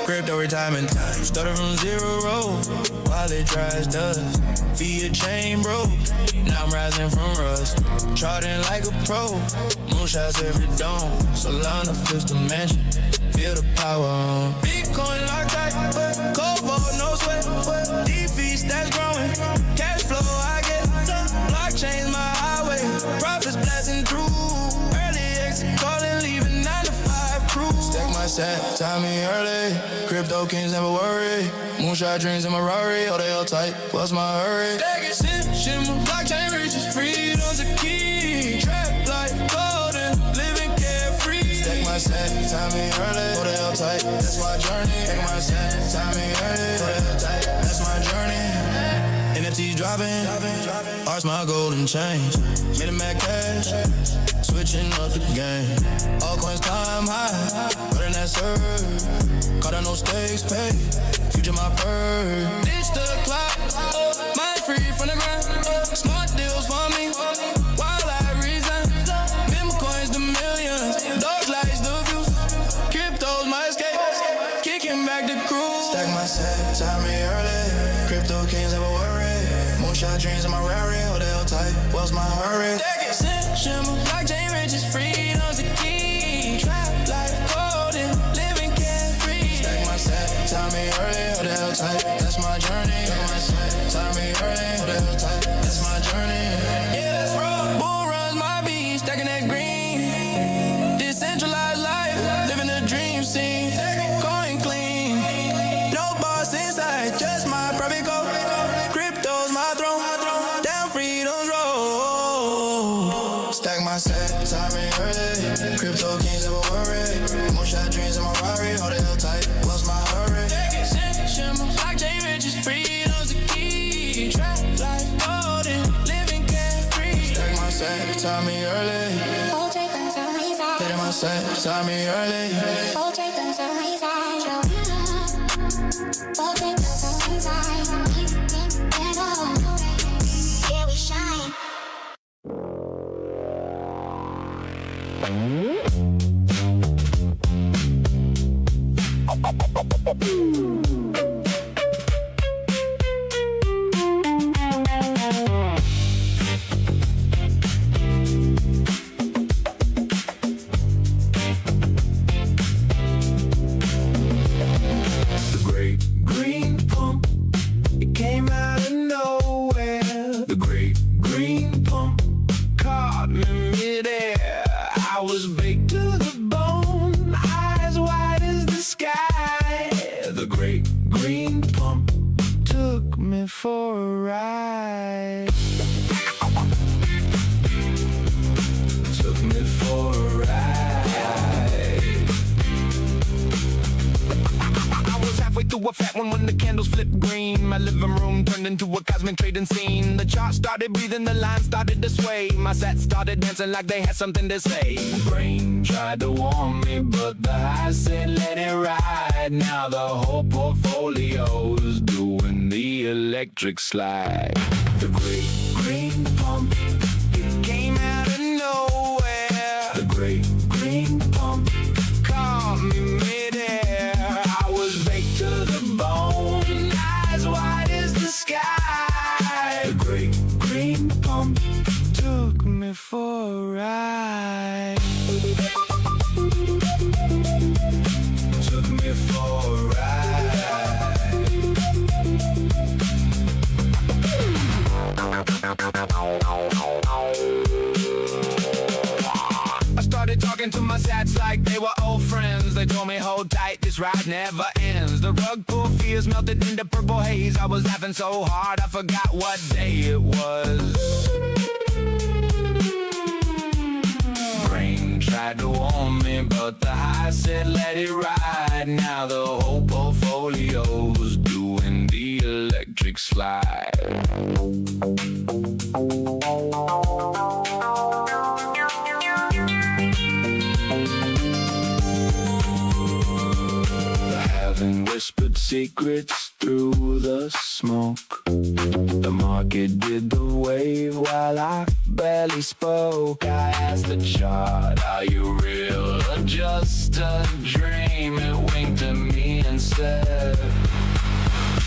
crypto retirement time. Started from zero, while it dries dust. Via chain broke, now I'm rising from rust. Charting like a pro, moonshots every dawn. Solana flips the mansion, feel the power on. Bitcoin locked tight, cold vault, no sweat. Defeats that's growing, cash flow I get. Blockchain's my highway, profits blasting through. Early exit calling, leaving 9 to 5 crew. Stack my set, time me early. Crypto kings never worry. Moonshot dreams in my Rari, oh they all tight. What's my hurry? Stack it, shimmer, blockchain riches, freedom's a key. Trap life, golden, living carefree. Stack my set, time me early, oh they all tight. That's my journey. Stack my set, time me early, oh they all tight. That's my journey. NFTs dropping, arts my golden change. Minimax cash, switching up the game. Altcoins climb high, running that serve. Caught on no stakes paid, future my purse. Ditch the clock, mind free from the grind. Smart deals for me, while I resign. Mem coins the millions, dog lights the view. Crypto's my escape, kicking back the crew. Stack my set, time me early. Crypto kings never worry. Moonshot dreams in my Rari, oh they all tight. What's my hurry? Stack it, shimmer, blockchain riches, freedom's the key. Trap life, golden, living carefree. Stack my set, time me early, oh they all tight. That's my journey. Stack my set, time me early, oh they all tight. That's my journey. Yeah, let's roll. Bull runs my beat, stacking that green. Decentralized life, living the dream scene. Coin clean, no boss inside, just my private code. Crypto's my throne, down freedom's road. Stack my set, time me early. Crypto kings never worry. Moonshot dreams in my Rari, oh they all tight. What's my hurry? Shimmer, blockchain riches, freedom's the key. Trap life, golden, living carefree. Stack my set, time me early. Stack my set, time me early. Here we shine. The great green pump, it came out of nowhere. The great green pump caught me midair. I was baked to the bone, eyes wide as the sky. The great green pump took me for a ride. Took me for a ride. I was halfway through a fat one when the candles flipped green. My living room turned into a cosmic trading scene. The chart started breathing, the line started to sway. My sats started dancing like they had something to say. Brain tried to warn me, but the high said let it ride. Now the whole portfolio's doing the electric slide. The great green pump, it came out of nowhere. The great green pump caught me midair. I was baked to the bone, eyes wide as the sky. The great green pump took me for a ride. Took me for a ride. I started talking to my sats like they were old friends. They told me hold tight, this ride never ends. The rug pull fears melted into purple haze. I was laughing so hard I forgot what day it was. Brain tried to warn me, but the high said let it ride. Now the whole portfolio's doing the electric slide. Having whispered secrets through the smoke. The market did the wave while I barely spoke. I asked the chart, are you real or just a dream? It winked at me and said,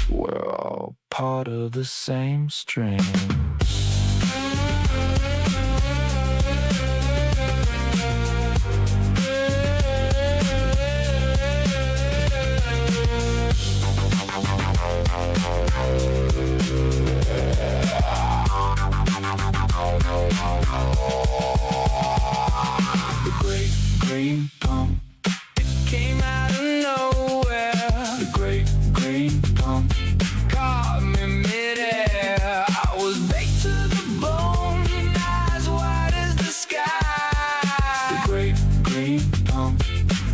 we're all part of the same stream. The great green pump, it came out of nowhere. The great green pump caught me midair. I was baked to the bone, eyes wide as the sky. The great green pump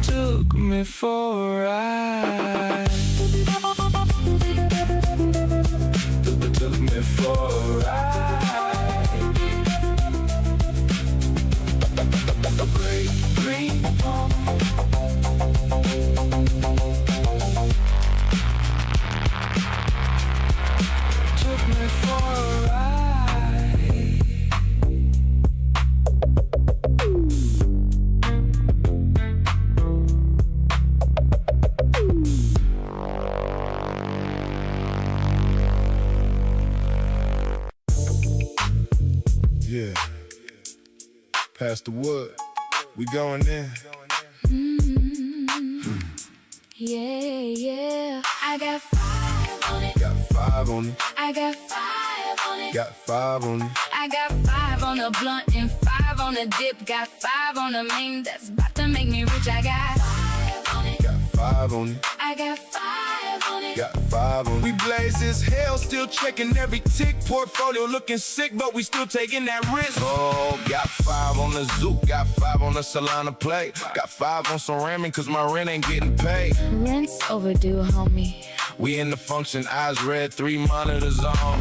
took me for a ride. Took me for a ride. The great green pump. Took me for a ride. Yeah. Past the wood. We going in. Yeah. I got 5 on it. Got 5 on it. I got 5 on it. Got 5 on it. I got 5 on the blunt and 5 on the dip. Got 5 on the main that's about to make me rich. I got 5 on it. Got 5 on it. I got 5 on it. Got 5 on it. We blaze as hell, still checking every tick. Portfolio looking sick, but we still taking that risk. Oh, got 5 on the Zook, got 5 on the Solana play. Got 5 on ceramic, cause my rent ain't getting paid. Rent's overdue, homie. We in the function, eyes red, 3 monitors on.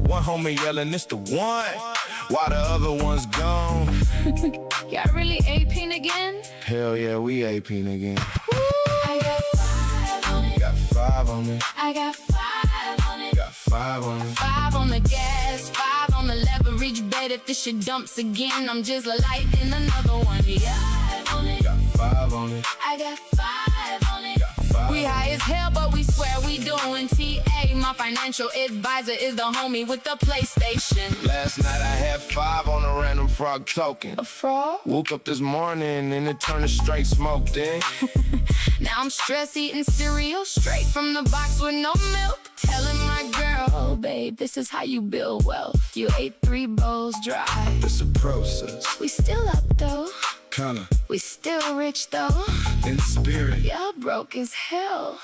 One homie yelling, it's the one, while the other one's gone. Y'all really aping again? Hell yeah, we APing again. I got 5 on it. Got 5 on it. I got 5 on it. Got 5 on it. 5 on the gas, 5 on the leverage bet. If this shit dumps again, I'm just lighting another one. Yeah, 5 on it. Got 5 on it. I got 5 on it. Got 5 We high as hell, but we swear we doing TA. My financial advisor is the homie with the PlayStation. Last night I had 5 on a random frog token. A fraud? Woke up this morning and it turned to straight smoke, then. Now I'm stress eating cereal straight from the box with no milk. Telling my girl, oh babe, this is how you build wealth. You ate 3 bowls dry. It's a process. We still up though. Kinda We still rich though. in spirit. Y'all broke as hell.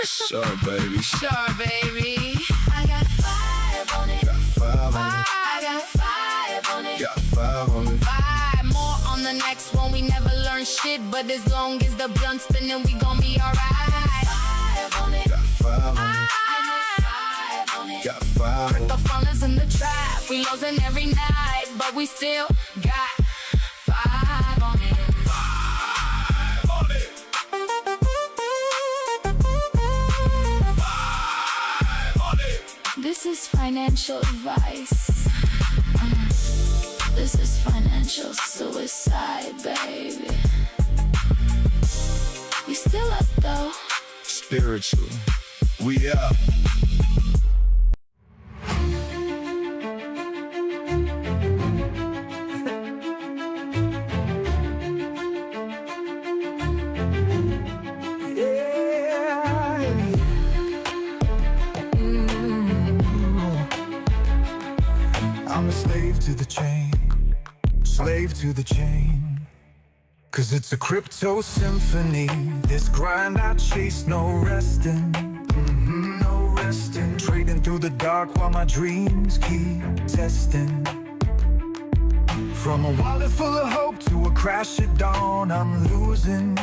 Sure, baby. Sure, baby. I got 5 on it. Got 5 on it. I got 5 on it. Got 5 on it. 5 more on the next one. We never learn shit, but as long as the blunt spinning, we gon' be alright. 5 on it. Got 5 on it. I got 5 on it. Got 5 on The it. fun is in the trap. We losing every night, but we still got 5 on it. 5 on it. 5 on it. This is financial advice. This is financial suicide, baby. We still up though. Spiritual. We up. I'm a slave to the chain, slave to the chain. Cause it's a crypto symphony. This grind I chase, no resting. No resting. Trading through the dark while my dreams keep testing. From a wallet full of hope to a crash at dawn, I'm losing.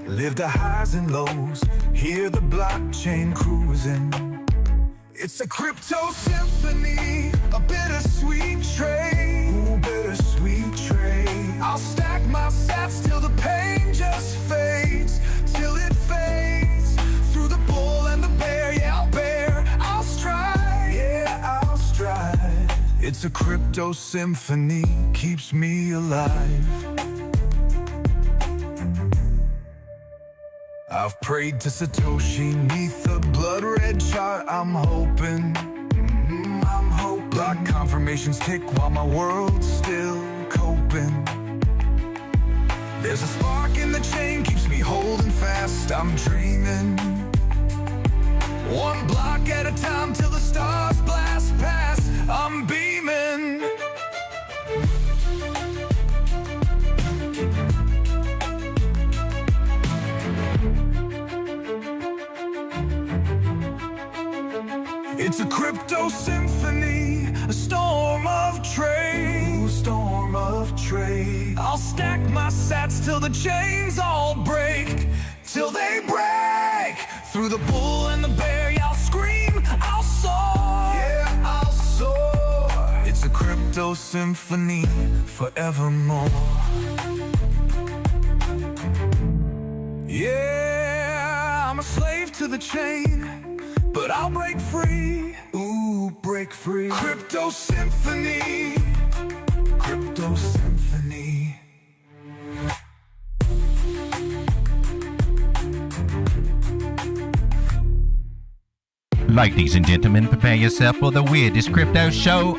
Live the highs and lows, hear the blockchain cruising. It's a crypto symphony, a bittersweet trade. Ooh, bittersweet trade. I'll stack my sats till the pain just fades, till it fades. It's a crypto symphony, keeps me alive. I've prayed to Satoshi neath the blood red chart. I'm hoping block confirmations tick while my world's still coping. There's a spark in the chain, keeps me holding fast. I'm dreaming, one block at a time till the stars blast past. I'm beaming. It's a crypto symphony, a storm of trade. Ooh, storm of trade. I'll stack my sats till the chains all break. Till they break. Through the bull and the bear, I'll scream, I'll soar. Yeah, I'll soar. It's a crypto symphony forevermore. Yeah, I'm a slave to the chain, but I'll break free. Ooh, break free. Crypto symphony. Crypto symphony. Ladies and gentlemen, prepare yourself for the weirdest crypto show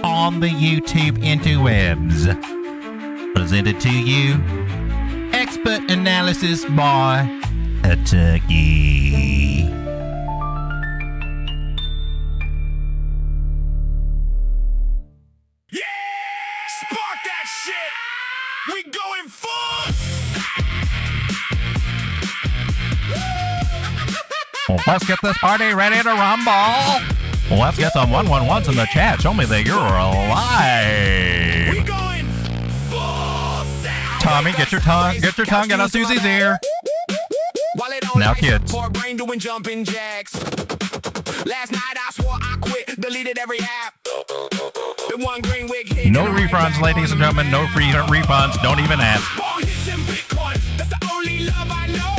on the YouTube interwebs. Presented to you, expert analysis by a turkey. Spark that shit! We going full! Well, let's get this party ready to rumble. Well, let's get some 111s in the chat. Show me that you're alive. We going full sound! Tommy, get your tongue out of Susie's ear. Now, kids. Poor brain doing jumping jacks. Last night I swore I quit, deleted every app. The one green wig hit. No refunds, ladies and gentlemen. No free refunds. Don't even ask. Ball hits in Bitcoin, that's the only love I know.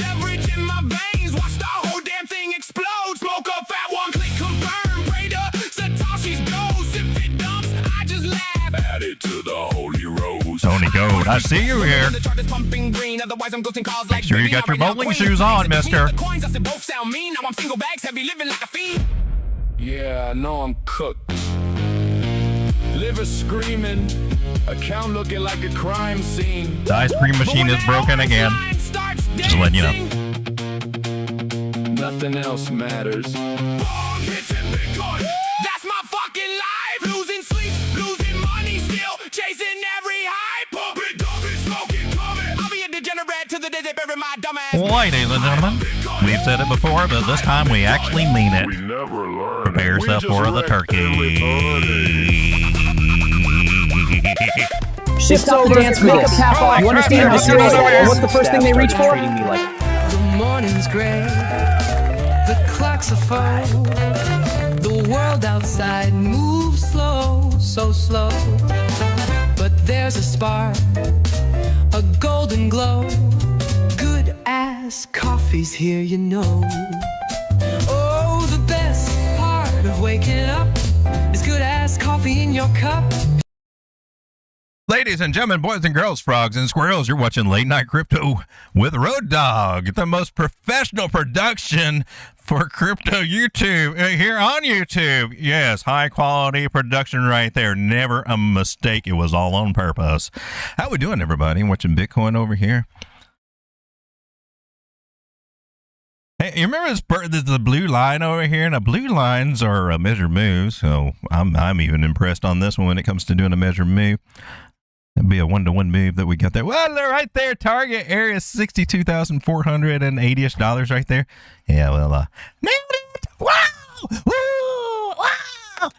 Leverage in my veins, watch the whole damn thing explode. Smoke up fat one, click confirm. Pray to Satoshi's ghost. If it dumps, I just laugh. Add it to the holy rose. Tony Gold, I see you here. The chart is pumping green, otherwise I'm ghosting calls like Sure you got your bowling shoes on, mister. The coins, I said both sound mean. Now I'm single bags, heavy living like a fiend. Yeah, I know I'm cooked. Liver screaming, account looking like a crime scene. The ice cream machine is broken again. Just letting you know. Nothing else matters. Ball hits in Bitcoin. That's my fucking life. Losing sleep, losing money, still chasing every high. Pump it, dump it, smoke it, comment. I'll be a degenerate to the day they bury my dumb ass. Ladies and gentlemen, we've said it before, but this time we actually mean it. Prepare yourself for the turkey. Shift off the dance, make up half off. You understand how serious that is? What's the first thing they reach for? The morning's gray, the clocks are full. The world outside moves slow, so slow. But there's a spark, a golden glow. Good ass coffee's here, you know. Oh, the best part of waking up is good ass coffee in your cup. Ladies and gentlemen, boys and girls, frogs and squirrels, you're watching Late Night Crypto with Road Dawg, the most professional production for crypto YouTube here on YouTube. Yes, high quality production right there. Never a mistake. It was all on purpose. How we doing, everybody? Watching Bitcoin over here. Hey, you remember this the blue line over here? Now, blue lines are measured moves, so I'm even impressed on this one when it comes to doing a measured move. That'd be a one-to-one move that we got there. Well, they're right there. Target area $62,480-ish right there. Yeah, well, nailed it! Wow! Woo! Wow!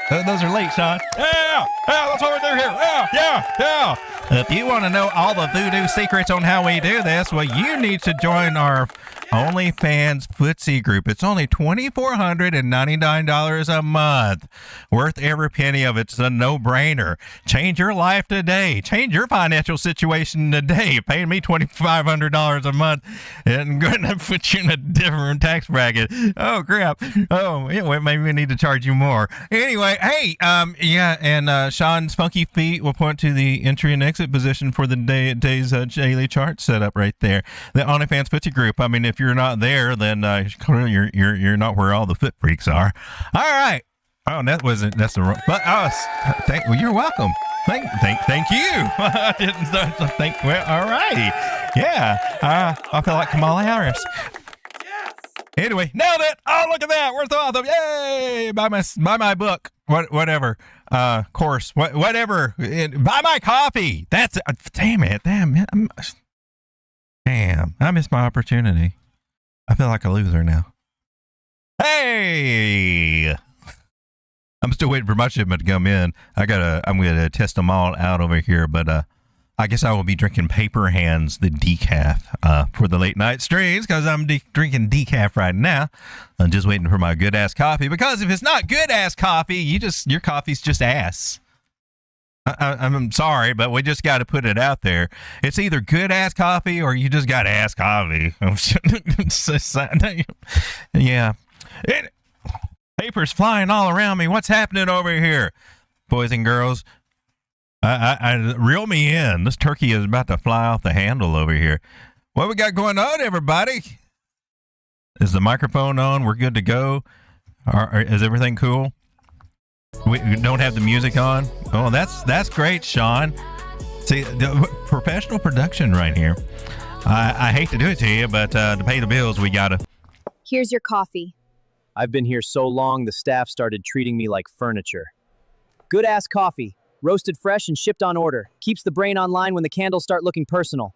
Those are late, Sean. Yeah! Yeah, that's what we're doing here. Yeah! If you want to know all the voodoo secrets on how we do this, well, you need to join our OnlyFans footsie group. It's only $2,499 a month. Worth every penny of it. It's a no-brainer. Change your life today. Change your financial situation today. Paying me $2,500 a month and going to put you in a different tax bracket. Oh, crap. Oh, anyway, maybe we need to charge you more. Anyway, hey, and Sean's Funky Feet will point to the entry and exit position for the day's daily chart setup right there. The OnlyFans footsie group. I mean, if you're not there, then you're not where all the foot freaks are. All right. Oh, that's the wrong. But well, you're welcome. Thank you. I didn't think. Well, all right. Yeah. I feel like Kamala Harris. Anyway, nailed it. Oh, look at that. We're so awesome. Yay! Buy my book. Whatever. Course. Whatever. Buy my coffee. That's damn it. Damn. I missed my opportunity. I feel like a loser now. Hey! I'm still waiting for my shipment to come in. I'm gonna test them all out over here, but I guess I will be drinking Paper Hands, the decaf, for the late night streams, because I'm drinking decaf right now. I'm just waiting for my good ass coffee, because if it's not good ass coffee, your coffee's just ass. I'm sorry, but we just got to put it out there. It's either good ass coffee or you just got ass coffee. Yeah. Paper's flying all around me. What's happening over here? Boys and girls, I reel me in. This turkey is about to fly off the handle over here. What we got going on, everybody? Is the microphone on? We're good to go? Is everything cool? We don't have the music on. Oh, that's great, Sean. See, the professional production right here. I hate to do it to you, but to pay the bills, we gotta. Here's your coffee. I've been here so long, the staff started treating me like furniture. Good ass coffee, roasted fresh and shipped on order. Keeps the brain online when the candles start looking personal.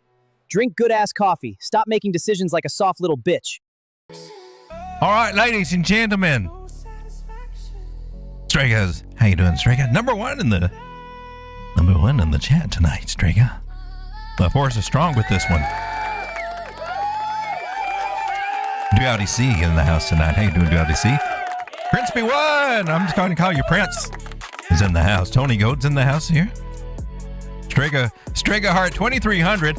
Drink good ass coffee. Stop making decisions like a soft little bitch. All right, ladies and gentlemen. Strega, how you doing, Strega? Number one in the chat tonight, Strega. The force is strong with this one. Duality C in the house tonight. How you doing, Duality C? Prince B1! I'm just going to call you Prince. Is in the house. Tony Goat's in the house here. Strega Heart 2300.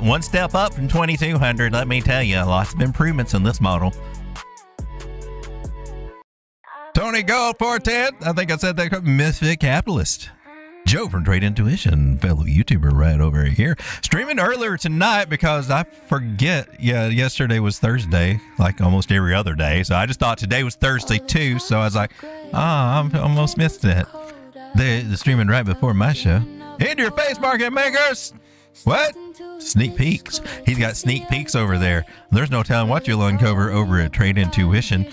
One step up from 2200. Let me tell you, lots of improvements in this model. Tony Gold 410. I think I said that. Misfit Capitalist. Joe from Trade Intuition, fellow YouTuber right over here. Streaming earlier tonight because I forget. Yeah, yesterday was Thursday, like almost every other day. So I just thought today was Thursday too. So I was like, I almost missed it. The streaming right before my show. Into your face, market makers. What? Sneak peeks. He's got sneak peeks over there. There's no telling what you'll uncover over at Trade Intuition.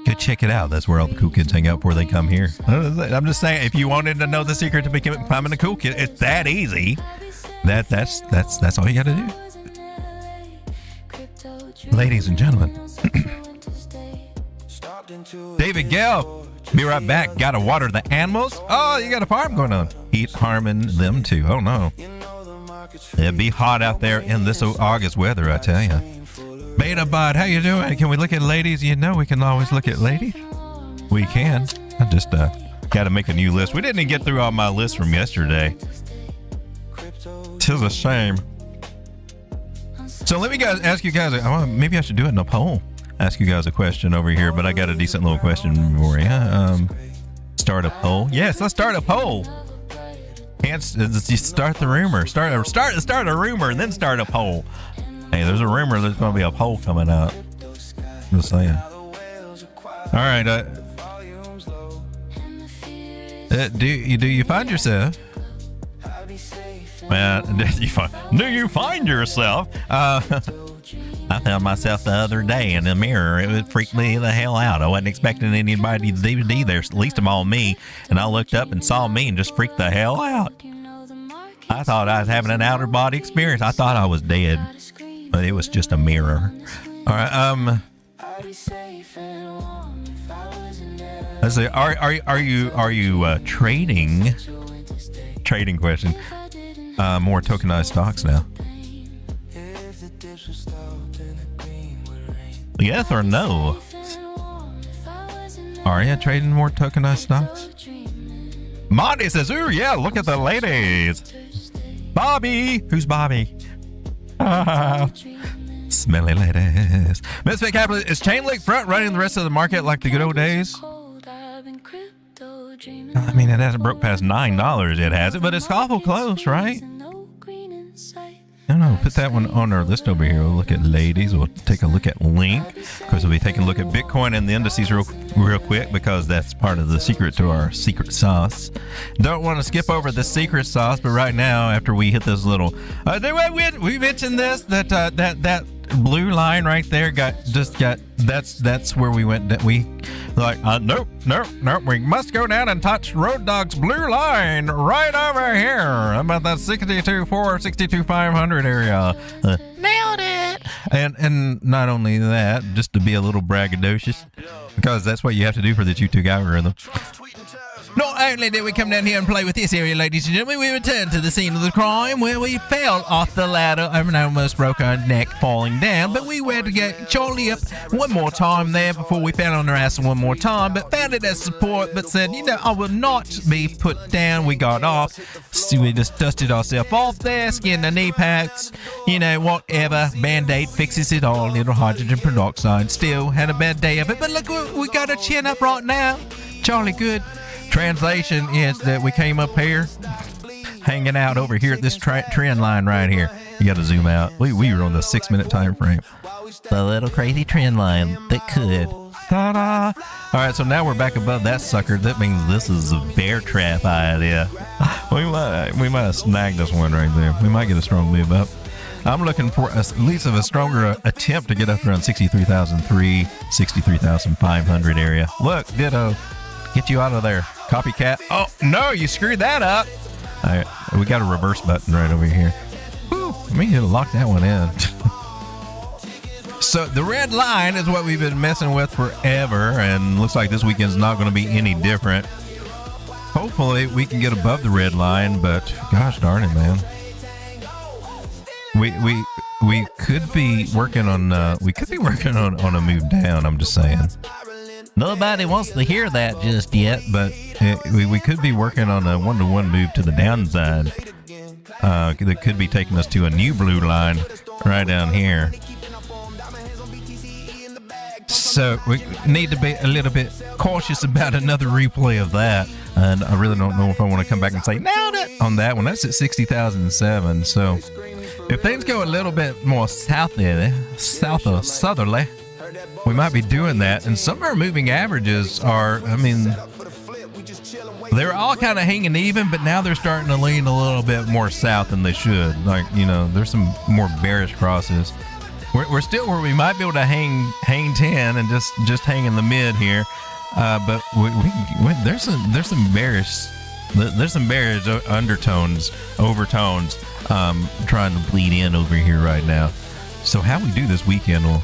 Go check it out. That's where all the cool kids hang out before they come here. I'm just saying, if you wanted to know the secret to becoming a cool kid, it's that easy. That's all you got to do. Ladies and gentlemen, David Gale, be right back. Got to water the animals. Oh, you got a farm going on. Heat harming them too. Oh no, it'd be hot out there in this August weather, I tell you. Beta Bot, how you doing? Can we look at ladies? You know we can always look at ladies. We can. I just got to make a new list. We didn't even get through all my lists from yesterday. Tis a shame. So let me ask you guys, maybe I should do it in a poll. Ask you guys a question over here, but I got a decent little question for you. Start a poll. Yes, let's start a poll. Can't start the rumor. Start a rumor and then start a poll. Hey, there's a rumor there's going to be a poll coming out. Just saying. All right. Do you find yourself? Do you find yourself? I found myself the other day in the mirror. It would freak me the hell out. I wasn't expecting anybody to be there, least of all me. And I looked up and saw me and just freaked the hell out. I thought I was having an outer body experience. I thought I was dead. But it was just a mirror. All right. Let's see. Are you trading? Trading question. more tokenized stocks now. Yes or no? Are you trading more tokenized stocks? Monty says, ooh, yeah, look at the ladies. Bobby. Who's Bobby? Smelly ladies. Misfit Capitalist, is Chainlink front running the rest of the market like the good old days? I mean, it hasn't broke past $9. It hasn't, but it's awful close, right? I don't know. Put that one on our list over here. We'll look at ladies. We'll take a look at Link. Of course, we'll be taking a look at Bitcoin and the indices real quick because that's part of the secret to our secret sauce. Don't want to skip over the secret sauce, but right now, after we hit this little, we mentioned this that blue line right there that's where we went. Nope. We must go down and touch Road Dawg's blue line right over here. About that 62.4, 62.500 area. Nailed it. And not only that, just to be a little braggadocious, because that's what you have to do for the YouTube algorithm. Not only did we come down here and play with this area, ladies and gentlemen, we returned to the scene of the crime where we fell off the ladder and almost broke our neck falling down. But we had to get Charlie up one more time there before we fell on our ass one more time, but found it as support, but said, I will not be put down. We got off. So we just dusted ourselves off there, skinned the knee pads, whatever. Band-Aid fixes it all. Little hydrogen peroxide. Still had a bad day of it, but look, we got a chin up right now. Charlie, good. Translation is that we came up here, hanging out over here at this trend line right here. You got to zoom out. We were on the 6-minute time frame. The little crazy trend line that could. Ta-da! All right, so now we're back above that sucker. That means this is a bear trap idea. We might have snagged this one right there. We might get a strong move up. I'm looking for at least a stronger attempt to get up around 63,003, 63,500 area. Look, ditto. Get you out of there. Copycat. Oh, no, you screwed that up. All right, we got a reverse button right over here. Whew, we need to lock that one in. So the red line is what we've been messing with forever, and looks like this weekend's not going to be any different. Hopefully we can get above the red line, but gosh darn it, man. We could be working on a move down. I'm just saying. Nobody wants to hear that just yet, but we could be working on a one-to-one move to the downside. That could be taking us to a new blue line right down here. So we need to be a little bit cautious about another replay of that. And I really don't know if I want to come back and say, nailed it on that one. That's at 60,007. So if things go a little bit more southerly, we might be doing that. And some of our moving averages are, they're all kind of hanging even, but now they're starting to lean a little bit more south than they should. Like, there's some more bearish crosses. We're still where we might be able to hang 10 and just hang in the mid here. But there's some bearish undertones, overtones, trying to bleed in over here right now. So how we do this weekend will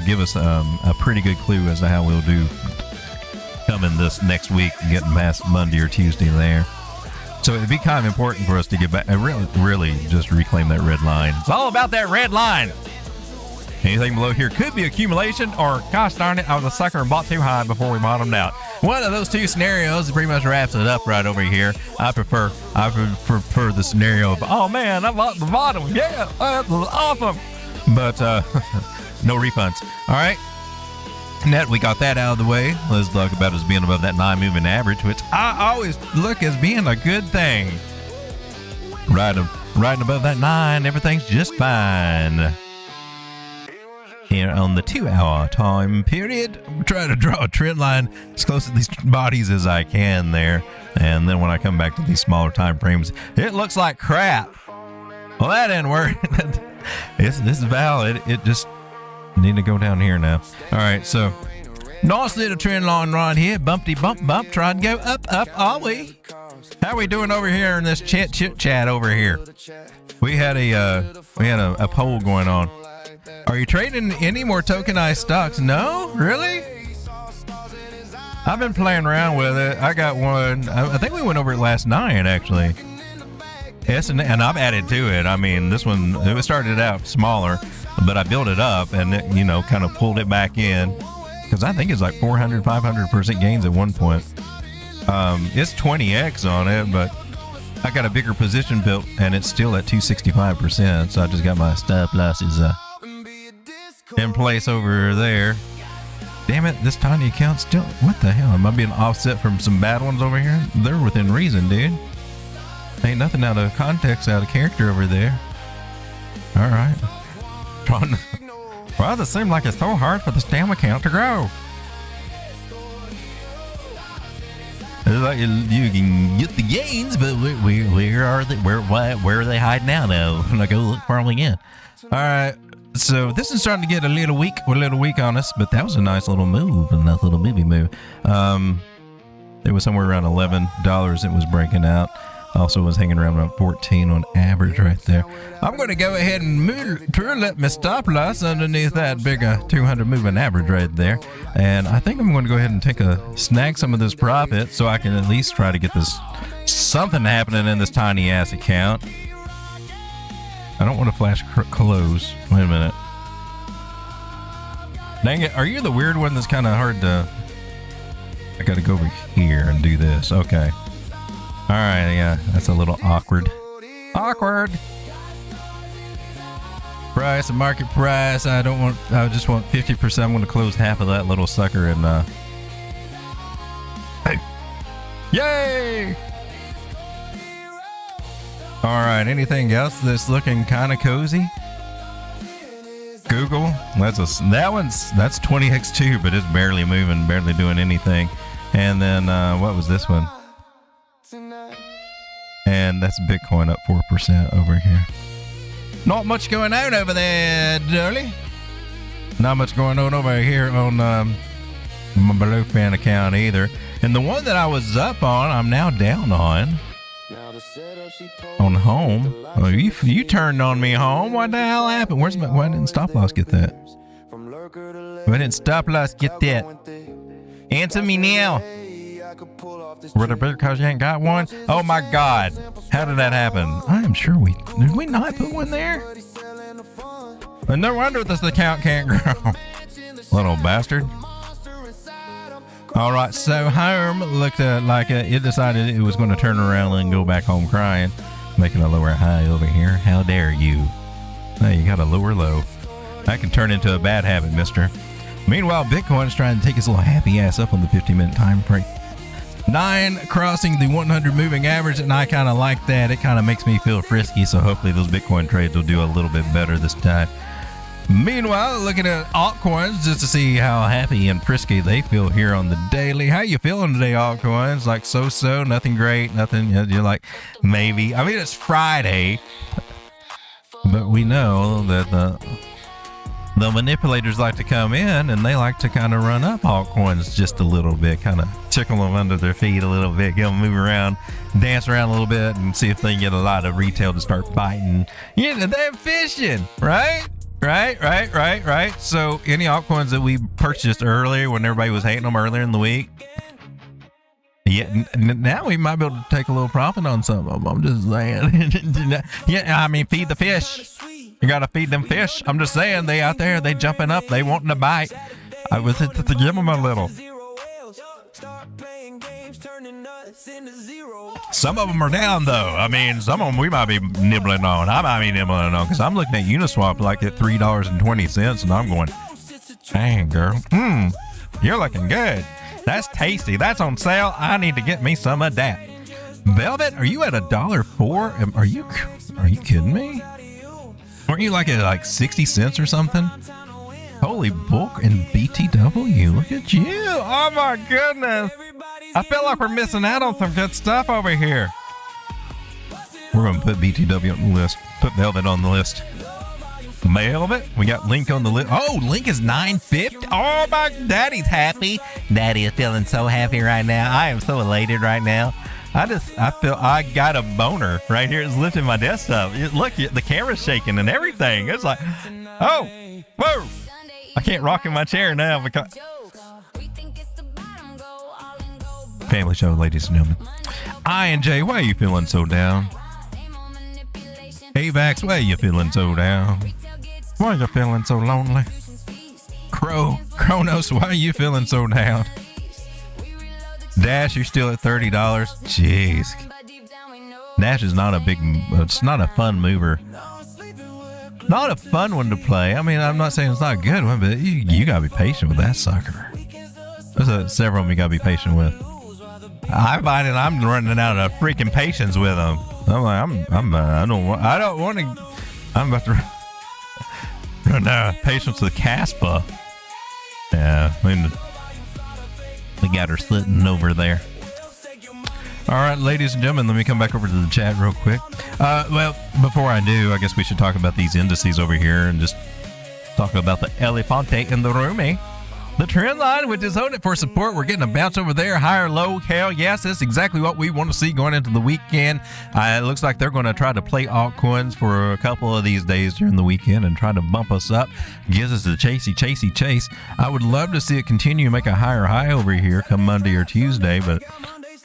give us a pretty good clue as to how we'll do coming this next week, getting past Monday or Tuesday there. So it'd be kind of important for us to get back and really just reclaim that red line. It's all about that red line. Anything below here could be accumulation, or gosh darn it, I was a sucker and bought too high before we bottomed out. One of those two scenarios pretty much wraps it up right over here. I prefer the scenario of, oh man, I bought the bottom. Yeah, that was awesome. But no refunds. All right. Net, we got that out of the way. Let's talk about us being above that 9-moving average, which I always look as being a good thing. Riding above that 9, everything's just fine. Here on the 2-hour time period, I'm trying to draw a trend line as close to these bodies as I can there. And then when I come back to these smaller time frames, it looks like crap. Well, that didn't work. This is valid. It just need to go down here now. All right, so nice little trend line right here. Bumpty bump. Try and go up. Are we? How are we doing over here in this chat over here? We had a poll going on. Are you trading any more tokenized stocks? No? Really? I've been playing around with it. I got one. I think we went over it last night, actually. And I've added to it. I mean, this one, it started out smaller, but I built it up and it, you know, kind of pulled it back in because I think it's like 400, 500% gains at one point. It's 20x on it, but I got a bigger position built and it's still at 265%. So I just got my stop losses in place over there. Damn it, this tiny account still, what the hell? Am I being offset from some bad ones over here? They're within reason, dude. Ain't nothing out of context, out of character over there. All right. Well, it seems like it's so hard for the stam account to grow. It's like you can get the gains, but where are they hiding now? Though, I go look for them again. All right. So this is starting to get a little weak on us, but that was a nice little move, a nice little baby move. It was somewhere around $11. It was breaking out. Also was hanging around about 14 on average right there. I'm going to go ahead and let my stop loss underneath that big 200 moving average right there. And I think I'm going to go ahead and snag some of this profit so I can at least try to get this something happening in this tiny ass account. I don't want to flash close. Wait a minute. Dang it. Are you the weird one that's kind of hard to... I got to go over here and do this. Okay. All right, yeah, that's a little awkward. Awkward. Price and market price. I just want 50%. I'm going to close half of that little sucker and hey. Yay! All right, anything else that's looking kind of cozy? Google. That's 20x too, but it's barely moving, barely doing anything. And then what was this one? And that's Bitcoin up 4% over here. Not much going on over there, Dolly. Not much going on over here on my Blue Fan account either. And the one that I was up on, I'm now down on. On home. Oh, you turned on me, home. What the hell happened? Why didn't stop loss get that? Why didn't stop loss get that? Answer me now. Were there because you ain't got one? Oh my God. How did that happen? I am sure did we not put one there? And no wonder this account can't grow. Little bastard. All right, so home looked like it decided it was going to turn around and go back home crying, making a lower high over here. How dare you? Hey, you got a lower low. That can turn into a bad habit, mister. Meanwhile, Bitcoin is trying to take his little happy ass up on the 50-minute time frame. 9 crossing the 100 moving average, and I kind of like that. It kind of makes me feel frisky, so hopefully those Bitcoin trades will do a little bit better this time. Meanwhile, looking at altcoins just to see how happy and frisky they feel here on the daily. How you feeling today, altcoins? Like so-so, nothing great, nothing. You're like, maybe. I mean, it's Friday, but we know that the manipulators like to come in and they like to kind of run up altcoins just a little bit, kind of tickle them under their feet a little bit, get them move around, dance around a little bit, and see if they can get a lot of retail to start biting. You know, they're fishing, right? Right. So any altcoins that we purchased earlier when everybody was hating them earlier in the week, yeah, now we might be able to take a little profit on some of them. I'm just saying. Yeah, I mean, feed the fish. You gotta feed them fish. I'm just saying, they out there, they jumping up, they wanting to bite. I was to give them a little. Some of them are down though. I mean, some of them we might be nibbling on. I might be nibbling on because I'm looking at Uniswap like at $3.20, and I'm going, dang girl, you're looking good. That's tasty. That's on sale. I need to get me some of that. Velvet, are you at $1.04? Are you kidding me? Weren't you like at 60 cents or something? Holy bulk and BTW. Look at you. Oh my goodness. I feel like we're missing out on some good stuff over here. We're going to put BTW on the list. Put Velvet on the list. Velvet. We got Link on the list. Oh, Link is $9.50. Oh my, Daddy's happy. Daddy is feeling so happy right now. I am so elated right now. I feel I got a boner right here. It's lifting my desktop. Look, the camera's shaking and everything. It's like, oh, whoa. I can't rock in my chair now because... Family show, ladies and gentlemen. I and Jay, why are you feeling so down? AVAX, why you feeling so down? Why you feeling so lonely? Cronos, why are you feeling so down? Dash, you're still at $30. Jeez. Dash is not a big, it's not a fun mover. Not a fun one to play. I mean, I'm not saying it's not a good one, but you gotta be patient with that sucker. There's several of them you gotta be patient with. I find it I'm running out of freaking patience with them. I'm like, I don't want to. I'm about to run out of patience with Caspa. Yeah, I mean, we got her sitting over there. All right, ladies and gentlemen, let me come back over to the chat real quick. Well, before I do, I guess we should talk about these indices over here and just talk about the elefante in the room, eh? The trend line, which is holding it for support. We're getting a bounce over there, higher low. Hell yes, that's exactly what we want to see going into the weekend. It looks like they're going to try to play altcoins for a couple of these days during the weekend and try to bump us up. Gives us a chase. I would love to see it continue to make a higher high over here come Monday or Tuesday, but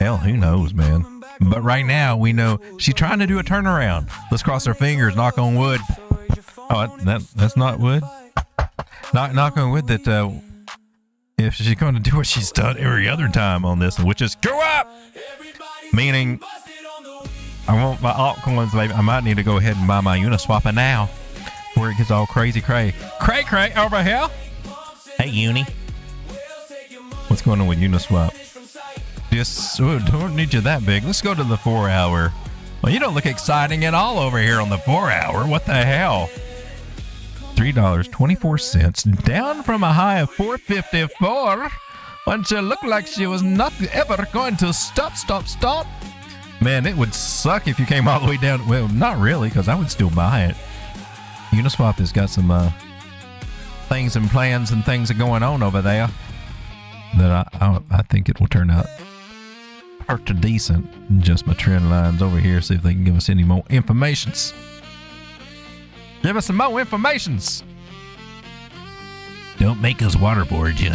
hell, who knows, man. But right now, we know she's trying to do a turnaround. Let's cross our fingers, knock on wood. Oh, that's not wood? Knock on wood that... if she's going to do what she's done every other time on this, which is go up, meaning I want my altcoins, baby. I might need to go ahead and buy my Uniswap now, where it gets all crazy cray over here. Hey, Uni, what's going on with Uniswap? Just don't need you that big. Let's go to the 4 hour. Well, you don't look exciting at all over here on the 4 hour. What the hell? $3.24, down from a high of $4.54, when she looked like she was not ever going to stop. Man, it would suck if you came all the way down. Well, not really, because I would still buy it. Uniswap has got some things and plans and things are going on over there that I think it will turn out pretty decent. Just my trend lines over here, see if they can give us any more informations. Give us some more informations. Don't make us waterboard you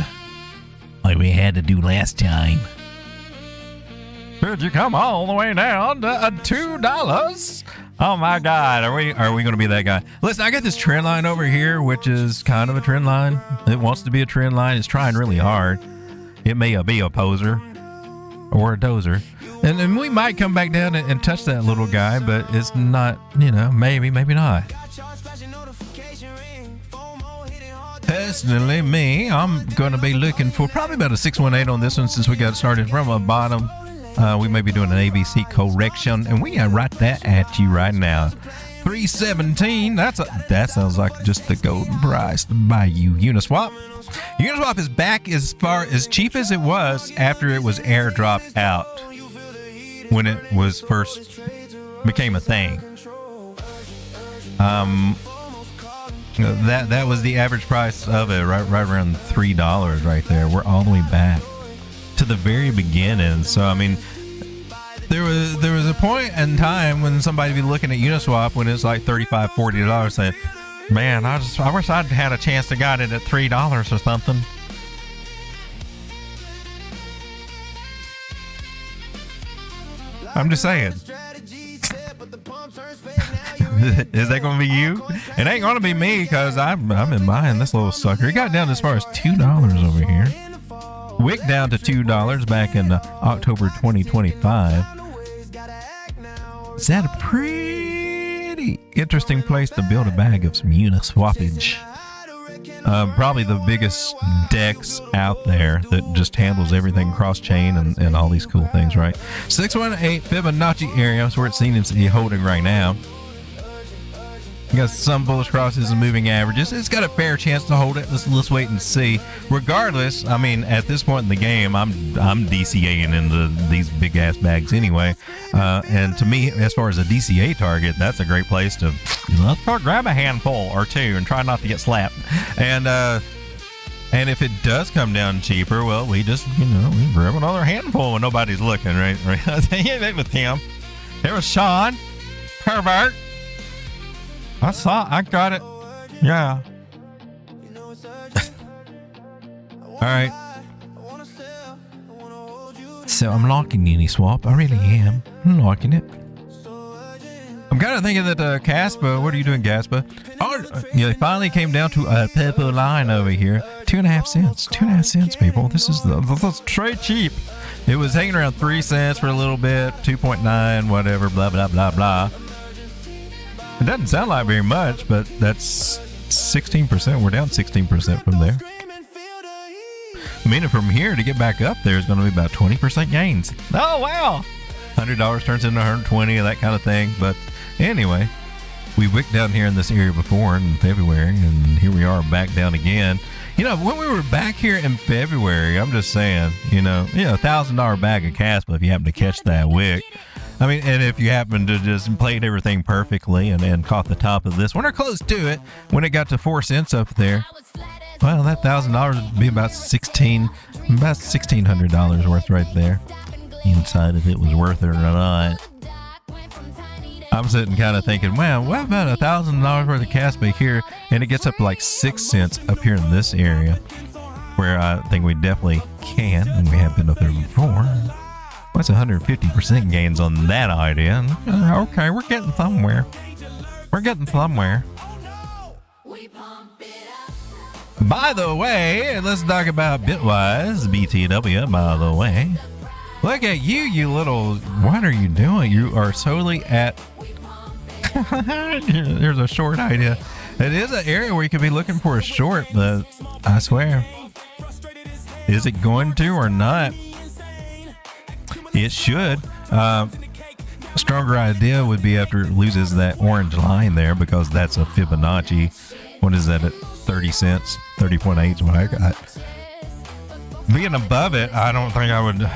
like we had to do last time. Could you come all the way down to $2? Oh my God, are we going to be that guy? Listen, I got this trend line over here, which is kind of a trend line. It wants to be a trend line. It's trying really hard. It may be a poser or a dozer. And we might come back down and touch that little guy, but it's not, maybe not. Personally, I'm going to be looking for probably about a 618 on this one since we got started from the bottom. We may be doing an ABC correction, and we got right that at you right now. 317. That sounds like just the golden price to buy you Uniswap. Uniswap is back as far as cheap as it was after it was airdropped out when it was first became a thing. That was the average price of it, right around $3 right there. We're all the way back to the very beginning. So I mean, there was a point in time when somebody would be looking at Uniswap when it's like $35, $40, saying, "Man, I wish I'd had a chance to got it at $3 or something." I'm just saying. Is that going to be you? It ain't going to be me because I've been buying this little sucker. It got down as far as $2 over here. Wick down to $2 back in October 2025. Is that a pretty interesting place to build a bag of some Uniswapage? Probably the biggest DEX out there that just handles everything cross-chain and all these cool things, right? 618 Fibonacci area is where it seems to be holding right now. You got some bullish crosses and moving averages. It's got a fair chance to hold it. Let's wait and see. Regardless, I mean, at this point in the game, I'm DCAing into these big ass bags anyway. And to me, as far as a DCA target, that's a great place to grab a handful or two and try not to get slapped. And if it does come down cheaper, well, we just we grab another handful when nobody's looking, right? With him, there was Sean, pervert. I got it. Yeah. All right. So I'm liking Uniswap. I really am. I'm liking it. I'm kind of thinking that Caspa, what are you doing, Caspa? Oh, yeah, finally came down to a purple line over here. 2.5 cents. 2.5 cents, people. This is trade cheap. It was hanging around 3 cents for a little bit, 2.9, whatever, blah, blah, blah, blah. It doesn't sound like very much, but that's 16%. We're down 16% from there. Meaning from here to get back up there is going to be about 20% gains. Oh, wow. $100 turns into 120, that kind of thing. But anyway, we wicked down here in this area before in February, and here we are back down again. You know, when we were back here in February, I'm just saying, $1,000 bag of Caspa if you happen to catch that wick. I mean, and if you happen to just played everything perfectly and caught the top of this one or close to it, when it got to 4 cents up there, well, that $1,000 would be about $1,600 worth right there. Inside if it was worth it or not. I'm sitting kind of thinking, wow, what about $1,000 worth of Caspa here? And it gets up to like 6 cents up here in this area, where I think we definitely can, and we have been up there before. What's 150% gains on that idea? Okay, we're getting somewhere. We're getting somewhere. By the way, let's talk about Bitwise, BTW, by the way. Look at you, you little, what are you doing? You are solely at, there's a short idea. It is an area where you could be looking for a short, but I swear, is it going to or not? It should. A stronger idea would be after it loses that orange line there, because that's a Fibonacci. What is that at 30 cents? 30.8 is what I got. Being above it, I don't think I would.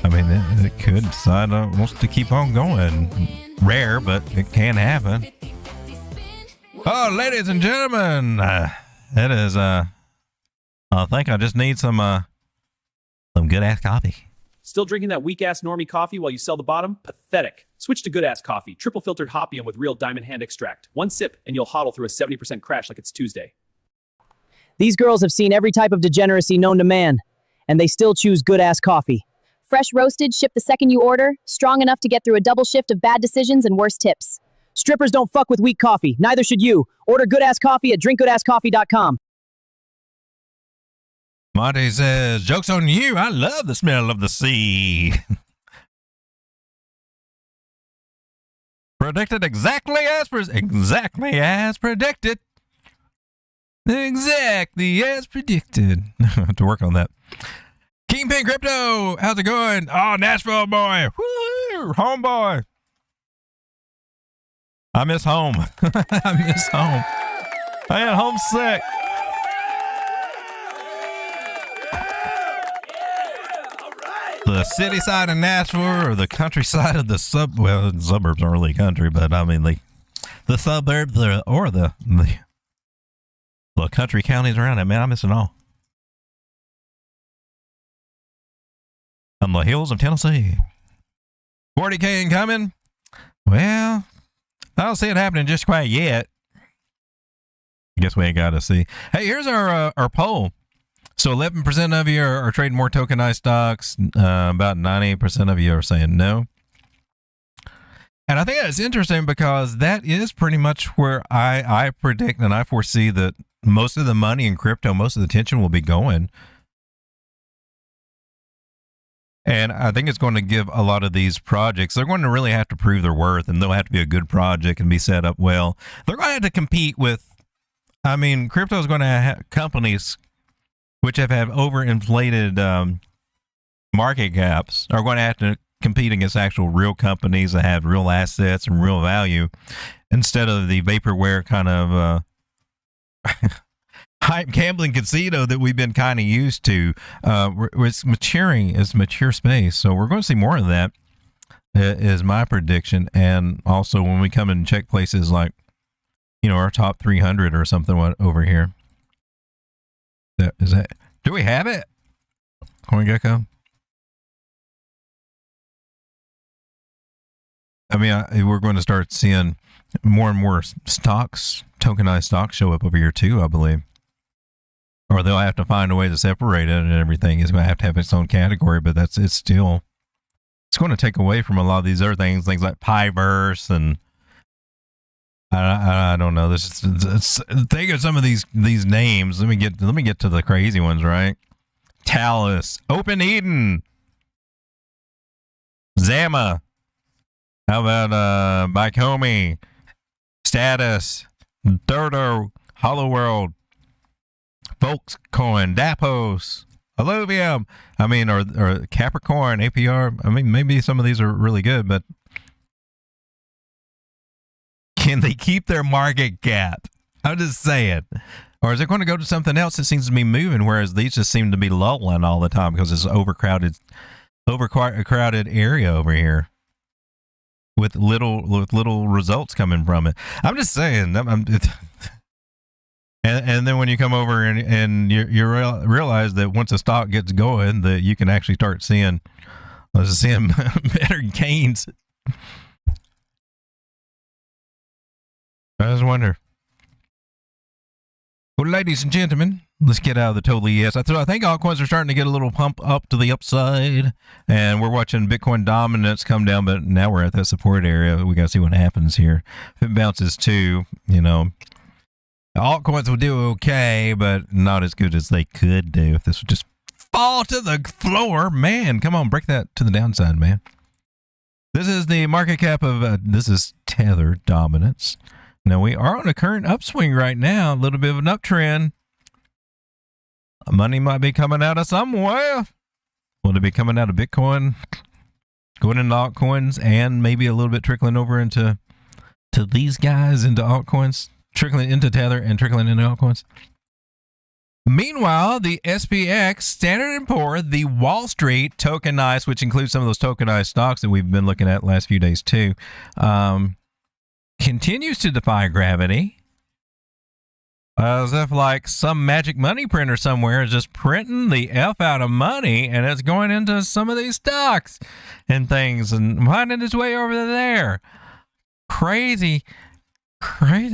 I mean, it could decide it wants to keep on going. Rare, but it can happen. Oh, ladies and gentlemen, it is. I think I just need some good ass coffee. Still drinking that weak ass normie coffee while you sell the bottom? Pathetic. Switch to good ass coffee, triple filtered hopium with real diamond hand extract. One sip and you'll hodl through a 70% crash like it's Tuesday. These girls have seen every type of degeneracy known to man, and they still choose good ass coffee. Fresh roasted, shipped the second you order, strong enough to get through a double shift of bad decisions and worse tips. Strippers don't fuck with weak coffee, neither should you. Order good ass coffee at drinkgoodasscoffee.com. Monty says, joke's on you, I love the smell of the sea. Predicted exactly as predicted. Exactly as predicted. To work on that. Kingpin Crypto, how's it going? Oh, Nashville boy. Woo, homeboy. I miss home. I miss home. I am homesick. The city side of Nashville or the countryside of the well, the suburbs aren't really country, but I mean the suburbs or the country counties around it, man, I miss it all. On the hills of Tennessee. 40K incoming? Well, I don't see it happening just quite yet. I guess we ain't got to see. Hey, here's our poll. So 11% of you are trading more tokenized stocks. About 98% of you are saying no. And I think that's interesting because that is pretty much where I predict and I foresee that most of the money in crypto, most of the attention will be going. And I think it's going to give a lot of these projects, they're going to really have to prove their worth, and they'll have to be a good project and be set up well. They're going to have to compete with, I mean, crypto is going to have companies which have overinflated market caps are going to have to compete against actual real companies that have real assets and real value instead of the vaporware kind of hype gambling casino that we've been kind of used to. It's maturing, it's mature space. So we're going to see more of that is my prediction. And also when we come and check places like, our top 300 or something over here. Do we have it? CoinGecko? I mean, we're going to start seeing more and more stocks, tokenized stocks show up over here too, I believe. Or they'll have to find a way to separate it and everything. It's going to have its own category, but it's going to take away from a lot of these other things like Piverse and I don't know. This is, think of some of these names. Let me get to the crazy ones, right? Talus, Open Eden, Zama. How about Bikomi, Status, Dodo, Hollow World, Volkscoin, Dapos, Alluvium. I mean, or Capricorn, APR. I mean, maybe some of these are really good, but can they keep their market cap? I'm just saying. Or is it going to go to something else that seems to be moving, whereas these just seem to be lulling all the time because it's overcrowded area over here with little results coming from it. I'm just saying. And then when you come over and you realize that once a stock gets going, that you can actually start seeing better gains. I just wonder. Well, ladies and gentlemen, let's get out of the totally yes. I think altcoins are starting to get a little pump up to the upside, and we're watching Bitcoin dominance come down, but now we're at that support area. We got to see what happens here. If it bounces too, altcoins will do okay, but not as good as they could do if this would just fall to the floor. Man, come on, break that to the downside, man. This is the market cap of, this is Tether dominance. Now, we are on a current upswing right now, a little bit of an uptrend. Money might be coming out of somewhere. Will it be coming out of Bitcoin, going into altcoins, and maybe a little bit trickling over into these guys, into altcoins, trickling into Tether and trickling into altcoins? Meanwhile, the SPX, Standard & Poor's, the Wall Street, Tokenized, which includes some of those tokenized stocks that we've been looking at the last few days too, continues to defy gravity, as if like some magic money printer somewhere is just printing the F out of money, and it's going into some of these stocks and things and finding its way over there. Crazy. Why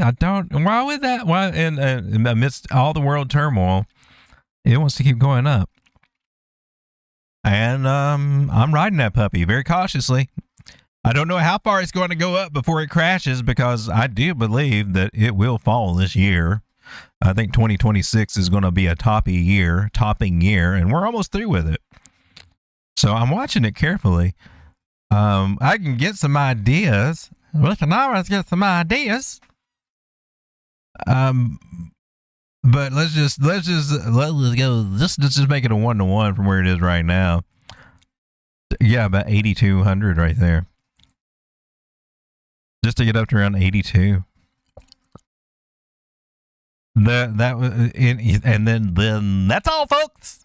would that? Why, amidst all the world turmoil, it wants to keep going up. And I'm riding that puppy very cautiously. I don't know how far it's going to go up before it crashes, because I do believe that it will fall this year. I think 2026 is going to be a topping year, and we're almost through with it. So I'm watching it carefully. I can get some ideas. We can always get some ideas. But let's just go. Let's just make it a 1-to-1 from where it is right now. Yeah, about 8,200 right there. Just to get up to around 82. That was, and then that's all, folks.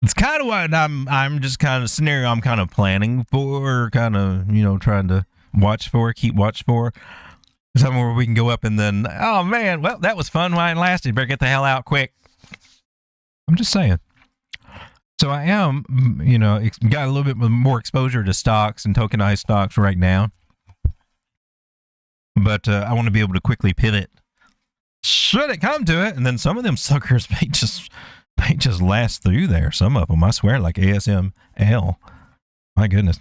It's kind of what I'm just kind of scenario I'm kind of planning for, kind of trying to keep watch for somewhere where we can go up, and then oh man, well that was fun while it lasted. Better get the hell out quick. I'm just saying. So I am, got a little bit more exposure to stocks and tokenized stocks right now. But I want to be able to quickly pivot should it come to it, and then some of them suckers may just last through there. Some of them, I swear, like ASML. My goodness.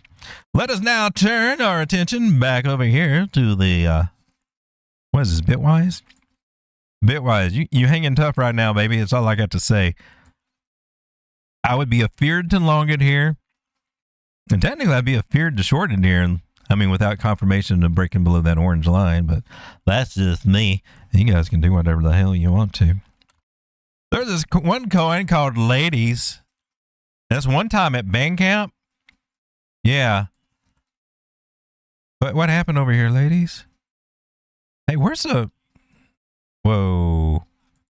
Let us now turn our attention back over here to the what is this, Bitwise? Bitwise, you hanging tough right now, baby. That's all I got to say. I would be afeared to long it here, and technically I'd be afeared to short it here. I mean, without confirmation of breaking below that orange line, but that's just me. You guys can do whatever the hell you want to. There's this one coin called Ladies. That's one time at Bandcamp. Yeah. But what happened over here, ladies? Hey, where's the... Whoa.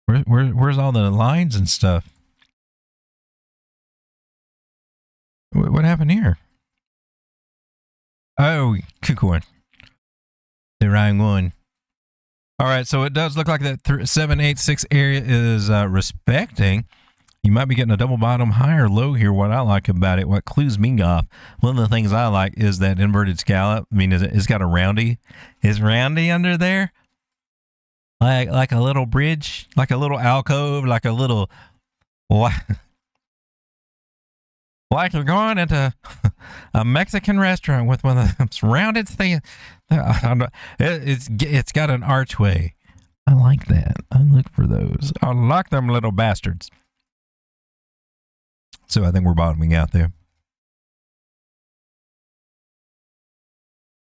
Where's all the lines and stuff? What happened here? Oh, KuCoin. The wrong one. All right, so it does look like that 786 area is respecting. You might be getting a double bottom high or low here. What I like about it, what clues me off, one of the things I like is that inverted scallop. I mean, it's got a roundy. Is roundy under there? Like a little bridge, like a little alcove, like a little... Like you're going into a Mexican restaurant with one of those rounded things. It's got an archway. I like that. I look for those. I like them little bastards. So I think we're bottoming out there.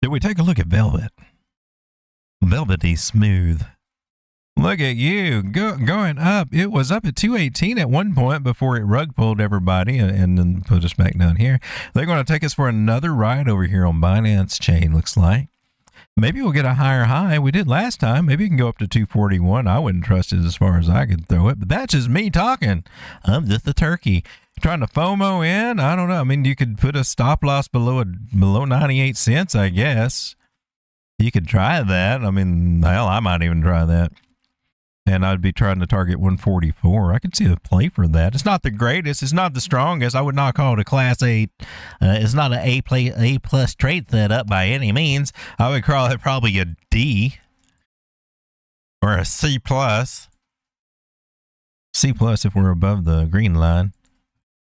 Did we take a look at Velvet? Velvety smooth. Look at you going up. It was up at 218 at one point before it rug pulled everybody and then put us back down here. They're going to take us for another ride over here on Binance Chain, looks like. Maybe we'll get a higher high. We did last time. Maybe you can go up to 241. I wouldn't trust it as far as I could throw it, but that's just me talking. I'm just a turkey. Trying to FOMO in? I don't know. I mean, you could put a stop loss below 98 cents, I guess. You could try that. I mean, hell, I might even try that. And I'd be trying to target 144. I could see a play for that. It's not the greatest. It's not the strongest. I would not call it a Class A. It's not an A plus trade setup by any means. I would call it probably a D or a C plus. C plus if we're above the green line.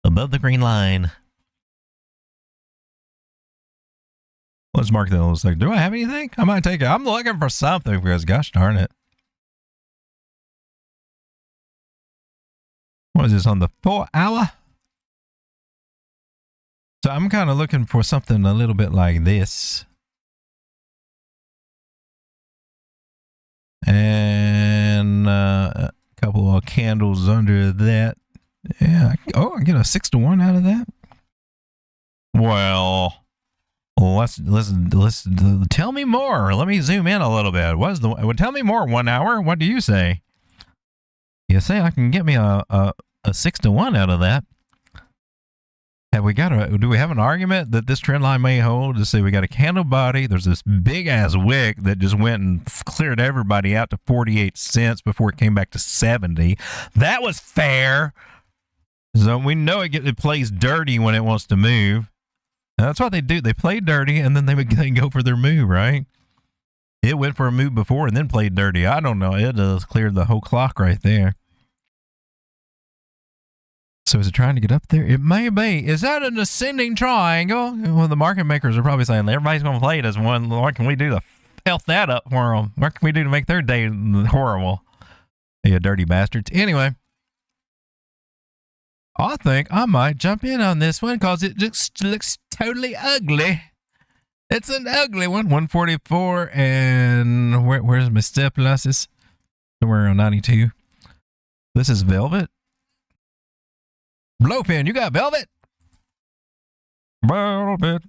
Above the green line. Let's mark that a little second. Do I have anything? I might take it. I'm looking for something because gosh darn it. What is this on the 4 hour? So I'm kind of looking for something a little bit like this. And a couple of candles under that. Yeah. Oh, I get a 6 to 1 out of that. Well, let's tell me more. Let me zoom in a little bit. What is the? Tell me more. 1 hour. What do you say? You say I can get me a 6 to 1 out of that. Have we got do we have an argument that this trend line may hold? To say we got a candle body. There's this big ass wick that just went and cleared everybody out to 48 cents before it came back to 70. That was fair. So we know it plays dirty when it wants to move. Now, that's what they do. They play dirty and then they go for their move, right? It went for a move before and then played dirty. I don't know. It just cleared the whole clock right there. So is it trying to get up there? It may be. Is that an ascending triangle? Well, the market makers are probably saying everybody's going to play it as one. What can we do to F that up for them? What can we do to make their day horrible? You dirty bastards. Anyway, I think I might jump in on this one because it just looks totally ugly. It's an ugly one. 144 and where's my step losses? Somewhere around 92. This is Velvet. Blowpin, you got Velvet? Velvet.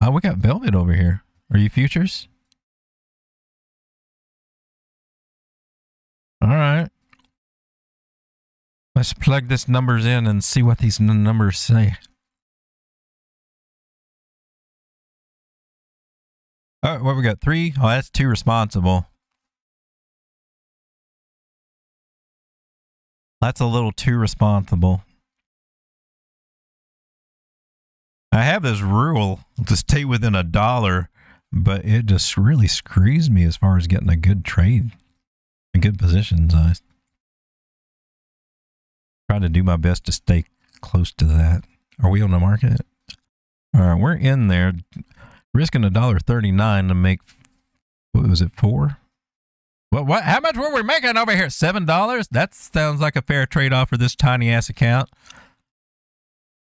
Oh, we got Velvet over here. Are you futures? All right. Let's plug this numbers in and see what these numbers say. Oh, what we got? 3? Oh, that's too responsible. That's a little too responsible. I have this rule to stay within $1, but it just really screws me as far as getting a good trade, a good position size. Try to do my best to stay close to that. Are we on the market? All right, we're in there, risking $1.39 to make. What was it, 4? What? How much were we making over here? $7? That sounds like a fair trade-off for this tiny ass account.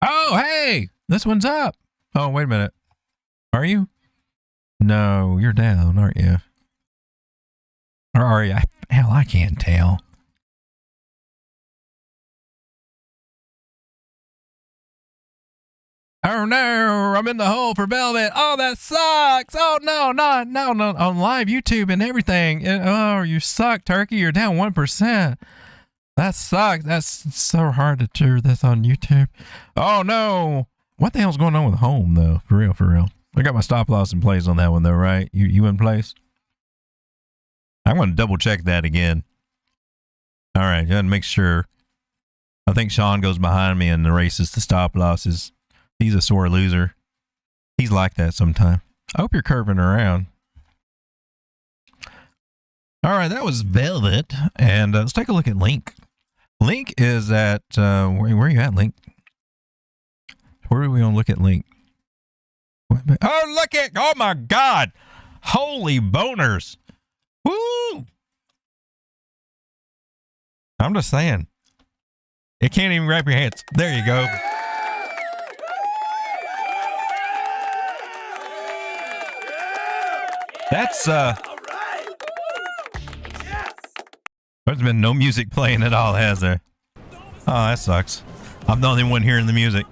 Oh, hey, this one's up. Oh, wait a minute. Are you? No, you're down, aren't you? Or are you? Hell, I can't tell. Oh no, I'm in the hole for Velvet. Oh, that sucks. Oh no, no, on live YouTube and everything. Oh, you suck, Turkey. You're down 1%. That sucks. That's so hard to do this on YouTube. Oh no. What the hell's going on with home though? For real, for real. I got my stop loss in place on that one though, right? You in place? I'm going to double check that again. All right, gotta make sure. I think Sean goes behind me and erases the stop losses. He's a sore loser. He's like that sometime. I hope you're curving around. All right, that was Velvet. And let's take a look at Link. Link is at, where are you at, Link? Where are we gonna look at link? Oh, look at, oh my God. Holy boners. Woo! I'm just saying. It can't even grab your hands. There you go. That's, there's been no music playing at all, has there? Oh, that sucks. I'm the only one hearing the music.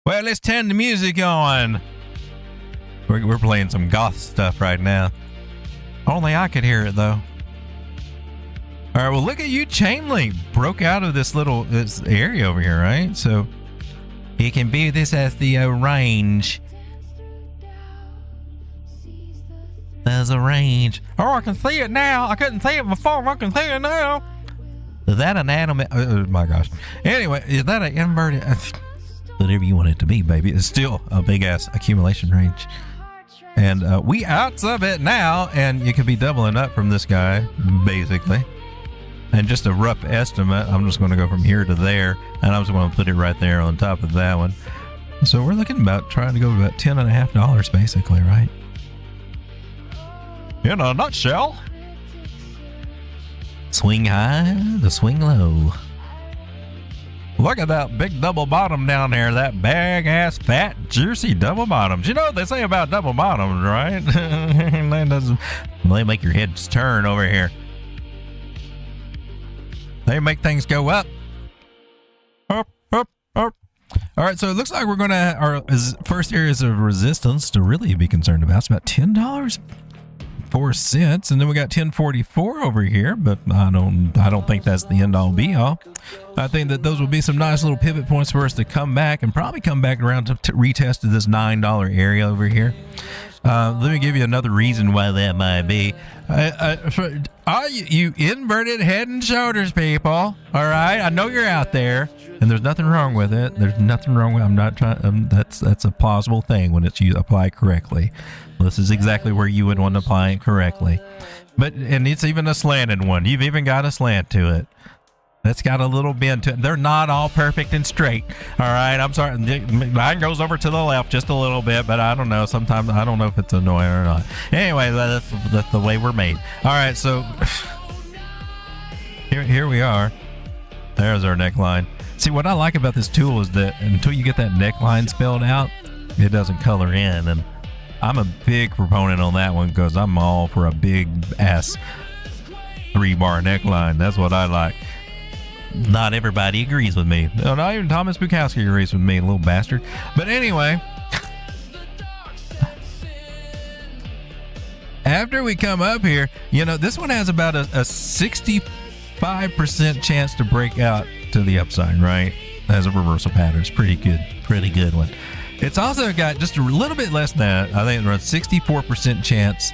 Well, let's turn the music on. We're playing some goth stuff right now. Only I could hear it, though. All right, well, look at you. Chainlink broke out of this area over here, right? So you can view this as the range. There's a range. Oh, I can see it now. I couldn't see it before. I can see it now. Is that an atom? Oh my gosh. Anyway, is that an inverted? Whatever you want it to be, baby. It's still a big ass accumulation range. And we outs of it now, and you could be doubling up from this guy, basically. And just a rough estimate, I'm just going to go from here to there, and I'm just going to put it right there on top of that one. So we're looking about trying to go about $10.50 basically, right? In a nutshell. Swing high to swing low. Look at that big double bottom down there. That big ass, fat, juicy double bottoms. You know what they say about double bottoms, right? They make your head turn over here. They make things go up. Up, up, up. All right, so it looks like we're going to, our first areas of resistance to really be concerned about. It's about $10.04, and then we got 1044 over here, but I don't think that's the end all be all. I think that those will be some nice little pivot points for us to come back and probably come back around to retest this $9 area over here. Let me give you another reason why that might be. You inverted head and shoulders people, all right? I know you're out there, and there's nothing wrong with it. There's nothing wrong with it. I'm not trying. That's a plausible thing when it's applied correctly. This is exactly where you would want to apply it correctly. And it's even a slanted one. You've even got a slant to it. That's got a little bend to it. They're not all perfect and straight. All right, I'm sorry. Mine goes over to the left just a little bit, but I don't know. Sometimes I don't know if it's annoying or not. Anyway, that's the way we're made. All right, so here we are. There's our neckline. See, what I like about this tool is that until you get that neckline spelled out, it doesn't color in. And I'm a big proponent on that one because I'm all for a big ass 3-bar neckline. That's what I like. Not everybody agrees with me. No, not even Thomas Bukowski agrees with me, little bastard. But anyway, after we come up here, you know, this one has about a 65% chance to break out to the upside, right? As a reversal pattern. It's pretty good one. It's also got just a little bit less than that. I think around 64% chance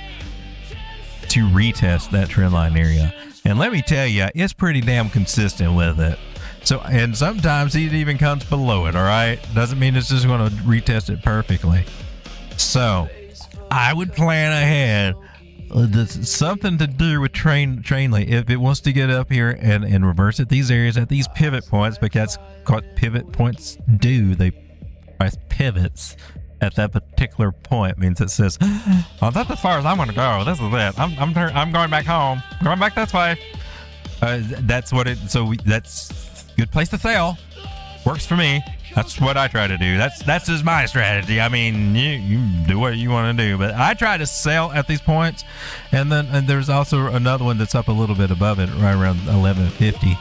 to retest that trend line area. And let me tell you, it's pretty damn consistent with it. So, and sometimes it even comes below it, all right? Doesn't mean it's just going to retest it perfectly. So, I would plan ahead. Something to do with Chainlink. If it wants to get up here and reverse at these areas, at these pivot points, because that's what pivot points do. They price pivots at that particular point. Means it says, oh, that's as far as I'm going to go. This is it. I'm going back home. Going back this way. That's what it. So that's a good place to sell. Works for me. That's what I try to do. That's just my strategy. I mean, you do what you want to do, but I try to sell at these points. And there's also another one that's up a little bit above it, right around 1150.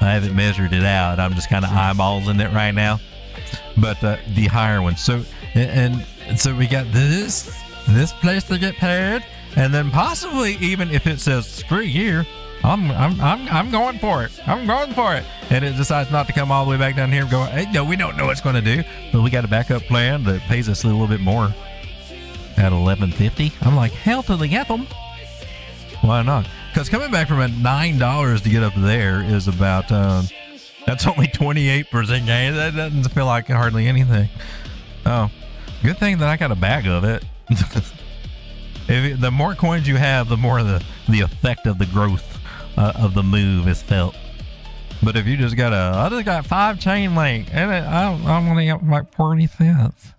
I haven't measured it out. I'm just kind of eyeballing it right now. But the higher one. So we got this place to get paid, and then possibly even if it says screw you, I'm going for it. I'm going for it, and it decides not to come all the way back down here and go, hey, no, we don't know what it's going to do, but we got a backup plan that pays us a little bit more at 1150. I'm like, hell to the anthem. Why not? Because coming back from at $9 to get up there is about that's only 28% gain. That doesn't feel like hardly anything. Oh, good thing that I got a bag of it. The more coins you have, the more the effect of the growth of the move is felt. But if you just got I just got 5 Chainlink and I'm only up like 40 cents.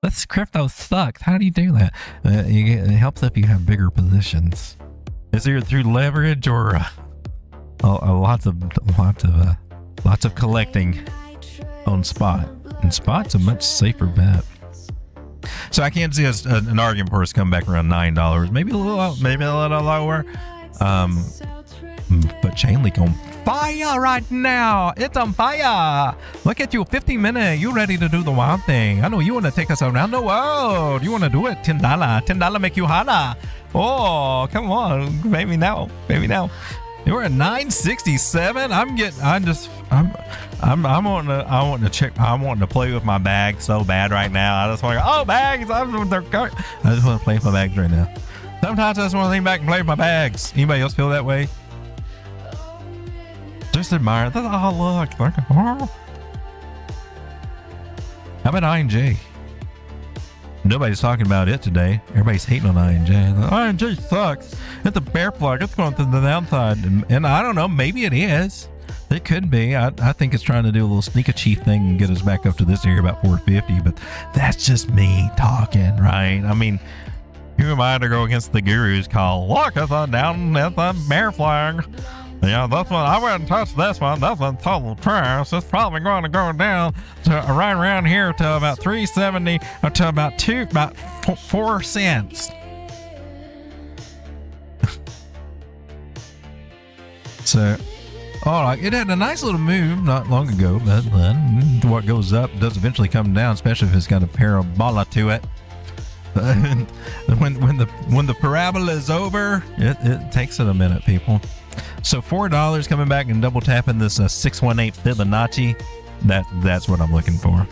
This crypto sucks. How do you do that? It helps if you have bigger positions. It's either through leverage or lots of collecting on spot. And spot's a much safer bet. So I can't see an argument for us coming back around $9. Maybe a little lower. But Chainlink on fire right now. It's on fire. Look at you, 50-minute. You ready to do the wild thing? I know you want to take us around the world. You want to do it? $10 make you holla. Oh, come on, maybe now. We're at 967. I want to check. I want to play with my bags so bad right now. I just want to go, bags. I just want to play with my bags right now. Sometimes I just want to lean back and play with my bags. Anybody else feel that way? Just admire. That's all. Look. How about INJ? Nobody's talking about it today. Everybody's hating on INJ. INJ sucks. It's a bear flag. It's going to the downside. And I don't know. Maybe it is. It could be. I think it's trying to do a little sneak a chief thing and get us back up to this area about 450. But that's just me talking, right? I mean, who am I to go against the guru's call? Look, it's a bear flag. Yeah, this one, I wouldn't touch this one. This one's total trash. It's probably going to go down to right around here to about 370 or to about 4 cents. So, it had a nice little move not long ago, but then what goes up does eventually come down, especially if it's got a parabola to it. when the parabola is over, it takes it a minute, people. So $4 coming back and double tapping this 618 Fibonacci. That's what I'm looking for.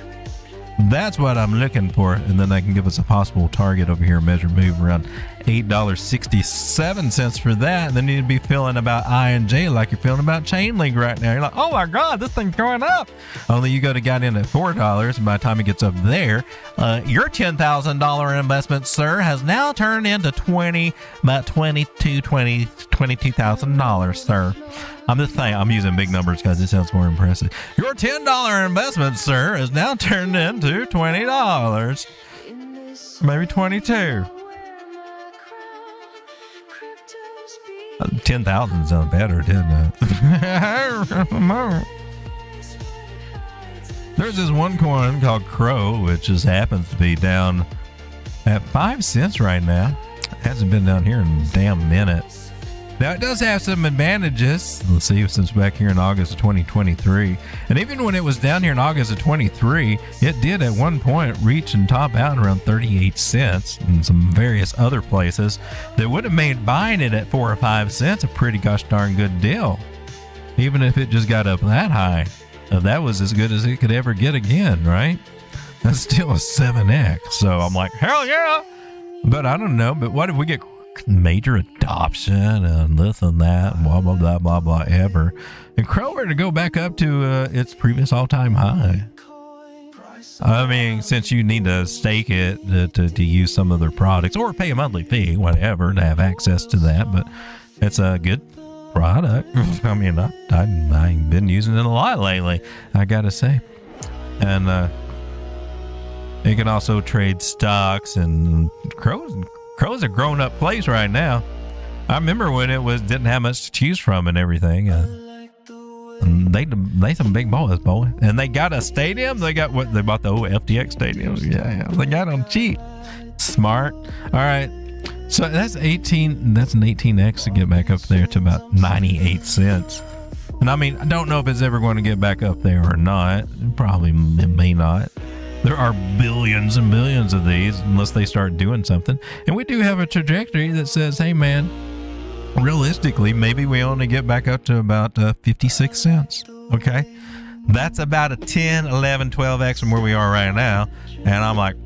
That's what I'm looking for. And then I can give us a possible target over here, measure move around $8.67 for that. And then you need to be feeling about INJ like you're feeling about Chainlink right now. You're like, oh my God, this thing's going up. Only you got in at $4. And by the time it gets up there, your $10,000 investment, sir, has now turned into about $22,000, sir. I'm just saying, I'm using big numbers because it sounds more impressive. Your $10 investment, sir, is now turned into $20. Maybe 22. 10,000 sounds better, didn't it? There's this one coin called Crow, which just happens to be down at 5 cents right now. Hasn't been down here in a damn minute. Now, it does have some advantages. Let's see, since back here in August of 2023. And even when it was down here in August of 23, it did at one point reach and top out around 38 cents and some various other places that would have made buying it at 4 or 5 cents a pretty gosh darn good deal. Even if it just got up that high. That was as good as it could ever get again, right? That's still a 7x. So I'm like, hell yeah. But I don't know. But what if we get major adoption and this and that, and blah, blah, blah, blah, blah, ever. And Crow were to go back up to its previous all-time high. I mean, since you need to stake it to use some of their products or pay a monthly fee, whatever, to have access to that, but it's a good product. I mean, I've been using it a lot lately, I gotta say. And you can also trade stocks, and Crow's a grown-up place right now. I remember when it didn't have much to choose from and everything. And they some big boys, boy. And they got a stadium. They got what? They bought the old FTX stadium. Yeah, they got them cheap. Smart. All right. So that's 18. That's an 18x to get back up there to about 98 cents. And I mean, I don't know if it's ever going to get back up there or not. It may not. There are billions and billions of these unless they start doing something. And we do have a trajectory that says, hey, man, realistically, maybe we only get back up to about 56 cents. Okay. That's about a 10, 11, 12x from where we are right now. And I'm like,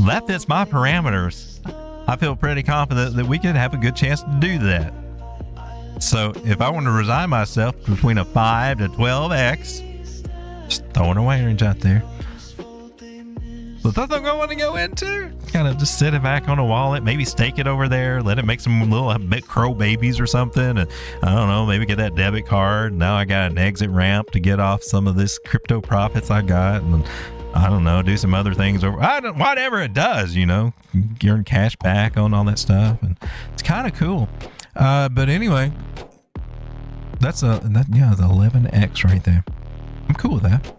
that fits my parameters. I feel pretty confident that we could have a good chance to do that. So if I want to resign myself between a 5 to 12x, just throwing a range out there. But that's what I want to go into. Kind of just sit it back on a wallet, maybe stake it over there, let it make some little bit crow babies or something. And I don't know, maybe get that debit card. Now I got an exit ramp to get off some of this crypto profits I got. And I don't know, do some other things over. Whatever it does, you know, you earn cash back on all that stuff. And it's kind of cool. But anyway, that's the 11x right there. I'm cool with that.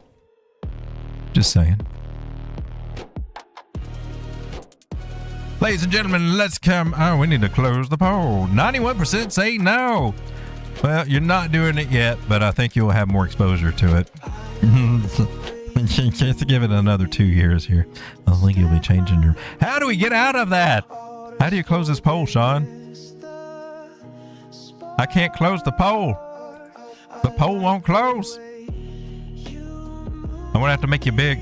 Just saying. Ladies and gentlemen, let's come. Oh, we need to close the poll. 91% say no. Well, you're not doing it yet, but I think you'll have more exposure to it. Just give it another 2 years here. I think you'll be changing your. How do we get out of that? How do you close this poll, Sean? I can't close the poll. The poll won't close. I'm gonna have to make you big.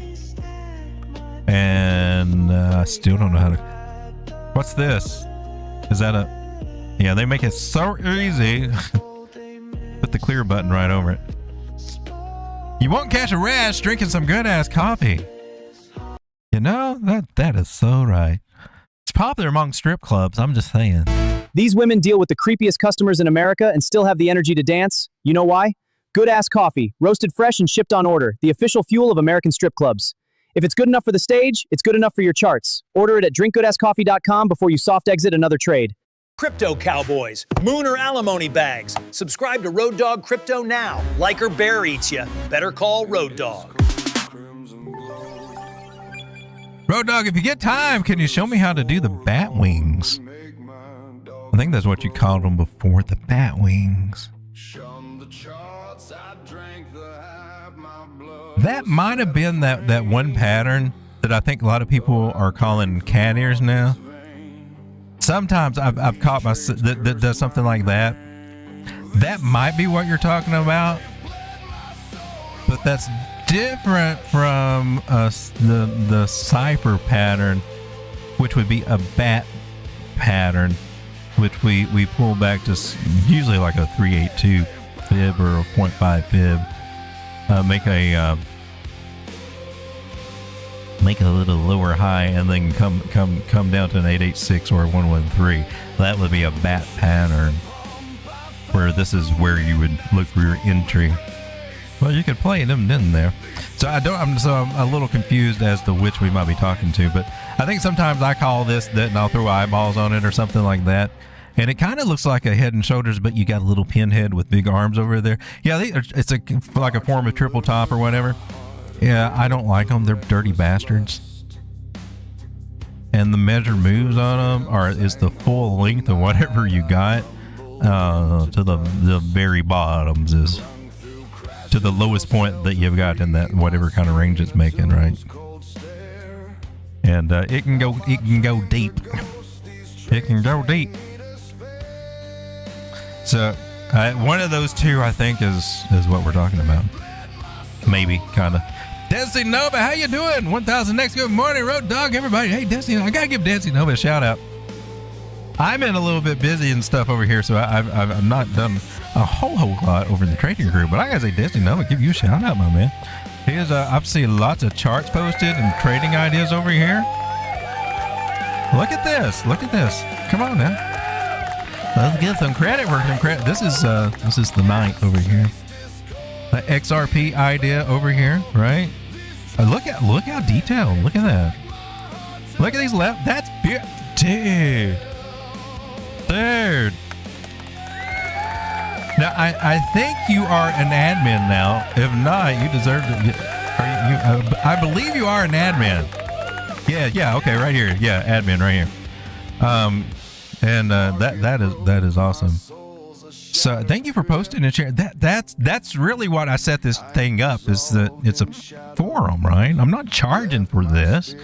And I still don't know how to. What's this? Is that a... Yeah, they make it so easy. Put the clear button right over it. You won't catch a rat drinking some good-ass coffee. You know, that is so right. It's popular among strip clubs, I'm just saying. These women deal with the creepiest customers in America and still have the energy to dance. You know why? Good-ass coffee, roasted fresh and shipped on order, the official fuel of American strip clubs. If it's good enough for the stage, it's good enough for your charts. Order it at drinkgoodasscoffee.com before you soft exit another trade. Crypto cowboys, moon or alimony bags. Subscribe to Road Dawg Crypto now. Like or bear eats ya. Better call Road Dawg. Road Dawg, if you get time, can you show me how to do the bat wings? I think that's what you called them before, the bat wings. That might have been that one pattern that I think a lot of people are calling cat ears now. Sometimes I've caught that does something like that. That might be what you're talking about, but that's different from the cipher pattern, which would be a bat pattern, which we pull back to usually like a 382 fib or a 0.5 fib. Make a little lower high and then come down to an 886 or a 113. That would be a bat pattern, where this is where you would look for your entry. Well, you could play them in there. So I'm a little confused as to which we might be talking to, but I think sometimes I call this that and I'll throw eyeballs on it or something like that. And it kind of looks like a head and shoulders, but you got a little pinhead with big arms over there. Yeah, it's like a form of triple top or whatever. Yeah, I don't like them. They're dirty bastards. And the measure moves on them is the full length of whatever you got to the very bottoms, is to the lowest point that you've got in that whatever kind of range it's making, right? And it can go deep. It can go deep. So one of those two, I think, is what we're talking about. Maybe, kind of. Desi Nova, how you doing? 1000 next. Good morning, Road Dawg, everybody. Hey, Desi, I gotta give Desi Nova a shout out. I've been a little bit busy and stuff over here, so I've not done a whole lot over in the trading group. But I gotta say, Desi Nova, give you a shout out, my man. Here's I've seen lots of charts posted and trading ideas over here. Look at this. Look at this. Come on now. Let's get some credit for some credit. This is the night over here. The XRP idea over here, right? Look how detailed. Look at that. Look at these left. That's dude. Now I think you are an admin now. If not, you deserve to get. I believe you are an admin. Yeah. Okay, right here. Yeah, admin right here. And that is awesome. So thank you for posting and sharing. That's really what I set this thing up, is that it's a forum, right? I'm not charging for this.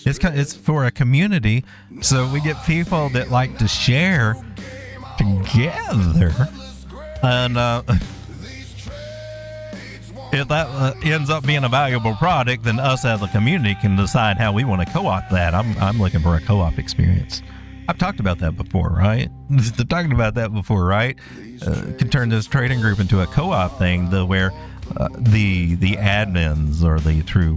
It's for a community, so we get people that like to share together. And if that ends up being a valuable product, then us as a community can decide how we want to co-op that. I'm looking for a co-op experience. I've talked about that before, right? Can turn this trading group into a co-op thing, where the admins are the true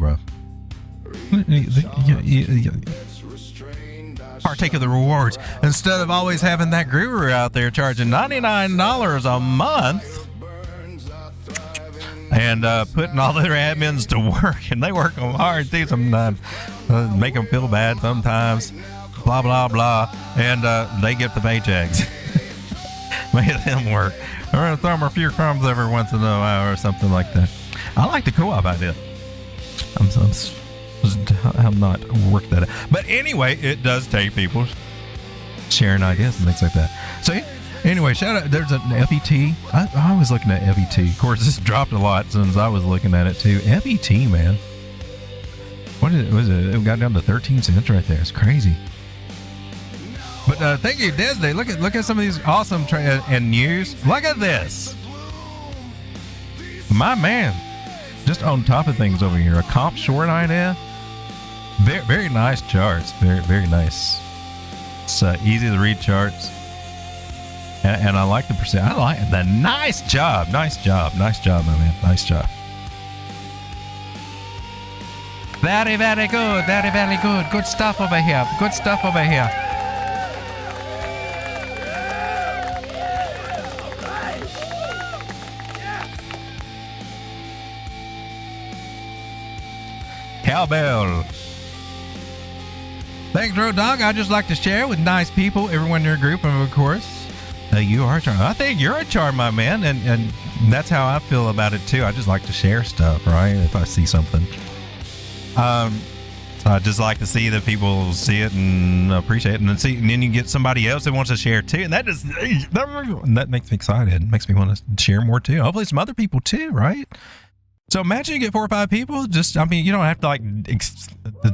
Partake of the rewards instead of always having that guru out there charging $99 a month and putting all their admins to work, and they work them hard too sometimes, make them feel bad sometimes, blah blah blah, and they get the paychecks. Make them work. We're gonna throw them a few crumbs every once in a while or something like that. I like the co-op idea. I'm not worked that out. But anyway, it does take people sharing ideas and things like that. So anyway, shout out. There's an FET. I was looking at FET. Of course, this dropped a lot since I was looking at it too. FET, man. What was it? It got down to 13 cents right there. It's crazy. But thank you, Disney. Look at some of these awesome and news. Look at this. My man. Just on top of things over here. A comp short idea. Very, very nice charts. Very, very nice. It's easy to read charts. And I like the percent. I like the nice job. Nice job. Nice job, my man. Nice job. Very, very good. Very, very good. Good stuff over here. Good stuff over here. Cowbell. Thanks, Road Dawg. I just like to share with nice people, everyone in your group, and of course, you are a charm. I think you're a charm, my man, and that's how I feel about it too. I just like to share stuff, right? If I see something, so I just like to see that people see it and appreciate it, and then you get somebody else that wants to share too, and that makes me excited. It makes me want to share more too. Hopefully, some other people too, right? So imagine you get 4 or 5 people. You don't have to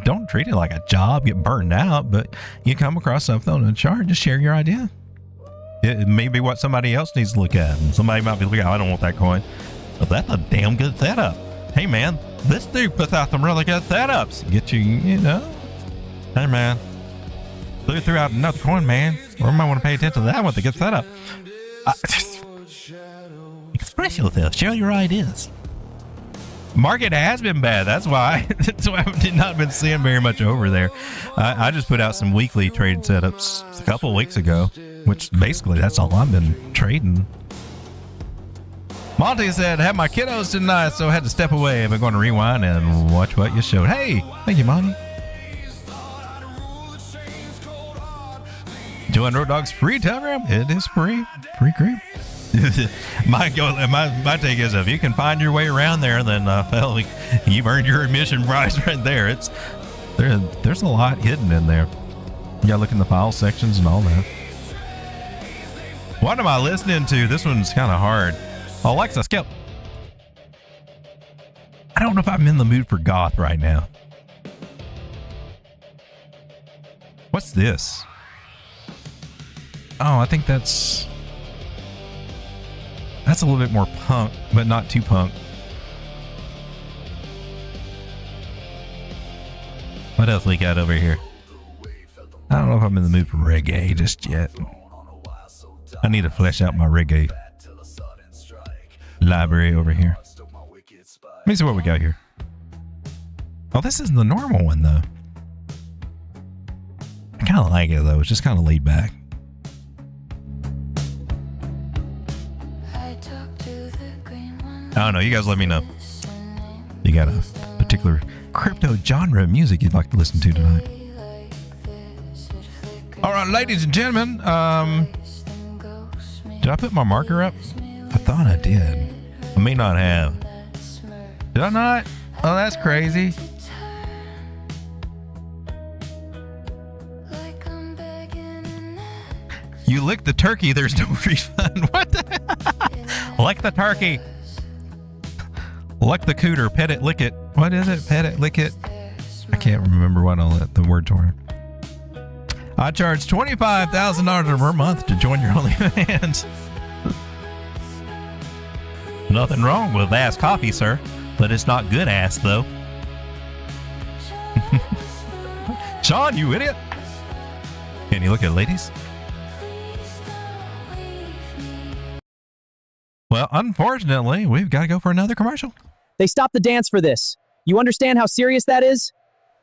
don't treat it like a job, get burned out, but you come across something on a chart, just share your idea. It may be what somebody else needs to look at. And somebody might be looking, I don't want that coin. But that's a damn good setup. Hey man, this dude puts out some really good setups. Get you, hey man, threw out another coin, man. Or might want to pay attention to that one to get set up. Express yourself, share your ideas. Market has been bad. That's why I did not been seeing very much over there. I just put out some weekly trade setups a couple of weeks ago, which basically that's all I've been trading. Monty said, "Have my kiddos tonight, so I had to step away. I'm going to rewind and watch what you showed." Hey, thank you, Monty. Join Road Dawg's free Telegram. It is free. Free group. My take is, if you can find your way around there, then well, you've earned your admission price right there. There's a lot hidden in there. You gotta look in the file sections and all that. What am I listening to? This one's kind of hard. Alexa, skip. I don't know if I'm in the mood for goth right now. What's this? Oh, I think that's a little bit more punk, but not too punk. What else we got over here? I don't know if I'm in the mood for reggae just yet. I need to flesh out my reggae library over here. Let me see what we got here. Oh, this isn't the normal one though. I kind of like it though. It's just kind of laid back. I don't know. You guys let me know. You got a particular crypto genre of music you'd like to listen to tonight. All right, ladies and gentlemen. Did I put my marker up? I thought I did. I may not have. Did I not? Oh, that's crazy. You lick the turkey, there's no refund. What the? Lick the turkey. Lick the cooter, pet it, lick it. What is it? Pet it, lick it. I can't remember what all the words were. I charge $25,000 per month to join your OnlyFans. Nothing wrong with ass coffee, sir, but it's not good ass though. Sean, you idiot. Can you look at ladies? Well, unfortunately, we've got to go for another commercial. They stopped the dance for this. You understand how serious that is?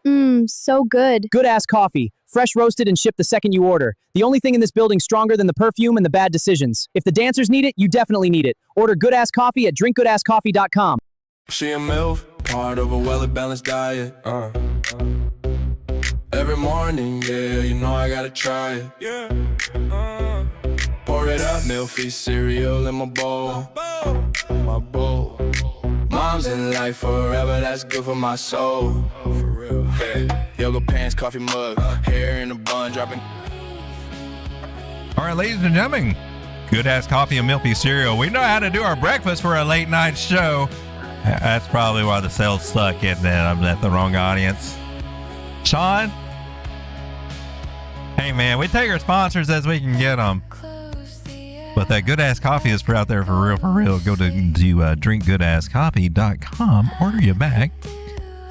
Mmm, so good. Good ass coffee. Fresh roasted and shipped the second you order. The only thing in this building stronger than the perfume and the bad decisions. If the dancers need it, you definitely need it. Order good ass coffee at drinkgoodasscoffee.com. She a MILF, part of a well-balanced diet. Every morning, yeah, you know I gotta try it. Yeah. Pour it up, milky cereal in my bowl. My bowl. Mom's in life forever, that's good for my soul. For real. Yeah. Yoga pants, coffee mug, hair in a bun, dropping. All right, ladies and gentlemen, good ass coffee and milky cereal. We know how to do our breakfast for a late night show. That's probably why the sales suck, isn't it? I'm at the wrong audience. Sean? Hey man, we take our sponsors as we can get them. But that good ass coffee is out there for real, for real. Go to drinkgoodasscoffee.com, order your bag.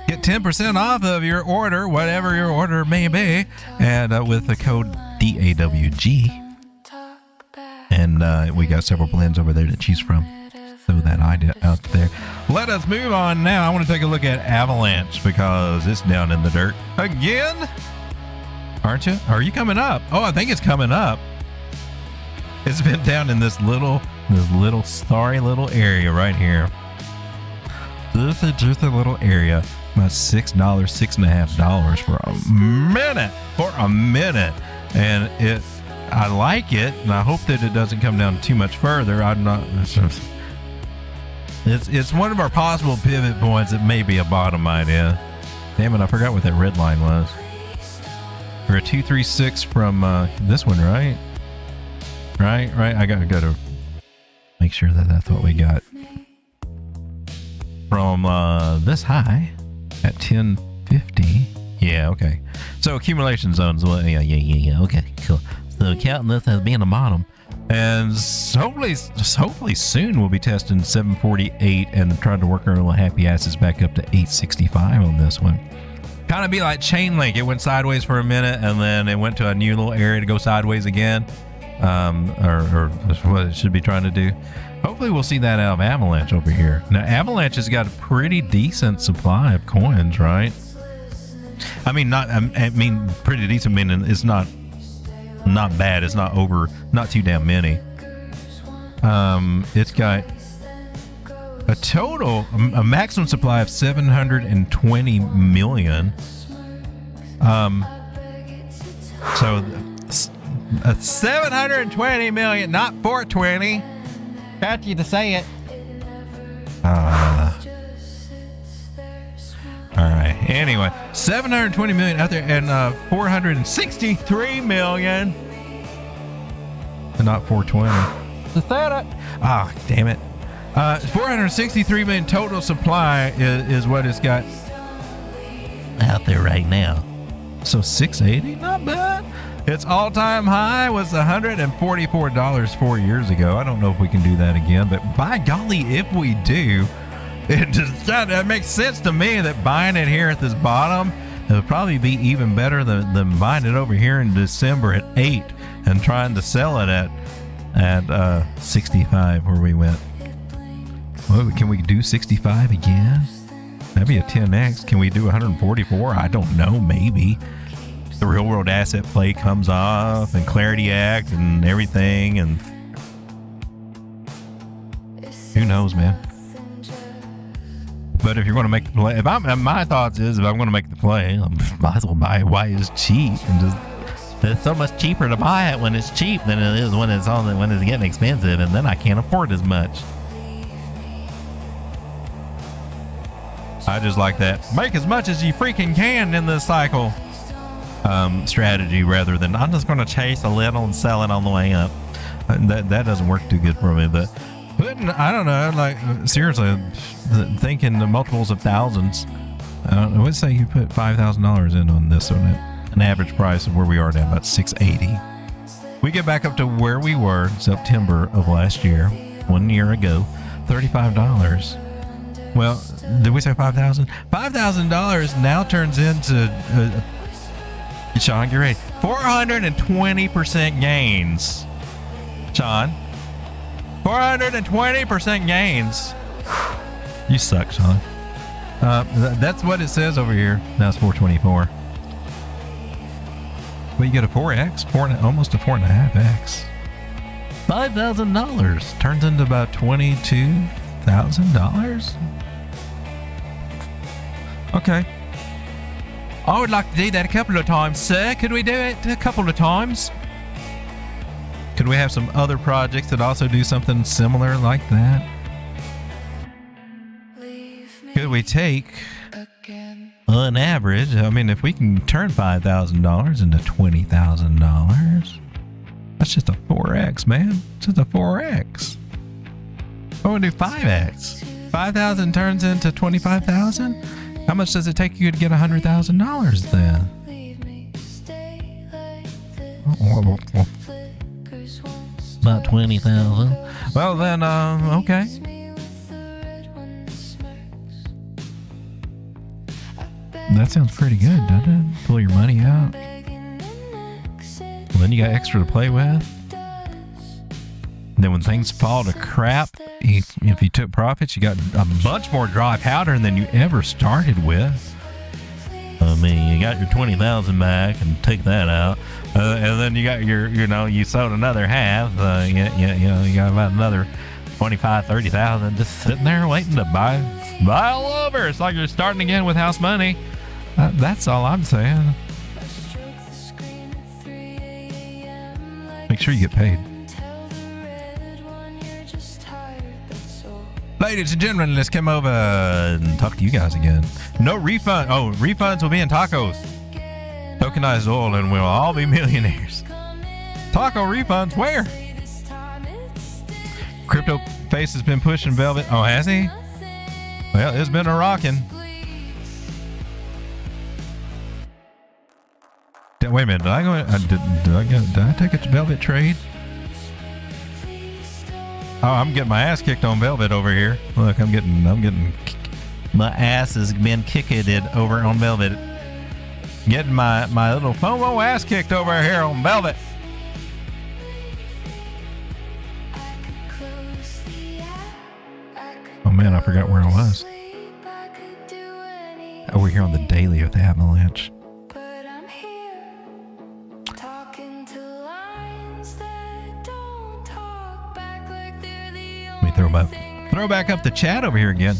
Get 10% off of your order, whatever your order may be, and with the code DAWG. And we got several blends over there to choose from. Throw that idea out there. Let us move on now. I want to take a look at Avalanche because it's down in the dirt again. Aren't you? Are you coming up? Oh, I think it's coming up. It's been down in this little sorry little area right here. This is just a little area. About $6, $6.50 for a minute. And I like it, and I hope that it doesn't come down too much further. It's one of our possible pivot points. It may be a bottom idea. Damn it, I forgot what that red line was. We're at 236 from this one, right? Right. I got to make sure that that's what we got from this high at 1050. Yeah, okay. So accumulation zones. Well, yeah. Okay, cool. So counting this as being a bottom, and hopefully soon we'll be testing 748 and trying to work our little happy asses back up to 865 on this one. Kind of be like Chainlink. It went sideways for a minute and then it went to a new little area to go sideways again. Or what it should be trying to do. Hopefully we'll see that out of Avalanche over here. Now Avalanche has got a pretty decent supply of coins, right? I mean, pretty decent, meaning it's not bad. It's not too damn many. It's got a maximum supply of 720 million. So 720 million, not 420. Got you to say it. All right. Anyway, 720 million out there, and 463 million, and not 420. Is that it? Ah, damn it. 463 million total supply is what it's got out there right now. So 680, not bad. Its all-time high was $144 4 years ago. I don't know if we can do that again, but by golly, if we do, it makes sense to me that buying it here at this bottom, it would probably be even better than buying it over here in December at 8 and trying to sell it at 65 where we went. Well, can we do 65 again? That'd be a 10x. Can we do 144? I don't know, maybe. The real world asset play comes off and Clarity Act and everything, and who knows, man. But if you're going to make the play, my thoughts is if I'm going to make the play, I might as well buy it while it's cheap, and it's so much cheaper to buy it when it's cheap than it is when it's getting expensive, and then I can't afford as much. I just like that. Make as much as you freaking can in this cycle. Strategy rather than I'm just going to chase a little and sell it on the way up. That doesn't work too good for me. But putting, I don't know, like seriously, thinking the multiples of thousands. Let's say you put $5,000 in on this one at an average price of where we are now, about $680. We get back up to where we were September of last year, 1 year ago, $35. Well, did we say 5,000? $5,000 now turns into. Sean, get ready. 420% gains. Sean. 420% gains. You suck, Sean. That's what it says over here. Now it's 424. Well, you get a 4x, almost a 4.5x. $5,000 turns into about $22,000. Okay. I would like to do that a couple of times, sir. Could we do it a couple of times? Could we have some other projects that also do something similar like that? Could we take, on average, I mean, if we can turn $5,000 into $20,000, that's just a 4x, man. It's just a 4x. I want to do 5x. 5,000 turns into 25,000. How much does it take you to get $100,000 then? About 20,000. Well then, okay. That sounds pretty good, doesn't it? Pull your money out. Well, then you got extra to play with. Then when things fall to crap, if you took profits, you got a bunch more dry powder than you ever started with. I mean, you got your 20,000 back and take that out, and then you got your, you sold another half. You got about another 25, 30,000 just sitting there waiting to buy all over. It's like you're starting again with house money. That's all I'm saying. Make sure you get paid. Ladies and gentlemen, let's come over and talk to you guys again. No refund. Oh, refunds will be in tacos. Tokenized oil, and we'll all be millionaires. Taco refunds, where? Crypto Face has been pushing Velvet. Oh, has he? Well, it's been a rocking. Wait a minute. Did I take a Velvet trade? Oh, I'm getting my ass kicked on Velvet over here. Look, I'm getting my ass has been kicked over on Velvet. Getting my little FOMO ass kicked over here on Velvet. Oh man, I forgot where I was. Over here on the daily with the Avalanche. Throw back up the chat over here again.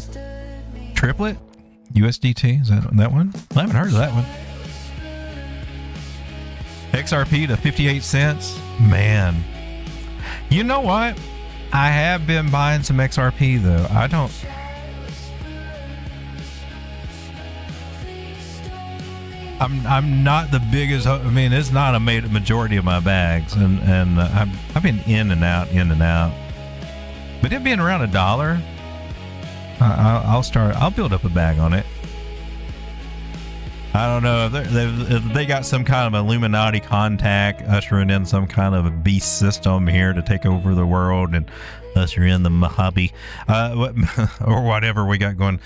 Triplet USDT, is that one? I haven't heard of that one. XRP to 58 cents. Man, you know what? I have been buying some XRP though. I'm not the biggest. I mean, it's not a majority of my bags, and I've been in and out. But it being around $1, I'll build up a bag on it. I don't know if they got some kind of Illuminati contact ushering in some kind of a beast system here to take over the world and usher in the Mojave, or whatever we got going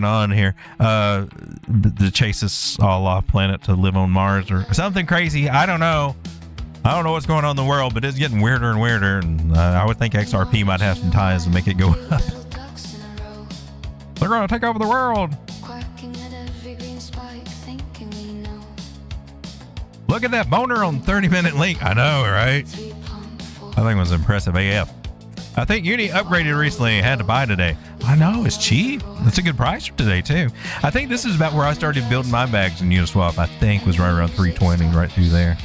on here. To chase us all off planet to live on Mars or something crazy. I don't know what's going on in the world, but it's getting weirder and weirder, and I would think XRP might have some ties to make it go up. They're going to take over the world. Look at that boner on 30-minute link. I know, right? I think it was impressive AF. I think Uni upgraded recently and had to buy today. I know, it's cheap. It's a good price for today, too. I think this is about where I started building my bags in Uniswap. I think was right around 320, right through there.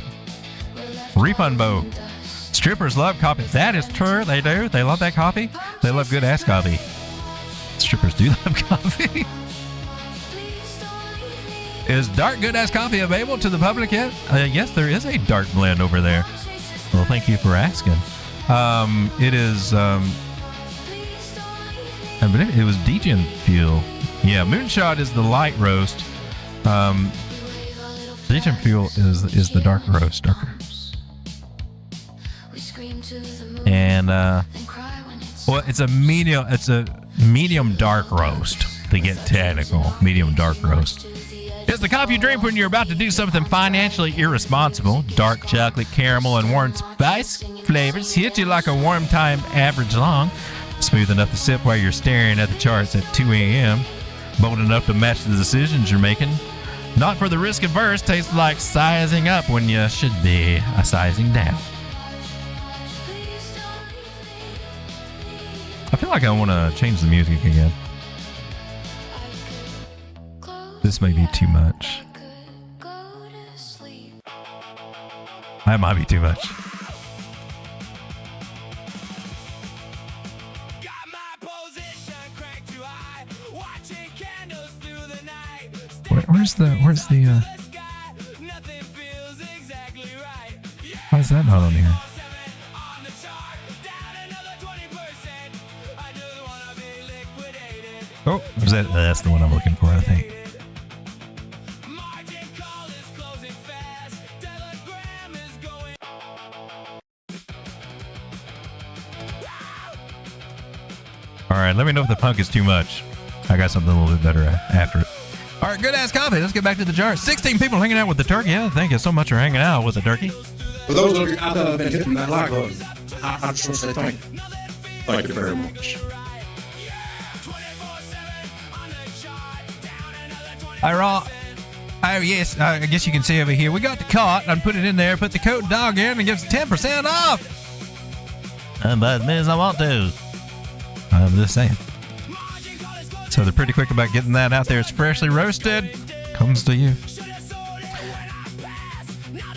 Refund bow. Strippers love coffee. That is true. They do. They love that coffee. They love good ass coffee. Strippers do love coffee. Is dark good ass coffee available to the public yet? Yes, there is a dark blend over there. Well, thank you for asking. It is. I believe it was Degen Fuel. Yeah, Moonshot is the light roast. Degen Fuel is the dark roast, darker. And well, it's a medium dark roast to get technical. Medium dark roast. It's the coffee you drink when you're about to do something financially irresponsible. Dark chocolate, caramel, and warm spice flavors hit you like a warm time average long. Smooth enough to sip while you're staring at the charts at 2 a.m. bold enough to match the decisions you're making. Not for the risk averse, tastes like sizing up when you should be sizing down. I feel like I want to change the music again. This may be too much. That might be too much. Where's the why is that not on here? Oh, is that's the one I'm looking for, I think. All right, let me know if the punk is too much. I got something a little bit better after it. All right, good ass coffee. Let's get back to the jar. 16 people hanging out with the turkey. Yeah, thank you so much for hanging out with the turkey. For those of you out there that have been hitting that like button, I just want to say thank you. Thank you very much. All right. Oh, yes. I guess you can see over here. We got the cart and put it in there. Put the Road Dawg in and gives 10% off. And by as many as I want to. I'm just saying. So they're pretty quick about getting that out there. It's freshly roasted. Comes to you.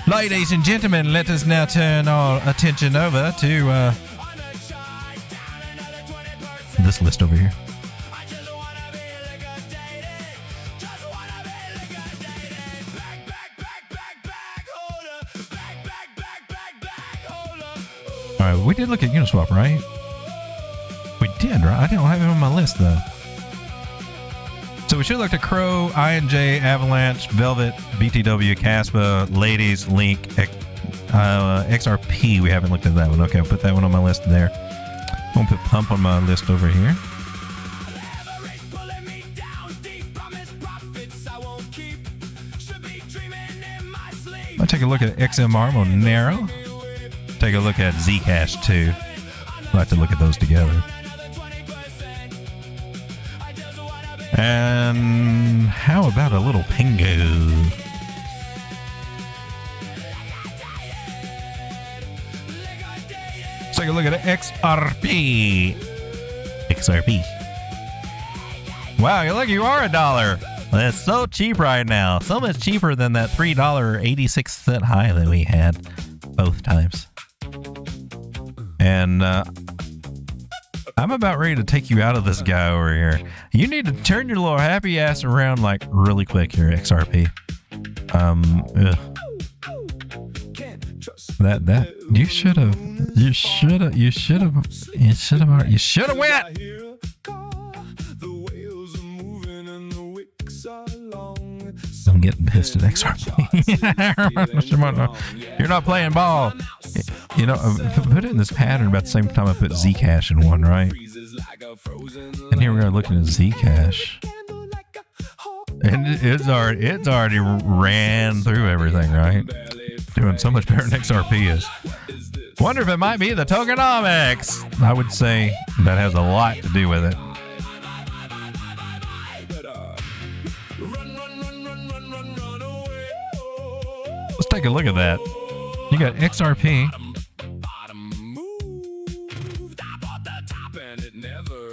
Ladies and gentlemen, let us now turn our attention over to this list over here. All right, we did look at Uniswap, right? We did, right? I don't have it on my list, though. So we should look at Crow, INJ, Avalanche, Velvet, BTW, Caspa, Ladies, Link, XRP. We haven't looked at that one. Okay, I'll put that one on my list there. I'm going to put Pump on my list over here. I'll take a look at XMR, Monero. Take a look at Zcash, too. I'd like to look at those together. And how about a little Pengu? Let's take a look at XRP. XRP. Wow, you're lucky you are $1. That's so cheap right now. So much cheaper than that $3.86 high that we had both times. And I'm about ready to take you out of this guy over here. You need to turn your little happy ass around like really quick here, XRP. That you should have went. I'm getting pissed at XRP. You're not playing ball. You know, put it in this pattern about the same time I put Zcash in one, right? And here we are looking at Zcash. And it's already ran through everything, right? Doing so much better than XRP is. Wonder if it might be the Tokenomics. I would say that has a lot to do with it. Let's take a look at that. You got XRP.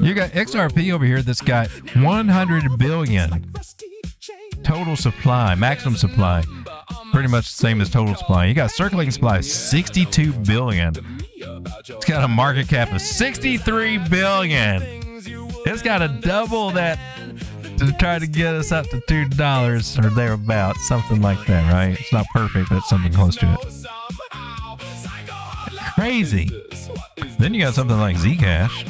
You got XRP over here that's got 100 billion total supply, maximum supply. Pretty much the same as total supply. You got circulating supply, 62 billion. It's got a market cap of 63 billion. It's got to double that to try to get us up to $2 or thereabouts, something like that, right? It's not perfect, but it's something close to it. Crazy. Then you got something like Zcash,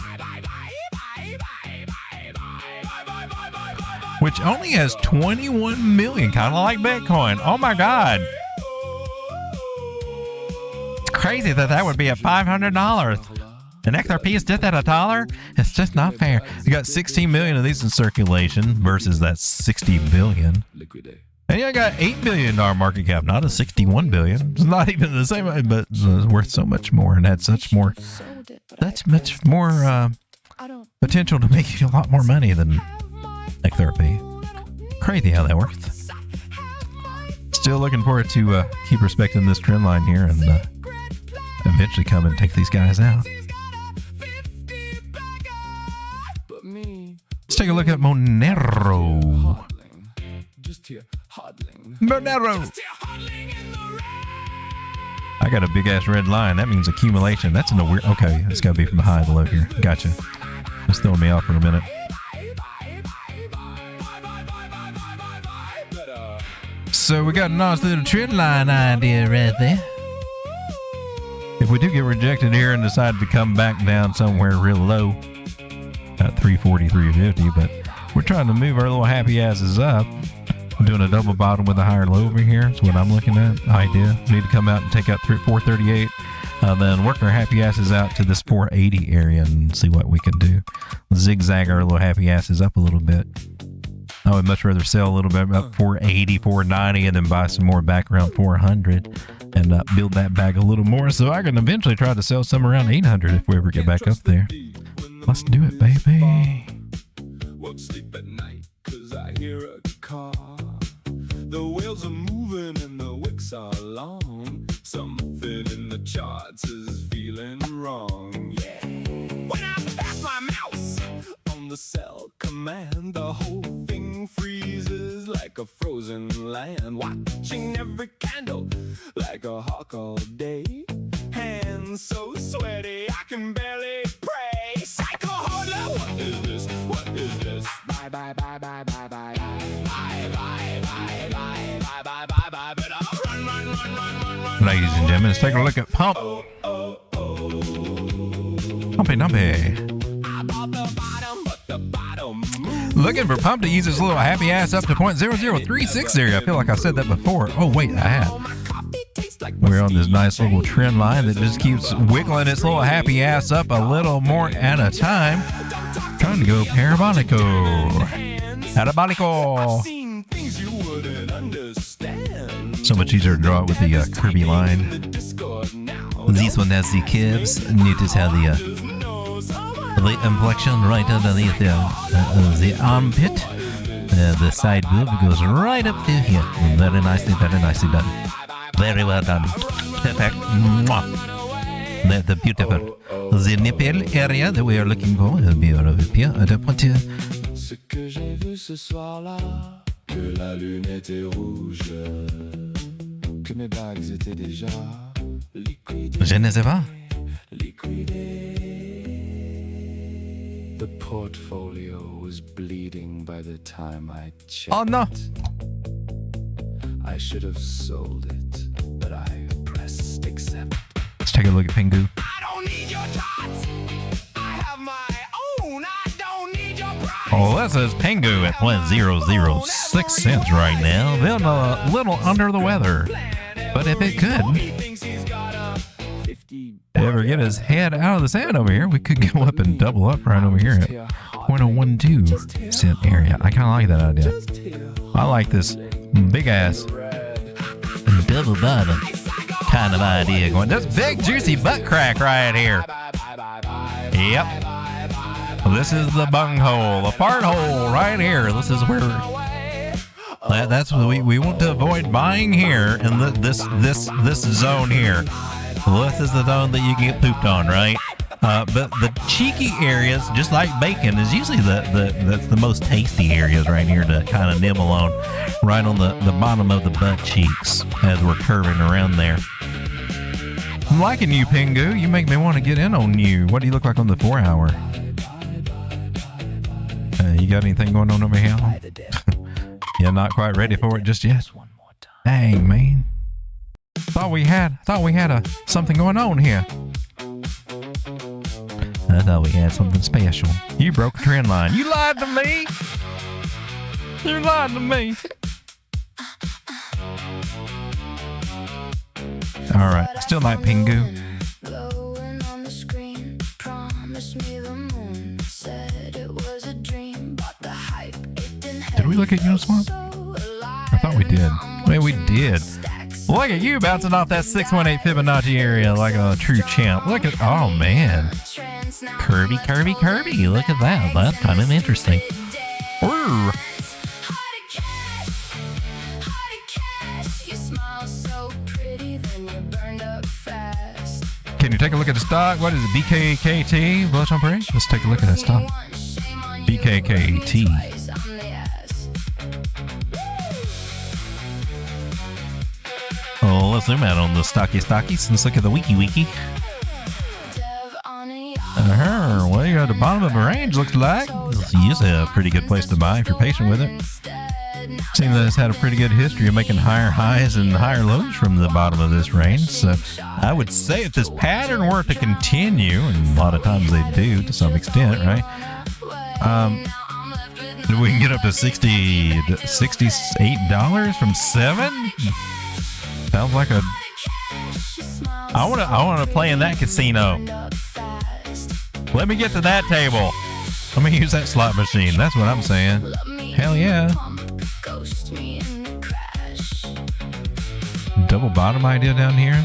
which only has 21 million, kind of like Bitcoin. Oh my God. It's crazy that would be at $500. And XRP is just at $1? It's just not fair. You got 16 million of these in circulation versus that 60 billion. And you got $8 billion market cap, not a 61 billion. It's not even the same, but it's worth so much more and had such more, that's much more potential to make you a lot more money than like therapy. Crazy how that works. Still looking forward to keep respecting this trend line here and eventually come and take these guys out. Let's take a look at Monero. Monero. I got a big ass red line. That means accumulation. That's in a weird. Okay, it's got to be from the high to low here. Gotcha. It's throwing me off for a minute. So we got a nice little trend line idea right there. If we do get rejected here and decide to come back down somewhere real low at 340, 350, but we're trying to move our little happy asses up. I'm doing a double bottom with a higher low over here. That's what I'm looking at. Idea. We need to come out and take out 438, then work our happy asses out to this 480 area and see what we can do. Zigzag our little happy asses up a little bit. I would much rather sell a little bit about 480, 490, and then buy some more back around 400 and build that bag a little more so I can eventually try to sell some around 800 if we ever get back up there. Let's do it, baby. Won't sleep at night 'cause I hear a car. The wheels are moving and the wicks are long. Something in the charts is feeling wrong. Yeah. When I pass my mouse on the cell command, the whole thing freezes like a frozen land. Watching every candle like a hawk all day. Hands so sweaty I can barely pray. Psycho hodler, what is this? What is this? Bye bye bye bye bye bye bye bye bye bye bye bye bye bye. Better run run run run run run. Ladies and gentlemen, let's take a look at Pump. Pumpy Dumpy. Looking for Pump to use his little happy ass up to 0.0036 area. I feel like I said that before. Oh, wait, I have. We're on this nice little trend line that just keeps wiggling its little happy ass up a little more at a time. Trying to go Parabolico. Parabolico. So much easier to draw it with the Kirby line. This one has the curves. Notice how the inflection right underneath the armpit. The side boob goes right up through here. Very nicely done. Very well done. Perfect. The beautiful. The nipple area that we are looking for will be over here. I don't want to. Ce que j'ai vu ce soir-là, que la lune était rouge, que mes bagues étaient déjà liquidées. Je ne sais pas. The portfolio was bleeding by the time I checked. Oh no! I should have sold it, but I pressed accept. Let's take a look at Pengu. I don't need your tots. I have my own. I don't need your price. Oh, that says Pengu at 0.006 cents right now. Feeling a little under the weather. But if it could ever get his head out of the sand over here, we could go up and double up right over here at 0.012 cent area. I kind of like that idea. I like this big ass double bottom kind of idea going. This big juicy butt crack right here. Yep. This is the bunghole, the fart hole right here. This is where that's what we want to avoid buying here in this zone here. This is the zone that you can get pooped on, right? But the cheeky areas, just like bacon, is usually that's the most tasty areas right here to kind of nibble on, right on the bottom of the butt cheeks as we're curving around there. I'm liking you, Pengu. You make me want to get in on you. What do you look like on the 4 hour? You got anything going on over here? Yeah, not quite ready for it just yet. Dang, man. Thought we had something going on here. I thought we had something special. You broke a trend line. You lied to me. You lied to me. All right, still like Pengu. Did we look at Uniswap? I thought we did. Well, we did. Look at you bouncing off that 618 Fibonacci area like a true champ. Look at, oh man. Curvy. Look at that. That's kind of interesting. Woo. Can you take a look at the stock? What is it? BKKT? Bullish on Bearish? Let's take a look at that stock. BKKT. Oh, let's zoom out on the stockies. Let's look at the wiki. Well, you're at the bottom of the range, looks like. It's usually a pretty good place to buy if you're patient with it. Seems that it's had a pretty good history of making higher highs and higher lows from the bottom of this range. So I would say if this pattern were to continue, and a lot of times they do to some extent, right? We can get up to $68 from $7. Sounds like a. I want to play in that casino. Let me get to that table. Let me use that slot machine. That's what I'm saying. Hell yeah. Double bottom idea down here.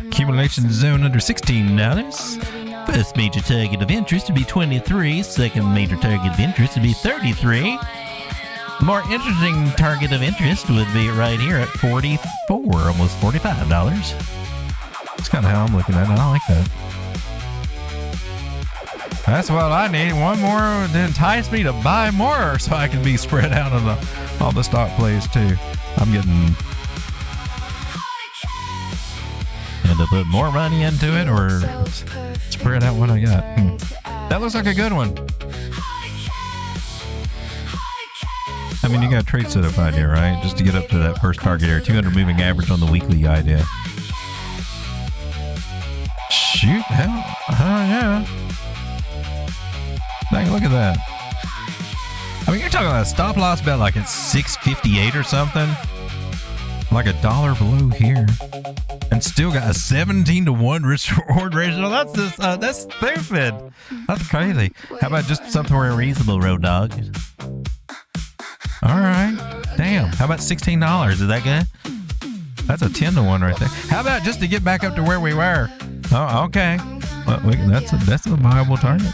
Accumulation zone under $16. First major target of interest to be 23. Second major target of interest to be 33. The more interesting target of interest would be right here at 44, almost $45. That's kind of how I'm looking at it. I like that. That's what I need. One more to entice me to buy more so I can be spread out on all the stock plays too. I'm getting... Had to put more money into it or spread out what I got. That looks like a good one. I mean, you got a trade setup idea, right? Just to get up to that first target area. 200 moving average on the weekly idea. Shoot, hell, yeah. Like, look at that. I mean, you're talking about a stop loss bet like it's 658 or something. Like a dollar below here. And still got a 17-to-1 risk reward ratio. That's stupid. That's crazy. How about just something more reasonable, Road Dawg? All right. Damn. How about $16? Is that good? That's a 10-to-1 right there. How about just to get back up to where we were? Oh, okay. Well, that's a viable target.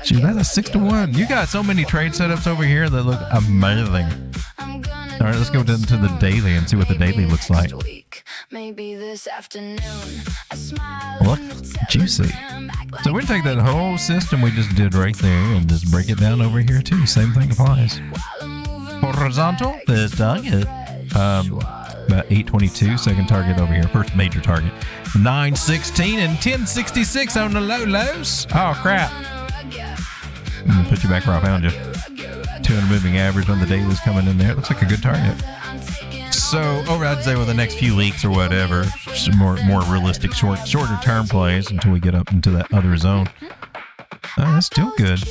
Shoot, that's a 6-to-1. You got so many trade setups over here that look amazing. All right, let's go into the daily and see what the daily looks like. Look, juicy. So we take that whole system we just did right there and just break it down over here too. Same thing applies. Horizontal, first target. About 822, second target over here. First major target. 916 and 1066 on the lows. Oh, crap. I'm gonna put you back where I found you. 200 moving average on the dailies coming in there. Looks like a good target. So over, I'd say, with the next few weeks or whatever, some more realistic, shorter term plays until we get up into that other zone. That's still good.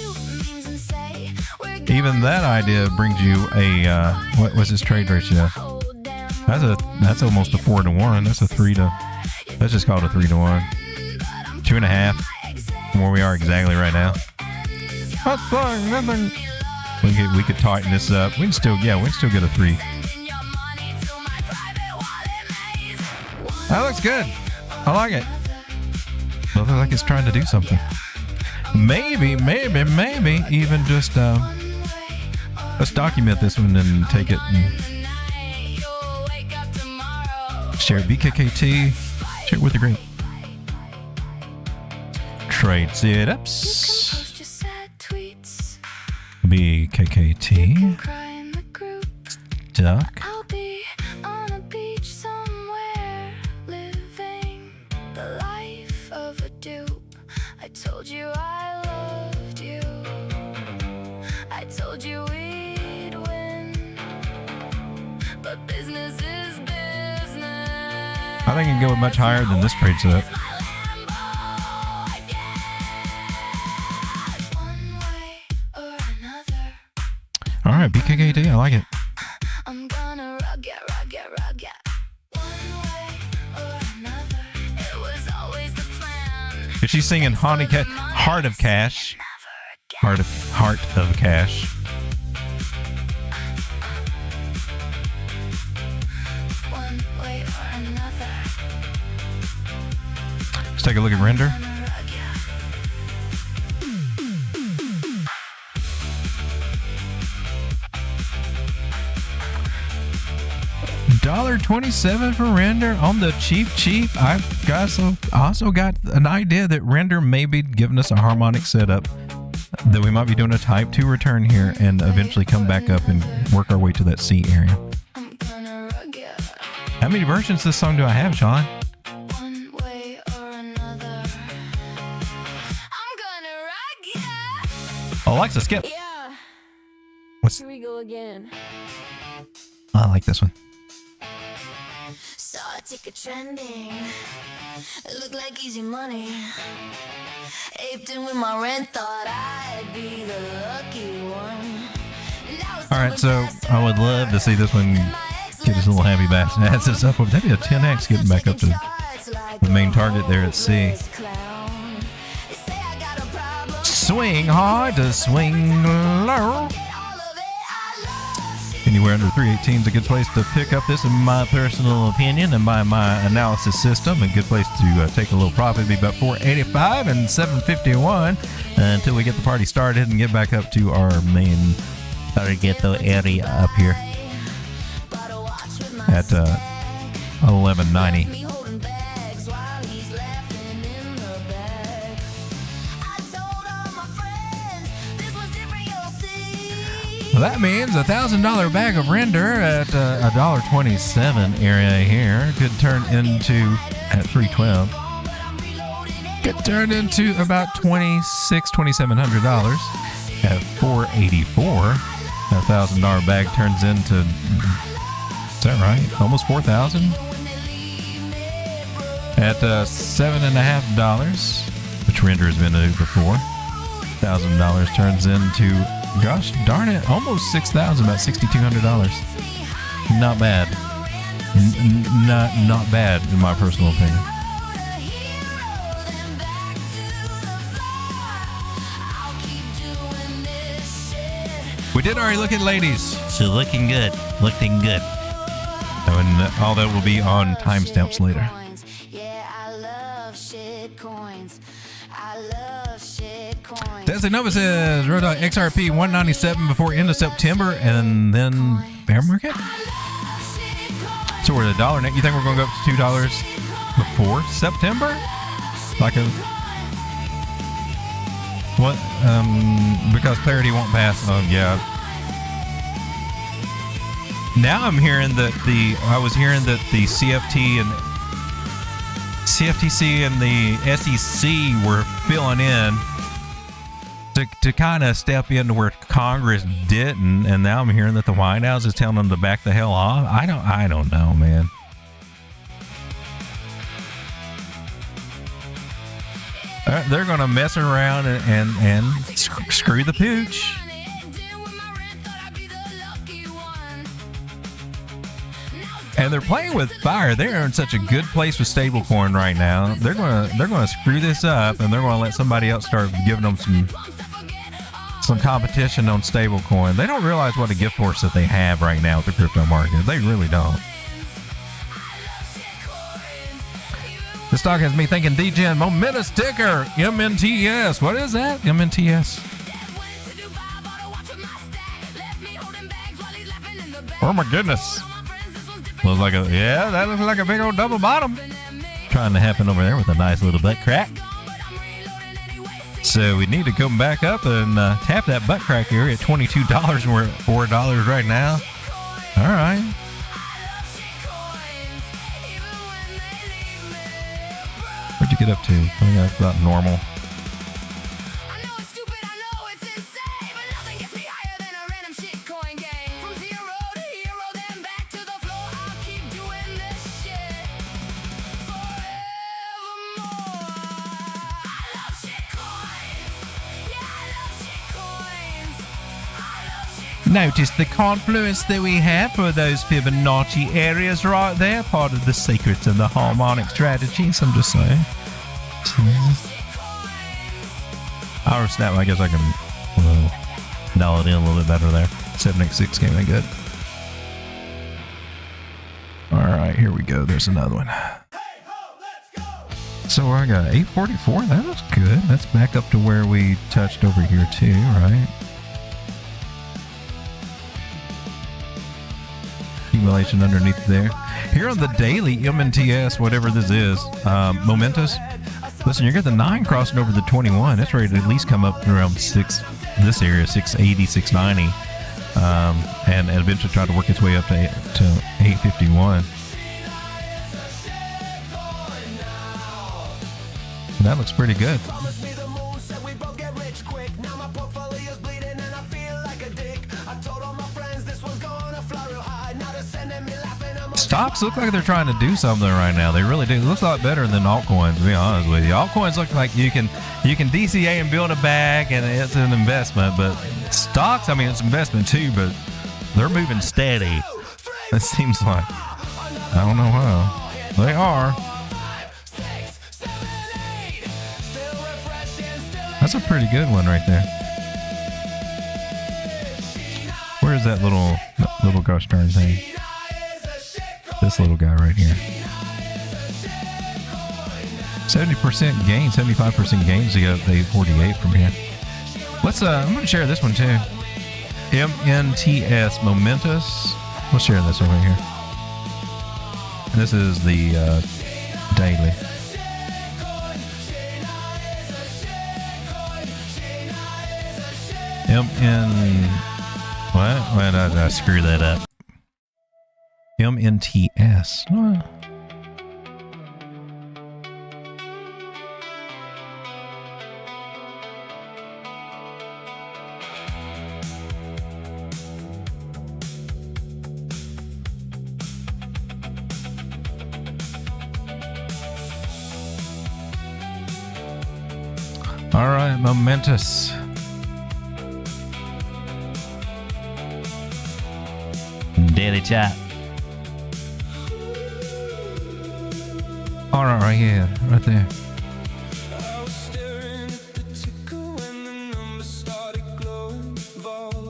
Even that idea brings you a what was this trade ratio? That's almost a 4-to-1. That's a 3 to. Let's just call it a 3-to-1. 2.5. From where we are exactly right now. That's fine. Nothing. We could tighten this up. We can still get a 3. That looks good. I like it. Looks like it's trying to do something. Maybe even just let's document this one and take it and share it. BKKT. Share it with the group. Trade setups. BKKT. Duck. I'll be on a beach somewhere, living the life of a dupe. I told you I loved you. I told you we'd win. But business is business. I think you can go much higher than this trade setup. All right, BKKT, I like it. I'm gonna rock it. One way or another, it was always the plan. Is she singing Heart of Cash? Heart of Cash. One way or another. Let's take a look at render. $1.27 for render on the cheap. I've also got an idea that render may be giving us a harmonic setup, that we might be doing a type 2 return here and eventually come back up and work our way to that C area. How many versions of this song do I have, Sean? Oh, Alexa, skip. Yeah. Here we go again. I like this one. Saw a ticket trending. It looked like easy money. Aped in with my rent, thought I'd be the lucky one. All right, so I would love to see this one get his little happy bass. That's this up. That'd be a 10x getting back up to the main target there at C. Swing hard to swing low. Anywhere under 318 is a good place to pick up this, in my personal opinion and by my analysis system. A good place to take a little profit. Be about 485 and 751 until we get the party started and get back up to our main target area up here at 1190. Well, that means $1,000 bag of render at $1.27 area here could turn into, at 312, could turn into about $2,700 at 484. $1,000 bag turns into, is that right? Almost 4,000 at $7.50, which render has been before. $1,000 turns into, gosh darn it, almost 6,000, about $6,200. Not bad. Not bad in my personal opinion. We did already look at ladies, so looking good. And all that will be on timestamps later. Nova says Road Dawg XRP 197 before end of September and then bear market. So we're at $1 now. You think we're going to go up to $2 before September? Like a what? Because clarity won't pass. Oh yeah. Now I'm hearing that the CFTC and the SEC were filling in to kind of step into where Congress didn't, and now I'm hearing that the White House is telling them to back the hell off. I don't know, man. They're gonna mess around and screw the pooch. And they're playing with fire. They're in such a good place with stablecoin right now. They're gonna screw this up, and they're gonna let somebody else start giving them some competition on stablecoin. They don't realize what a gift horse that they have right now with the crypto market. They really don't. This stock has me thinking DGen Momentous Ticker MNTS. What is that? MNTS. Oh my goodness. Looks like that looks like a big old double bottom. Trying to happen over there with a nice little butt crack. So we need to come back up and tap that butt crack area at $22, and we're at $4 right now. All right. Where'd you get up to? I think that's about normal. Notice the confluence that we have for those Fibonacci areas right there, part of the secrets of the harmonic strategies, I'm just saying. Our snap, I guess I can dial it in a little bit better there. 7x6 came in good. Alright, here we go. There's another one. So I got 844. That looks good. That's back up to where we touched over here too, right? accumulation underneath there. Here on the daily MNTS, whatever this is, momentous. Listen, you got the 9 crossing over the 21. It's ready to at least come up around 6, this area, 680, 690. And eventually try to work its way up to 851. That looks pretty good. Stocks look like they're trying to do something right now. They really do. It looks a lot better than altcoins, to be honest with you. Altcoins look like you can DCA and build a bag, and it's an investment. But stocks, I mean, it's investment too, but they're moving steady. It seems like. I don't know how. They are. That's a pretty good one right there. Where is that little gosh darn thing? This little guy right here. 70% gain, 75% gains to get up to 848 from here. Let's I'm gonna share this one too. MNTS momentous. We'll share this over here. This is the daily. What? Why did I screw that up? MNTS. All right, momentous. Daily chat. All right here, right there.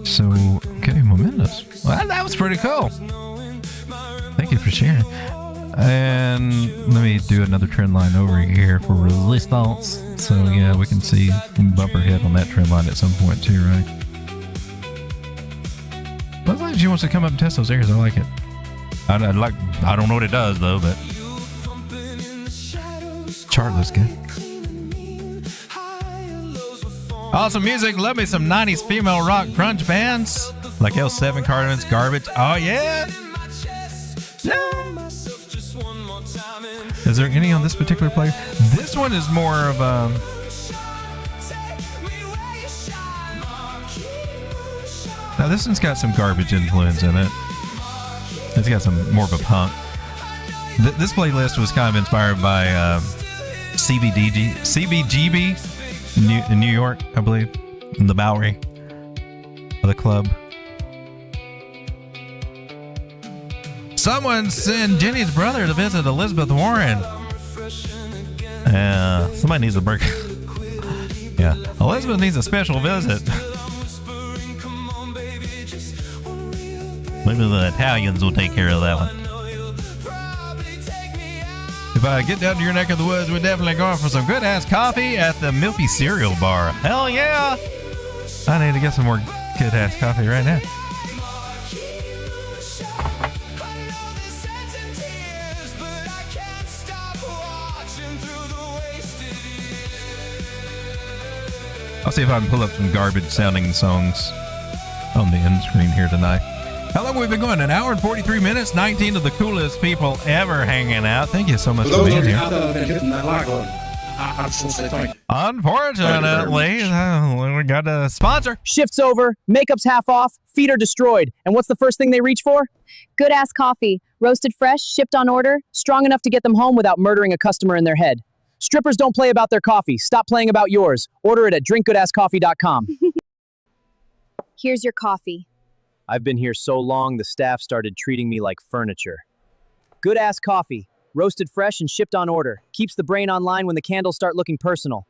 So, okay, momentous. Well, that was pretty cool. Thank you for sharing. And let me do another trend line over here for resistance. So yeah, we can see bumper hit on that trend line at some point too, right? But as long as she wants to come up and test those areas, I like it. I don't know what it does though, but chart looks good. Awesome music. Love me some 90s female rock grunge bands like L7, Cardinals, Garbage. Oh yeah. Yeah. Is there any on this particular player? This one is more of a... Now this one's got some Garbage influence in it. It's got some more of a punk. This playlist was kind of inspired by CBGB in New York, I believe, in the Bowery of the club. Someone send Jenny's brother to visit Elizabeth Warren. Somebody needs a break. Yeah, Elizabeth needs a special visit. Maybe the Italians will take care of that one. If I get down to your neck of the woods, we're definitely going for some good ass coffee at the Milky Cereal Bar. Hell yeah! I need to get some more good ass coffee right now. I'll see if I can pull up some garbage sounding songs on the end screen here tonight. How long have we been going? An hour and 43 minutes? 19 of the coolest people ever hanging out. Thank you so much for being here. Unfortunately, we got a sponsor. Shift's over, makeup's half off, feet are destroyed. And what's the first thing they reach for? Good ass coffee. Roasted fresh, shipped on order, strong enough to get them home without murdering a customer in their head. Strippers don't play about their coffee. Stop playing about yours. Order it at drinkgoodasscoffee.com. Here's your coffee. I've been here so long, the staff started treating me like furniture. Good ass coffee. Roasted fresh and shipped on order. Keeps the brain online when the candles start looking personal.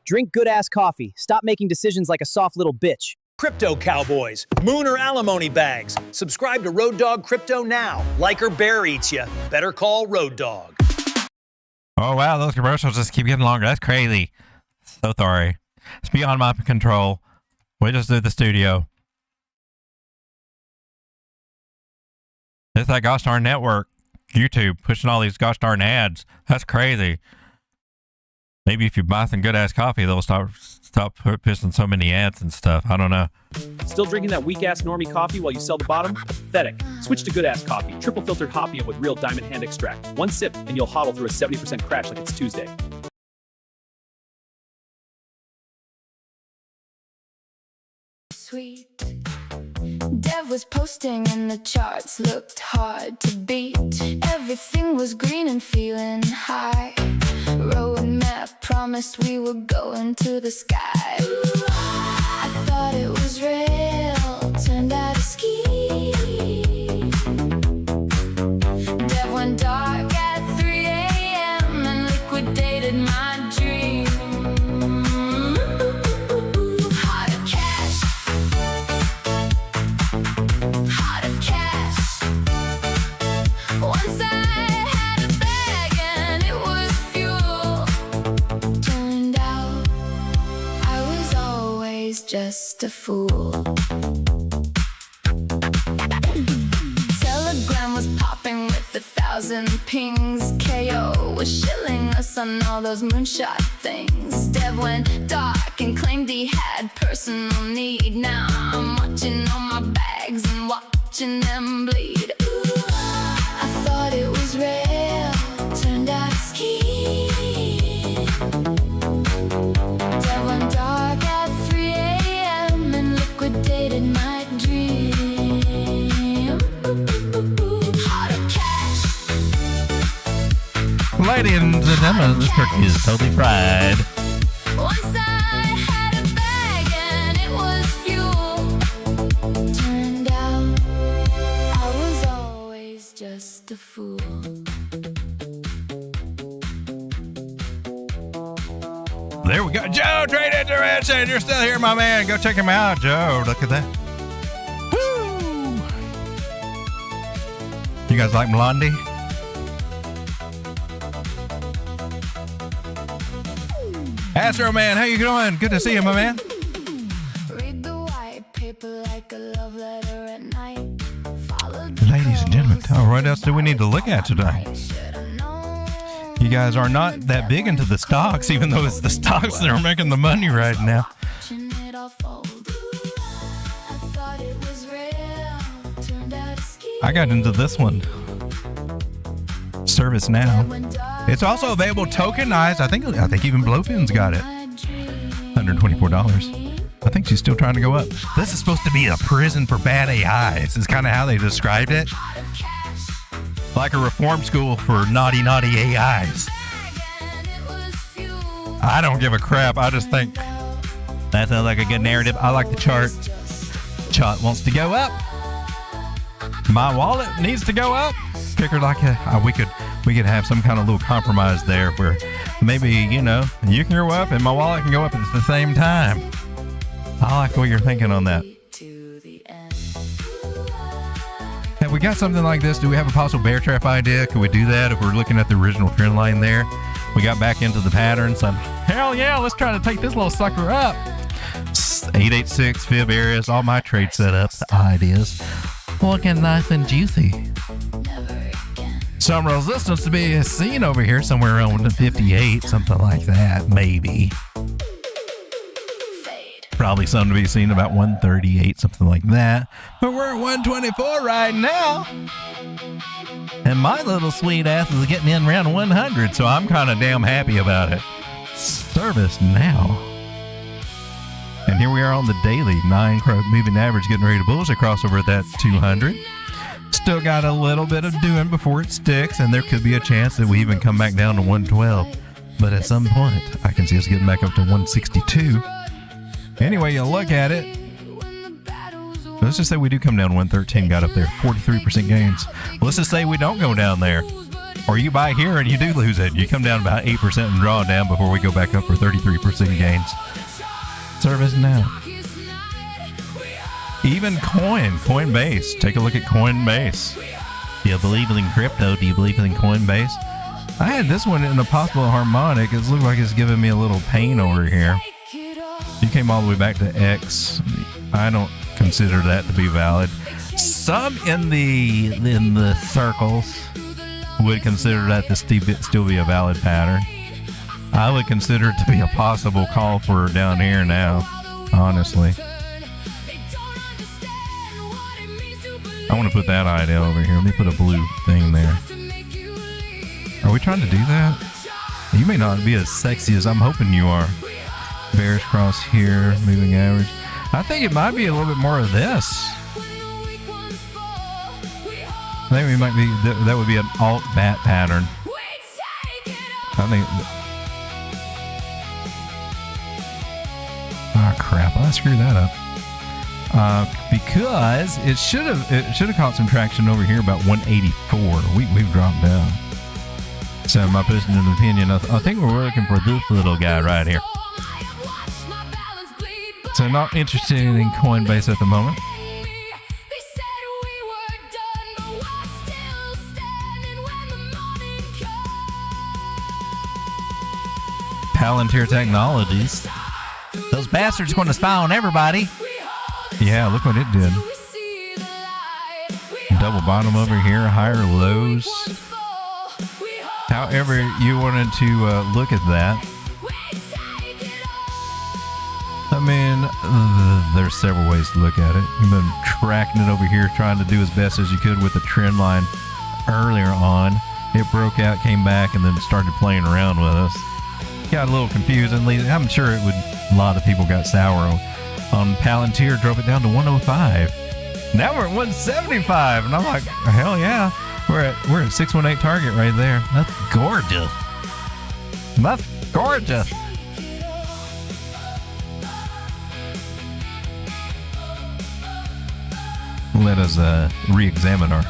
Drink good ass coffee. Stop making decisions like a soft little bitch. Crypto cowboys, moon or alimony bags. Subscribe to Road Dawg Crypto now. Like or bear eats ya. Better call Road Dawg. Oh wow, those commercials just keep getting longer. That's crazy. So sorry. It's beyond my control. We just did the studio. It's that gosh darn network. YouTube pushing all these gosh darn ads. That's crazy. Maybe if you buy some good ass coffee, they'll stop pushing so many ads and stuff. I don't know. Still drinking that weak ass normie coffee while you sell the bottom? Pathetic. Switch to good ass coffee, triple filtered hopium with real diamond hand extract. One sip and you'll hodl through a 70% crash like it's Tuesday. Sweet. Dev was posting and the charts looked hard to beat. Everything was green and feeling high. Roadmap promised we were going to the sky. Ooh, I thought it was real, turned out a ski. Dev went dark at 3 a.m. and liquidated my dream. Just a fool. Telegram was popping with 1,000 pings. KO was shilling us on all those moonshot things. Dev went dark and claimed he had personal need. Now I'm watching all my bags and watching them bleed. Ooh, I thought it was real, turned out a ski. Dev went dark at 3 a.m. and liquidated my dream. Heart of cash. Ladies and gentlemen, this turkey is totally fried. Once I had a bag and it was fuel. Turned out I was always just a fool. There we go. Joe, Trade Intervention. You're still here, my man. Go check him out, Joe. Look at that. Woo! You guys like Blondie? Astro Man, how you doing? Good to see you, my man. Read the white paper like a love letter at night. Ladies and gentlemen, what else do we need to look at today? You guys are not that big into the stocks, even though it's the stocks that are making the money right now. I got into this one. Service Now. It's also available tokenized. I think even Blowfin's got it. $124. I think she's still trying to go up. This is supposed to be a prison for bad AIs. Is kind of how they described it. Like a reform school for naughty AIs. I don't give a crap. I just think that sounds like a good narrative. I like the chart. Chart wants to go up. My wallet needs to go up. Figured like we could have some kind of little compromise there where maybe, you know, you can go up and my wallet can go up at the same time. I like what you're thinking on that. Have we got something like this? Do we have a possible bear trap idea? Can we do that if we're looking at the original trend line there? We got back into the patterns. Hell yeah, let's try to take this little sucker up. 886 fib areas, all my trade setups, ideas. Looking nice and juicy. Some resistance to be seen over here, somewhere around 58, something like that, maybe. Probably something to be seen about 138, something like that. But we're at 124 right now. And my little sweet ass is getting in around 100, so I'm kind of damn happy about it. Service Now. And here we are on the daily 9 moving average getting ready to bullish across over at that 200. Still got a little bit of doing before it sticks, and there could be a chance that we even come back down to 112. But at some point, I can see us getting back up to 162. Anyway, you look at it. Let's just say we do come down 113, got up there, 43% gains. Let's just say we don't go down there. Or you buy here and you do lose it. You come down about 8% and draw down before we go back up for 33% gains. Service Now. Even Coinbase. Take a look at Coinbase. Do you believe in crypto? Do you believe in Coinbase? I had this one in a possible harmonic. It looks like it's giving me a little pain over here. You came all the way back to X. I don't consider that to be valid. some in the circles would consider that to still be a valid pattern. I would consider it to be a possible call for down here now, honestly. I want to put that idea over here. Let me put a blue thing there. Are we trying to do that? You may not be as sexy as I'm hoping you are. Bearish cross here, moving average. I think it might be a little bit more of this. I think we might be, that would be an alt bat pattern. I think. Oh crap! I screwed that up. Because it should have caught some traction over here about 184. We've dropped down. So my personal opinion, I think we're looking for this little guy right here. So not interested in Coinbase at the moment. Palantir Technologies. Those bastards going to spy on everybody. Yeah, look what it did. Double bottom over here, higher lows. However you wanted to look at that. I mean, there's several ways to look at it. You've been tracking it over here, trying to do as best as you could with the trend line earlier on. It broke out, came back, and then started playing around with us. Got a little confusing. I'm sure it would. A lot of people got sour on Palantir, drove it down to 105. Now we're at 175, and I'm like, hell yeah. We're at 618 target right there. That's gorgeous. That's gorgeous. Let us re-examine our.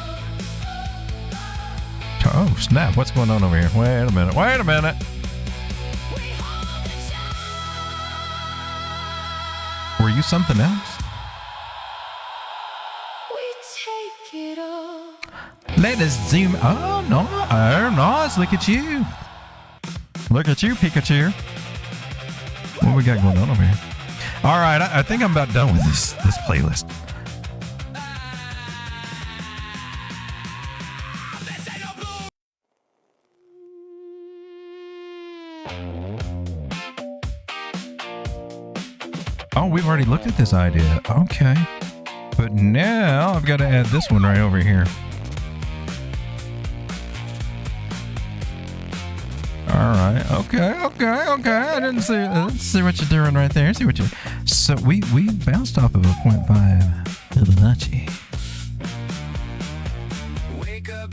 Oh snap! What's going on over here? Wait a minute. Wait a minute. Were you something else? Let us zoom. Oh no! Oh nice! Look at you! Look at you, Pikachu! What we got going on over here? All right, I think I'm about done with this playlist. Oh, we've already looked at this idea. Okay. But now I've got to add this one right over here. All right. Okay. I didn't see what you're doing right there. See what you. So we bounced off of a 0.5 Fibonacci.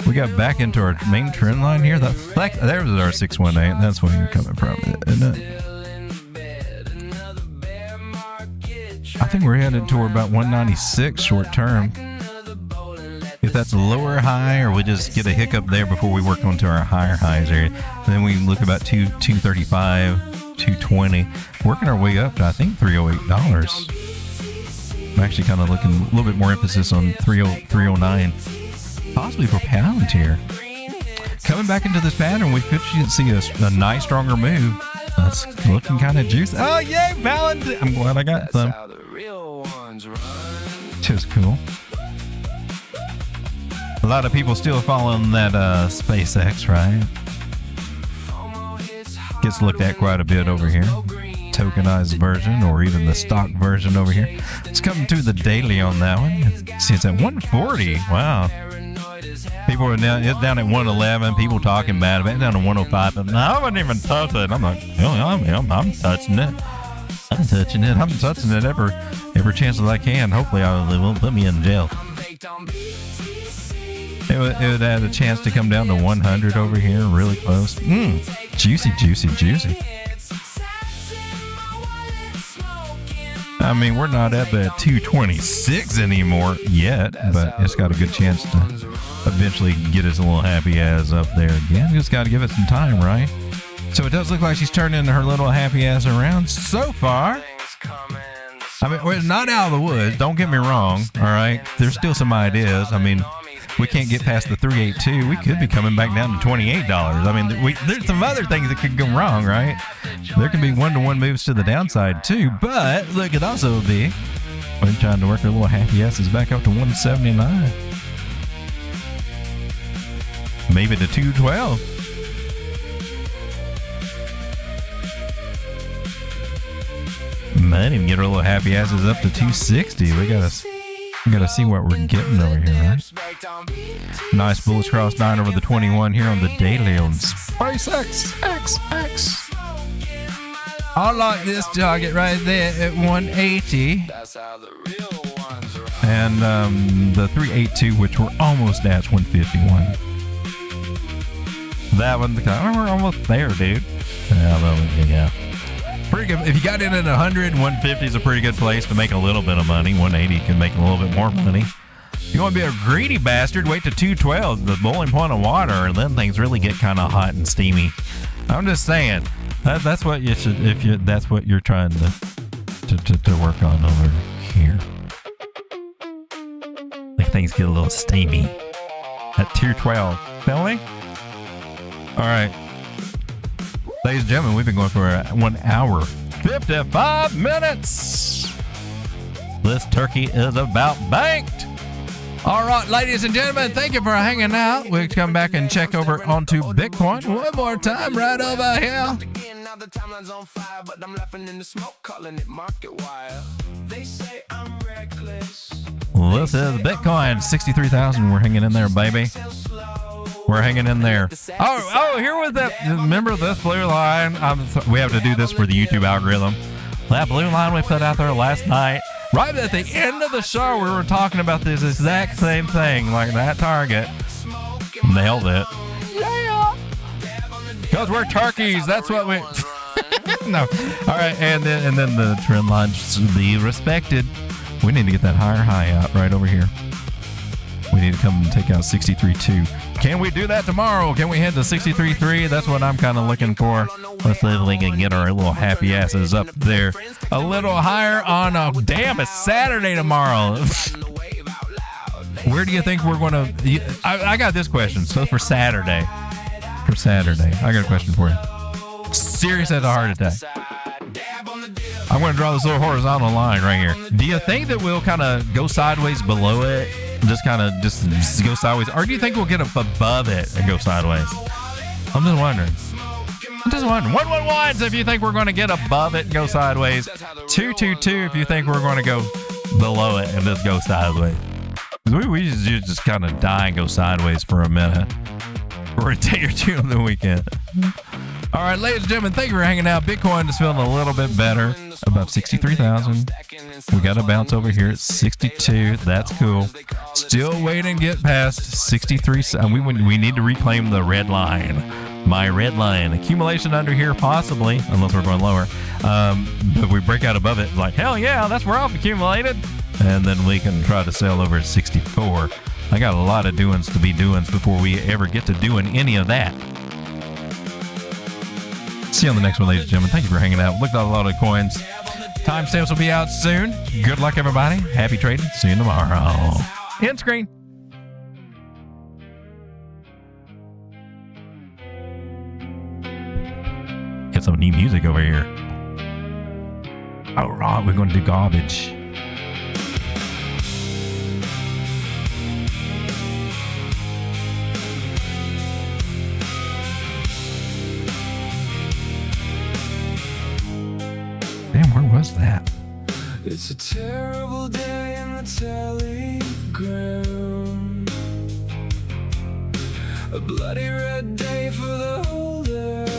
We got back into our main trend line here. There's our 618. That's where you're coming from, isn't it? I think we're headed toward about 196 short term. If that's a lower high, or we just get a hiccup there before we work onto our higher highs area, then we look about 235, 220, working our way up to I think $308. I'm actually kind of looking a little bit more emphasis on 309, possibly for Palantir. Coming back into this pattern, we could see a nice stronger move. That's looking kind of juicy. Oh yay, Palantir! I'm glad I got some. Just cool. A lot of people still following that SpaceX, right? Gets looked at quite a bit over here. Tokenized version, or even the stock version over here. It's coming to the daily on that one. See, it's at 140. Wow. People are down. It's down at 111. People talking bad about it. Down to 105. But no, I wouldn't even touch it. I'm like, I'm touching it. I'm touching it every chance that I can. Hopefully, they won't put me in jail. It would have a chance to come down to 100 over here, really close. Juicy. I mean, we're not up at 226 anymore yet, but it's got a good chance to eventually get us a little happy ass up there again. Just got to give it some time, right? So it does look like she's turning her little happy ass around so far. I mean, we're not out of the woods. Don't get me wrong. All right. There's still some ideas. I mean, we can't get past the 382. We could be coming back down to $28. I mean, there's some other things that could go wrong, right? There can be one-to-one moves to the downside too. But look, it also be We're trying to work our little happy asses back up to 179. Maybe to 212. Might even get our little happy asses up to 260. We gotta see what we're getting over here, right? Nice bullish cross 9 over the 21 here on the daily on SpaceX XX. I like this target right there at 180. And the 382, which we're almost at, 151. That one, we're almost there, dude. Yeah. Pretty good. If you got in at 100, 150 is a pretty good place to make a little bit of money. 180 can make a little bit more money. If you want to be a greedy bastard, wait to 212, the boiling point of water, and then things really get kind of hot and steamy. I'm just saying, that's what you should, that's what you're trying to work on over here. Like things get a little steamy at 212. Feel me? All right. Ladies and gentlemen, we've been going for 1 hour, 55 minutes. This turkey is about banked. All right, ladies and gentlemen, thank you for hanging out. We'll come back and check over onto Bitcoin one more time right over here. The timeline's on fire, but I'm laughing in the smoke, calling it market wire. They say I'm reckless. This is Bitcoin, 63,000. We're hanging in there, baby. We're hanging in there. Oh, here was that. Remember this blue line? We have to do this for the YouTube algorithm. That blue line we put out there last night. Right at the end of the show, we were talking about this exact same thing, like that target. Nailed it. Yeah. Because we're turkeys. That's what we. No. All right, and then the trend line should be respected. We need to get that higher high out right over here. We need to come and take out 63.2. Can we do that tomorrow? Can we head to 63.3? That's what I'm kind of looking for. Let's see if we can get our little happy asses up there a little higher on a damn, it's Saturday tomorrow. Where do you think we're going to... I got this question. So for Saturday, I got a question for you. Serious as a heart attack. I'm going to draw this little horizontal line right here. Do you think that we'll kind of go sideways below it? Just kind of just go sideways, or do you think we'll get up above it and go sideways? I'm just wondering. 111 if you think we're going to get above it and go sideways. 222 if you think we're going to go below it and just go sideways. We just kind of die and go sideways for a minute, or a day or two on the weekend. All right, ladies and gentlemen, thank you for hanging out. Bitcoin is feeling a little bit better, above 63,000. We got a bounce over here at 62. That's cool. Still waiting to get past 63. We need to reclaim the red line. My red line. Accumulation under here, possibly, unless we're going lower. But we break out above it, like, hell yeah, that's where I've accumulated. And then we can try to sell over at 64. I got a lot of doings to be doings before we ever get to doing any of that. See you on the next one, ladies and gentlemen. Thank you for hanging out. Looked at a lot of coins. Timestamps will be out soon. Good luck, everybody. Happy trading. See you tomorrow. End screen. Get some new music over here. All right, we're going to do garbage. Damn, where was that? It's a terrible day in the telegram. A bloody red day for the holders.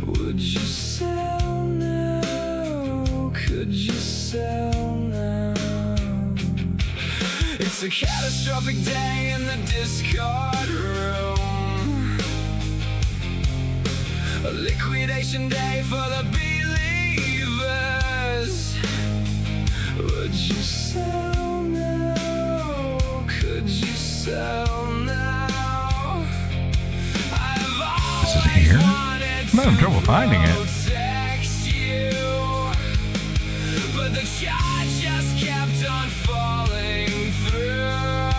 Would you sell now? Could you sell now? It's a catastrophic day in the discard room. A liquidation day for the believers. Would you sell now? Could you sell now? This is here? I'm having trouble finding it. But the charge just kept on falling through.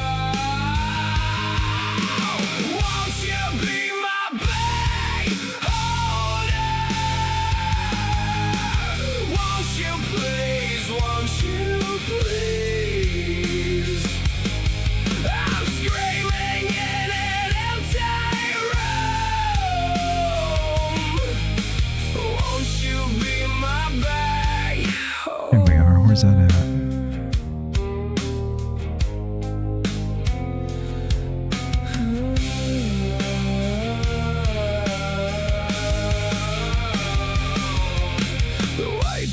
Won't you be my bank holder? Won't you please? Where's that at?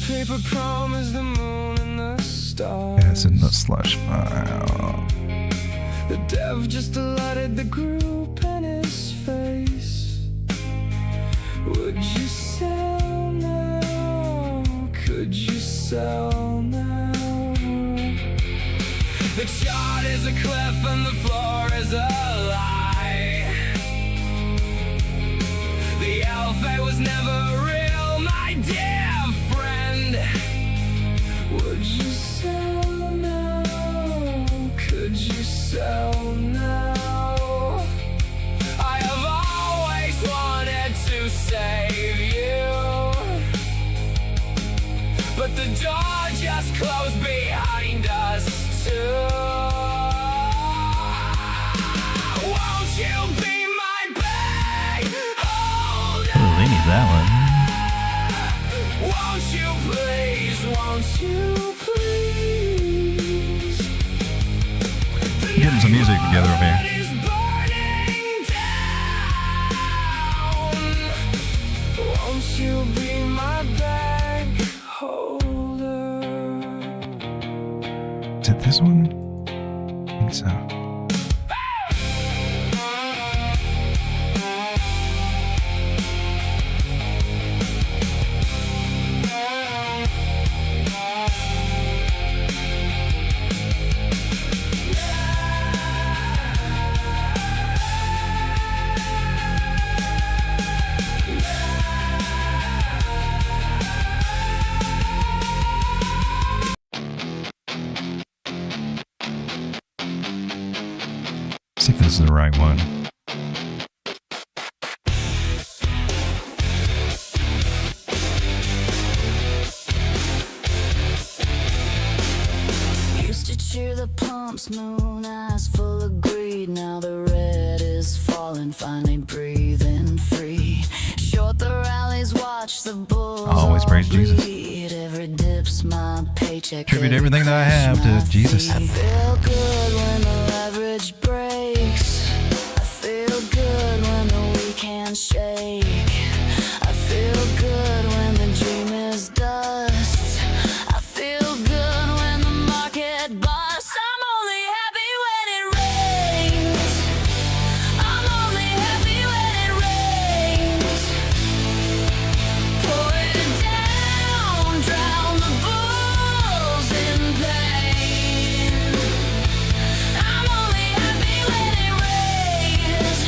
Paper promise the moon and the stars. Yeah, it's in the slush file. The dev just allotted the group and his face. Would you sell now? Could you sell now? The chart is a cliff and the floor is a lie. The alpha was never real, my dear. Would you sell now? Could you sell now? I have always wanted to save you, but the door just closed behind us too. Won't you be my bag holder? Oh, they need that one. Won't you please, won't you please? Getting some music together over here. Is burning down. Won't you be my bag holder? Is it this one? I think so. See if this is the right one. Used to cheer the pumps, moon eyes full of greed. Now the red is falling, finally breathing free. Short the rallies, watch the bulls. Always praise Jesus. Every dip's my paycheck. Tribute everything that I have to Jesus. I feel good when the leverage breaks. I feel good when the weekend shake. I feel good when the dream is dust. I feel good when the market busts. I'm only happy when it rains. I'm only happy when it rains. Pour it down, drown the bulls in pain. I'm only happy when it rains.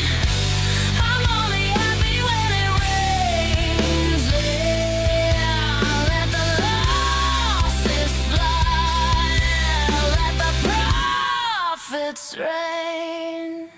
I'm only happy when it rains. Yeah, let the losses fly. Let the profits rain.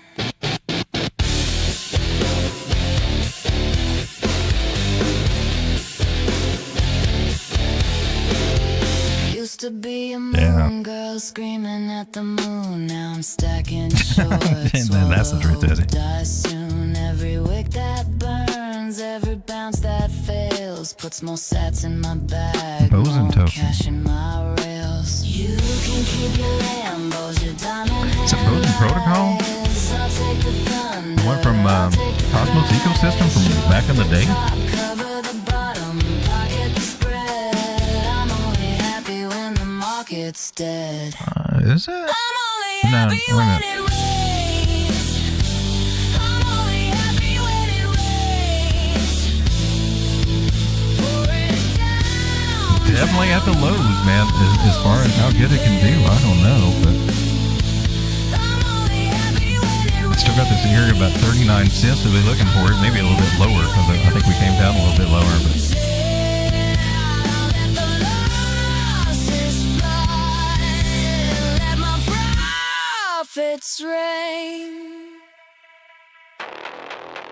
Used to be a moon girl screaming at the moon. Now I'm stacking shorts. Man, that's the truth, is it? Die soon. Every wick that burns, every bounce that fails, puts more sats in my bag. Boson more token. cash in my rails. You can keep your Lambos, your diamond Is it Boson Protocol? headlights. I'll take the thunder. The one from Cosmos Ecosystem from back in the day? Cover the bottom, pocket the spread. I'm only happy when the market's dead. Is it? I'm only No, happy wait a when minute. it rains. I'm only happy when it rains. Pour it down. Definitely at the lows, man. As far as how good it can do, I don't know, but I'm only happy when it rains. still got this area about 39 cents to be looking for it. Maybe a little bit lower because I think we came down a little bit lower. But Let the losses fly. Let my profits rain.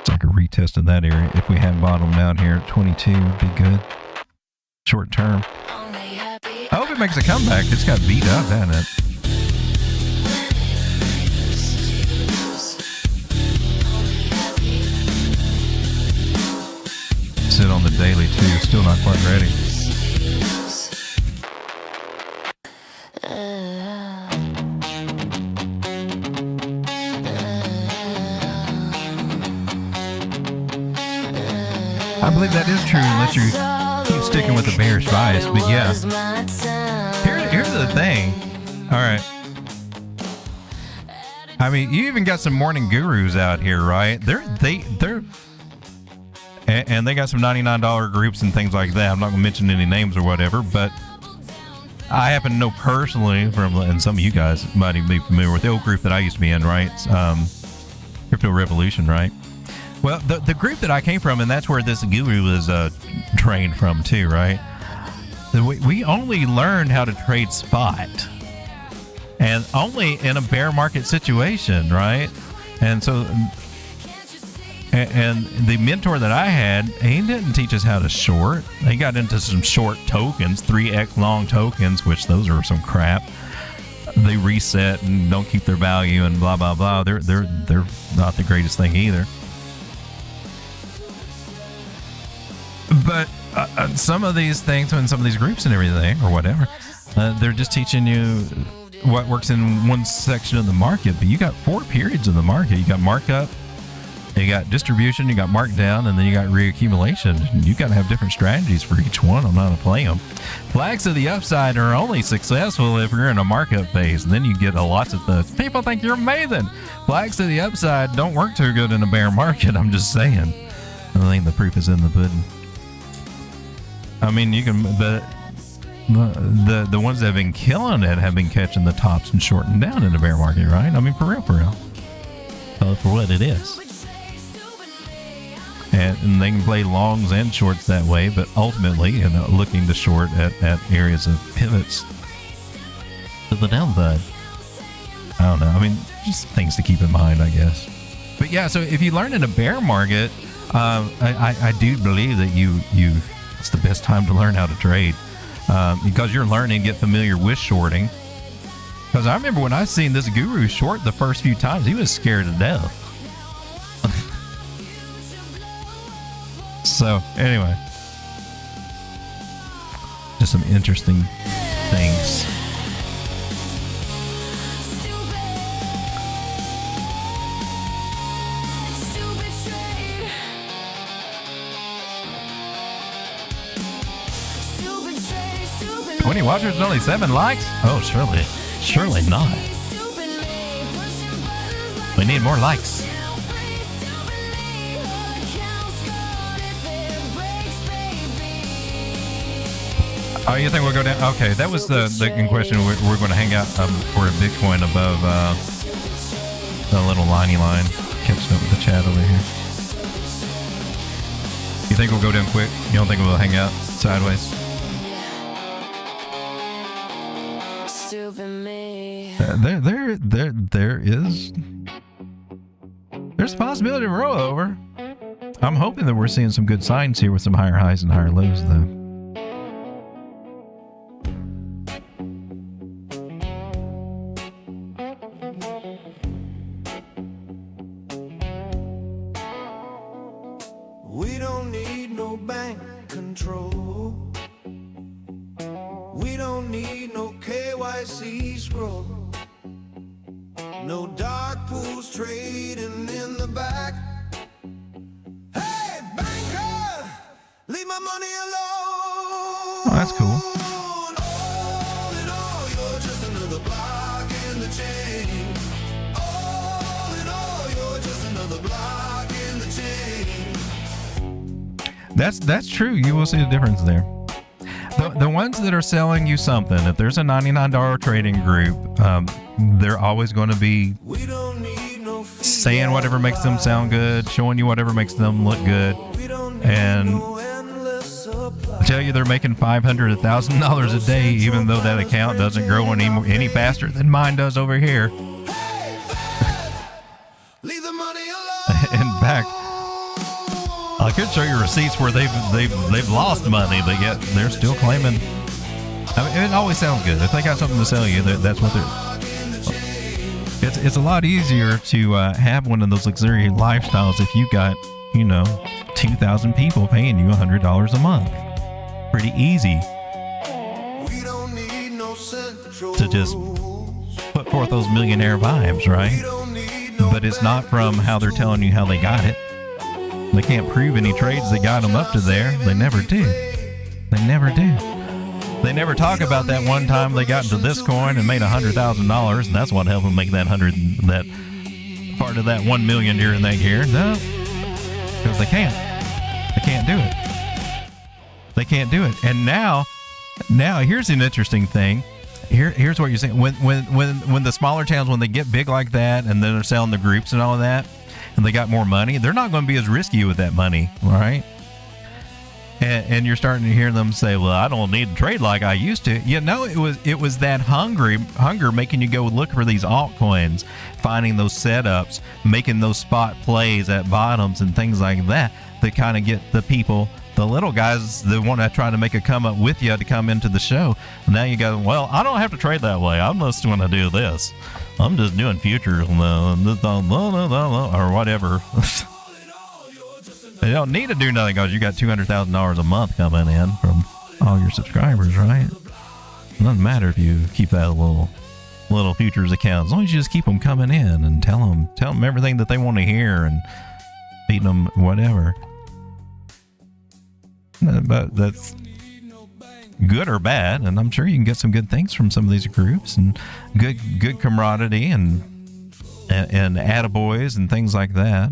it's like a retest of that area. If we had bottomed out here at 22, would be good. Short term. Only happy I hope it makes a comeback. It's got beat up, hasn't it? Sit on the daily too. Still not quite ready. believe that is true unless you keep sticking with the bearish bias. But yeah, here's the thing. All right. I mean, you even got some morning gurus out here, right? And they got some $99 groups and things like that. I'm not going to mention any names or whatever, but I happen to know personally from, and some of you guys might even be familiar with the old group that I used to be in, right? Crypto Revolution, right? Well, the group that I came from, and that's where this guru was trained from too, right? We only learned how to trade spot, and only in a bear market situation, right? And so, and the mentor that I had, he didn't teach us how to short. He got into some short tokens, 3x long tokens, which those are some crap. They reset and don't keep their value and blah blah blah. They're not the greatest thing either. But some of these things and some of these groups and everything or whatever, they're just teaching you what works in one section of the market. But you got 4 periods of the market. You got markup, you got distribution, you got markdown, and then you got reaccumulation. You got to have different strategies for each one on how to play them. Flags to the upside are only successful if you're in a markup phase, and then you get lots of the people think you're amazing. Flags to the upside don't work too good in a bear market. I'm just saying. I think the proof is in the pudding. I mean, you can, but the ones that have been killing it have been catching the tops and shorting down in the bear market, right? I mean, for real. For what it is. And they can play longs and shorts that way, but ultimately, looking to short at areas of pivots to the downside. I don't know. I mean, just things to keep in mind, I guess. But yeah, so if you learn in a bear market, I do believe that it's the best time to learn how to trade, because you're learning to get familiar with shorting. Because I remember when I seen this guru short the first few times, he was scared to death. So anyway, just some interesting things. Watchers and only 7 likes? Oh, surely not. We need more likes. Oh, you think we'll go down? Okay, that was the in question. We're going to hang out for a Bitcoin above the little liney line. Catching up with the chat over here. You think we'll go down quick? You don't think we'll hang out sideways? There's a possibility of rollover. I'm hoping that we're seeing some good signs here with some higher highs and higher lows, though. We don't need no bank control. We don't need no KYC scroll. No dark pools trading in the back. Hey, banker, leave my money alone. Oh, that's cool. All in all, you're just another block in the chain. All in all, you're just another block in the chain. That's true. You will see a difference there. The ones that are selling you something, if there's a $99 trading group, they're always going to be saying whatever makes them sound good, showing you whatever makes them look good, and tell you they're making $500, $1,000 a day, even though that account doesn't grow any faster than mine does over here. In fact, I could show you receipts where they've lost money, but yet they're still claiming. I mean, it always sounds good. If they got something to sell you, that's what they're. It's a lot easier to have one of those luxury lifestyles if you got 2,000 people paying you $100 a month. Pretty easy to just put forth those millionaire vibes, right? But it's not from how they're telling you how they got it. They can't prove any trades that got them up to there. They never do. They never do. They never talk about that one time they got into this coin and made $100,000, and that's what helped them make that part of that 1 million during that year. No, because they can't. They can't do it. They can't do it. And now here's an interesting thing. Here's what you're saying. When the smaller channels, when they get big like that, and then they're selling the groups and all of that, and they got more money, they're not going to be as risky with that money, all right? And you're starting to hear them say, well, I don't need to trade like I used to. You know, it was that hunger making you go look for these altcoins, finding those setups, making those spot plays at bottoms and things like that kind of get the people, the little guys that want to try to make a come up with you to come into the show. Now you go, well, I don't have to trade that way. I'm just going to do this. I'm just doing futures or whatever. You don't need to do nothing because you got $200,000 a month coming in from all your subscribers, right? It doesn't matter if you keep that little futures account, as long as you just keep them coming in and tell them everything that they want to hear and feed them whatever. But that's good or bad, and I'm sure you can get some good things from some of these groups and good camaraderie and attaboys and things like that.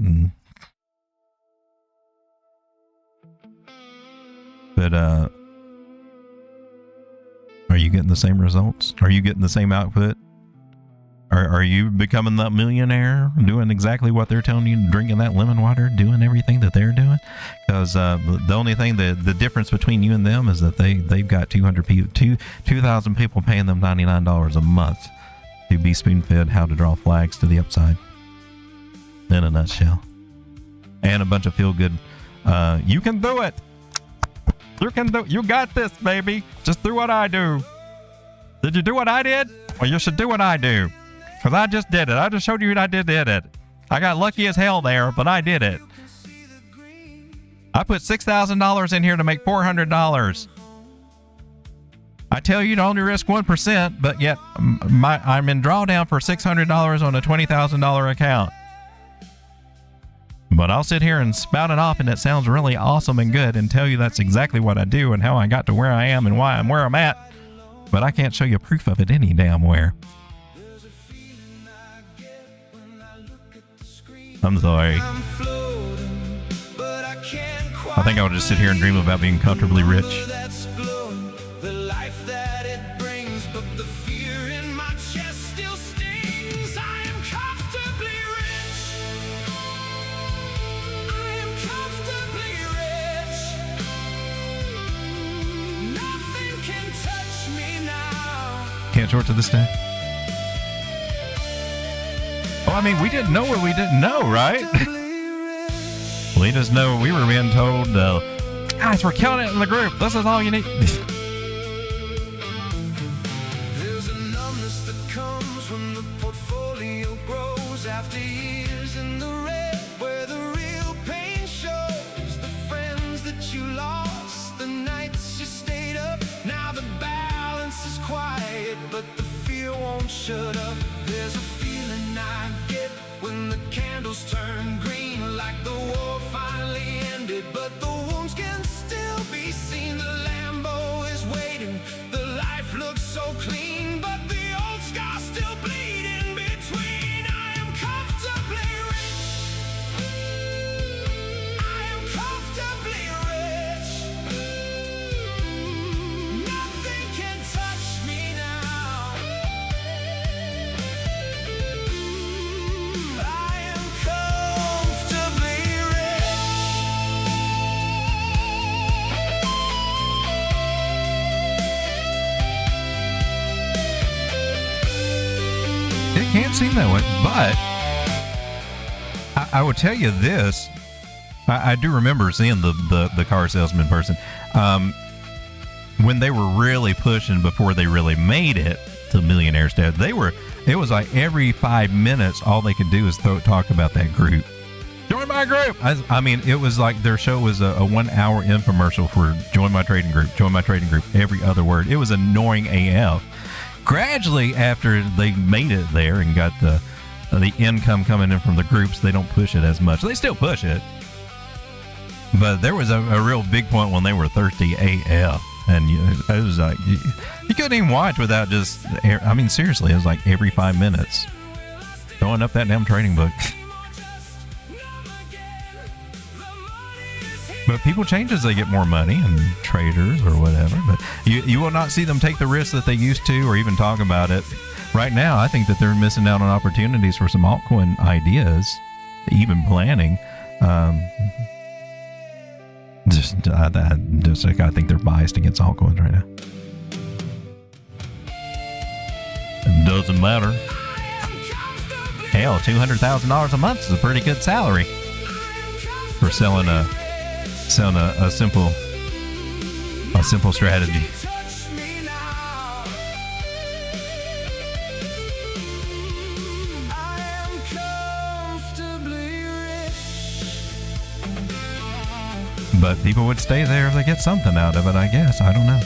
But are you getting the same results? Are you getting the same output? Are you becoming that millionaire, doing exactly what they're telling you, drinking that lemon water, doing everything that they're doing? Because the only thing, the difference between you and them is that they've got 2,000 people paying them $99 a month to be spoon-fed how to draw flags to the upside. In a nutshell. And a bunch of feel-good, you can do it! You got this, baby! Just do what I do! Did you do what I did? Well, you should do what I do. Because I just did it. I just showed you I did it. I got lucky as hell there, but I did it. I put $6,000 in here to make $400. I tell you to only risk 1%, but yet I'm in drawdown for $600 on a $20,000 account. But I'll sit here and spout it off, and it sounds really awesome and good, and tell you that's exactly what I do and how I got to where I am and why I'm where I'm at. But I can't show you proof of it any damn where. I'm sorry. I think I would just sit here and dream about being comfortably rich. Can't short to this day. Well, I mean, we didn't know what we didn't know, right? We just know we were being told, guys, we're killing it in the group. This is all you need. There's a numbness that comes when the portfolio grows after years in the red, where the real pain shows. The friends that you lost, the nights you stayed up. Now the balance is quiet, but the fear won't shut up. There's a feeling I get when the candles turn green, like the war finally ended, but the wounds can still be seen. The Lambo is waiting, the life looks so clean, but the old scars still bleed in between. I am comfortably rich. I am comfortably rich. Nothing can touch me now. I am comfortably rich. It can't seem that way, but I will tell you this. I do remember seeing the car salesman person when they were really pushing before they really made it to millionaire status. It was like every 5 minutes, all they could do is talk about that group. Join my group. I mean, it was like their show was a 1 hour infomercial for join my trading group, every other word. It was annoying AF. Gradually, after they made it there and got the income coming in from the groups, they don't push it as much. They still push it, But there was a real big point when they were thirsty AF. And it was like, you couldn't even watch without just, I mean, seriously, it was like every 5 minutes. Throwing up that damn trading book. But people change as they get more money and traders or whatever. But you will not see them take the risks that they used to or even talk about it. Right now, I think that they're missing out on opportunities for some altcoin ideas, even planning. I think they're biased against altcoins right now. It doesn't matter. Hell, $200,000 a month is a pretty good salary for selling a simple strategy. But people would stay there if they get something out of it, I guess. I don't know.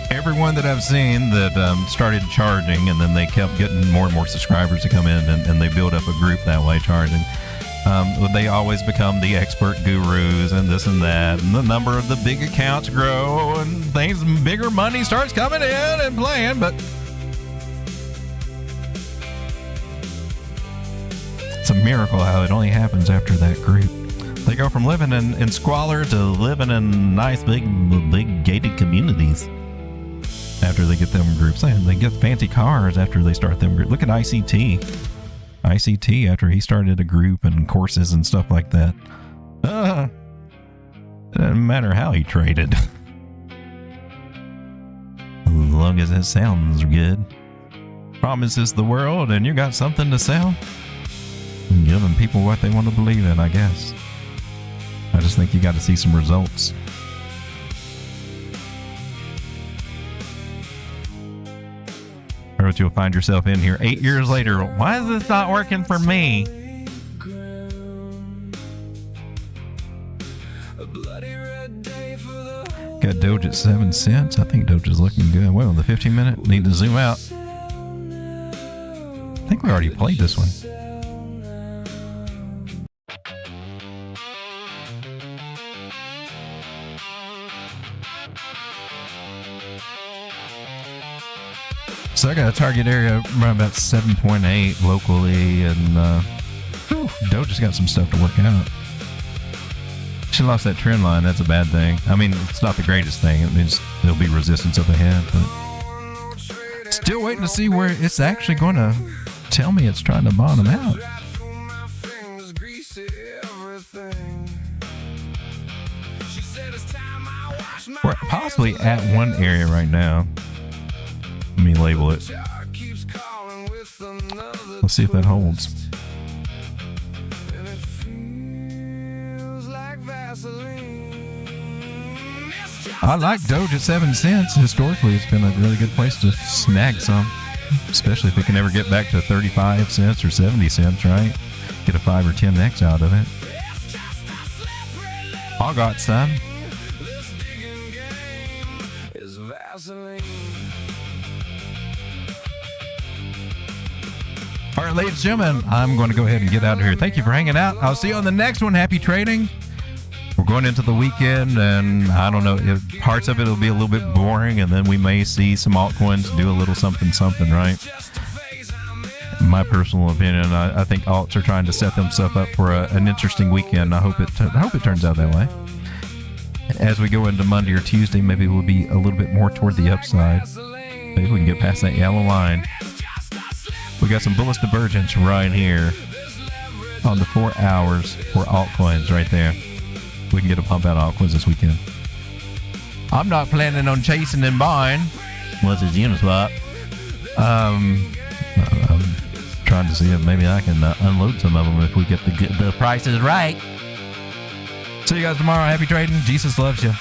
Everyone that I've seen that started charging, and then they kept getting more and more subscribers to come in, and they build up a group that way charging. They always become the expert gurus and this and that, and the number of the big accounts grow and things, bigger money starts coming in and playing. But it's a miracle how it only happens after that group. They go from living in squalor to living in nice big gated communities after they get them groups in. They get fancy cars after they start them groups. Look at ICT after he started a group and courses and stuff like that. It doesn't matter how he traded. As long as it sounds good. Promises the world and you got something to sell. And giving people what they want to believe in, I guess. I just think you got to see some results. Or you'll find yourself in here 8 years later. Why is this not working for me? Got Doge at 7 cents. I think Doge is looking good. Well, the 15-minute, need to zoom out. I think we already played this one. So I got a target area around about 7.8 locally, and Doge has got some stuff to work out. She lost that trend line. That's a bad thing. I mean, it's not the greatest thing. It means there'll be resistance up ahead, but still waiting to see where it's actually going to tell me it's trying to bottom out. We're possibly at one area right now. Let me label it. Let's see if that holds. I like Doge at 7 cents. Historically, it's been a really good place to snag some, especially if it can ever get back to 35 cents or 70 cents, right? Get a 5 or 10x out of it. I got some. All right, ladies and gentlemen, I'm going to go ahead and get out of here. Thank you for hanging out. I'll see you on the next one. Happy trading. We're going into the weekend, and I don't know, parts of it will be a little bit boring, and then we may see some altcoins do a little something, right? In my personal opinion, I think alts are trying to set themselves up for an interesting weekend. I hope it turns out that way. As we go into Monday or Tuesday, maybe we'll be a little bit more toward the upside. Maybe we can get past that yellow line. We got some bullish divergence right here on the 4 hours for altcoins right there. We can get a pump out of altcoins this weekend. I'm not planning on chasing and buying unless it's Uniswap. I'm trying to see if maybe I can unload some of them if we get the prices right. See you guys tomorrow. Happy trading. Jesus loves you.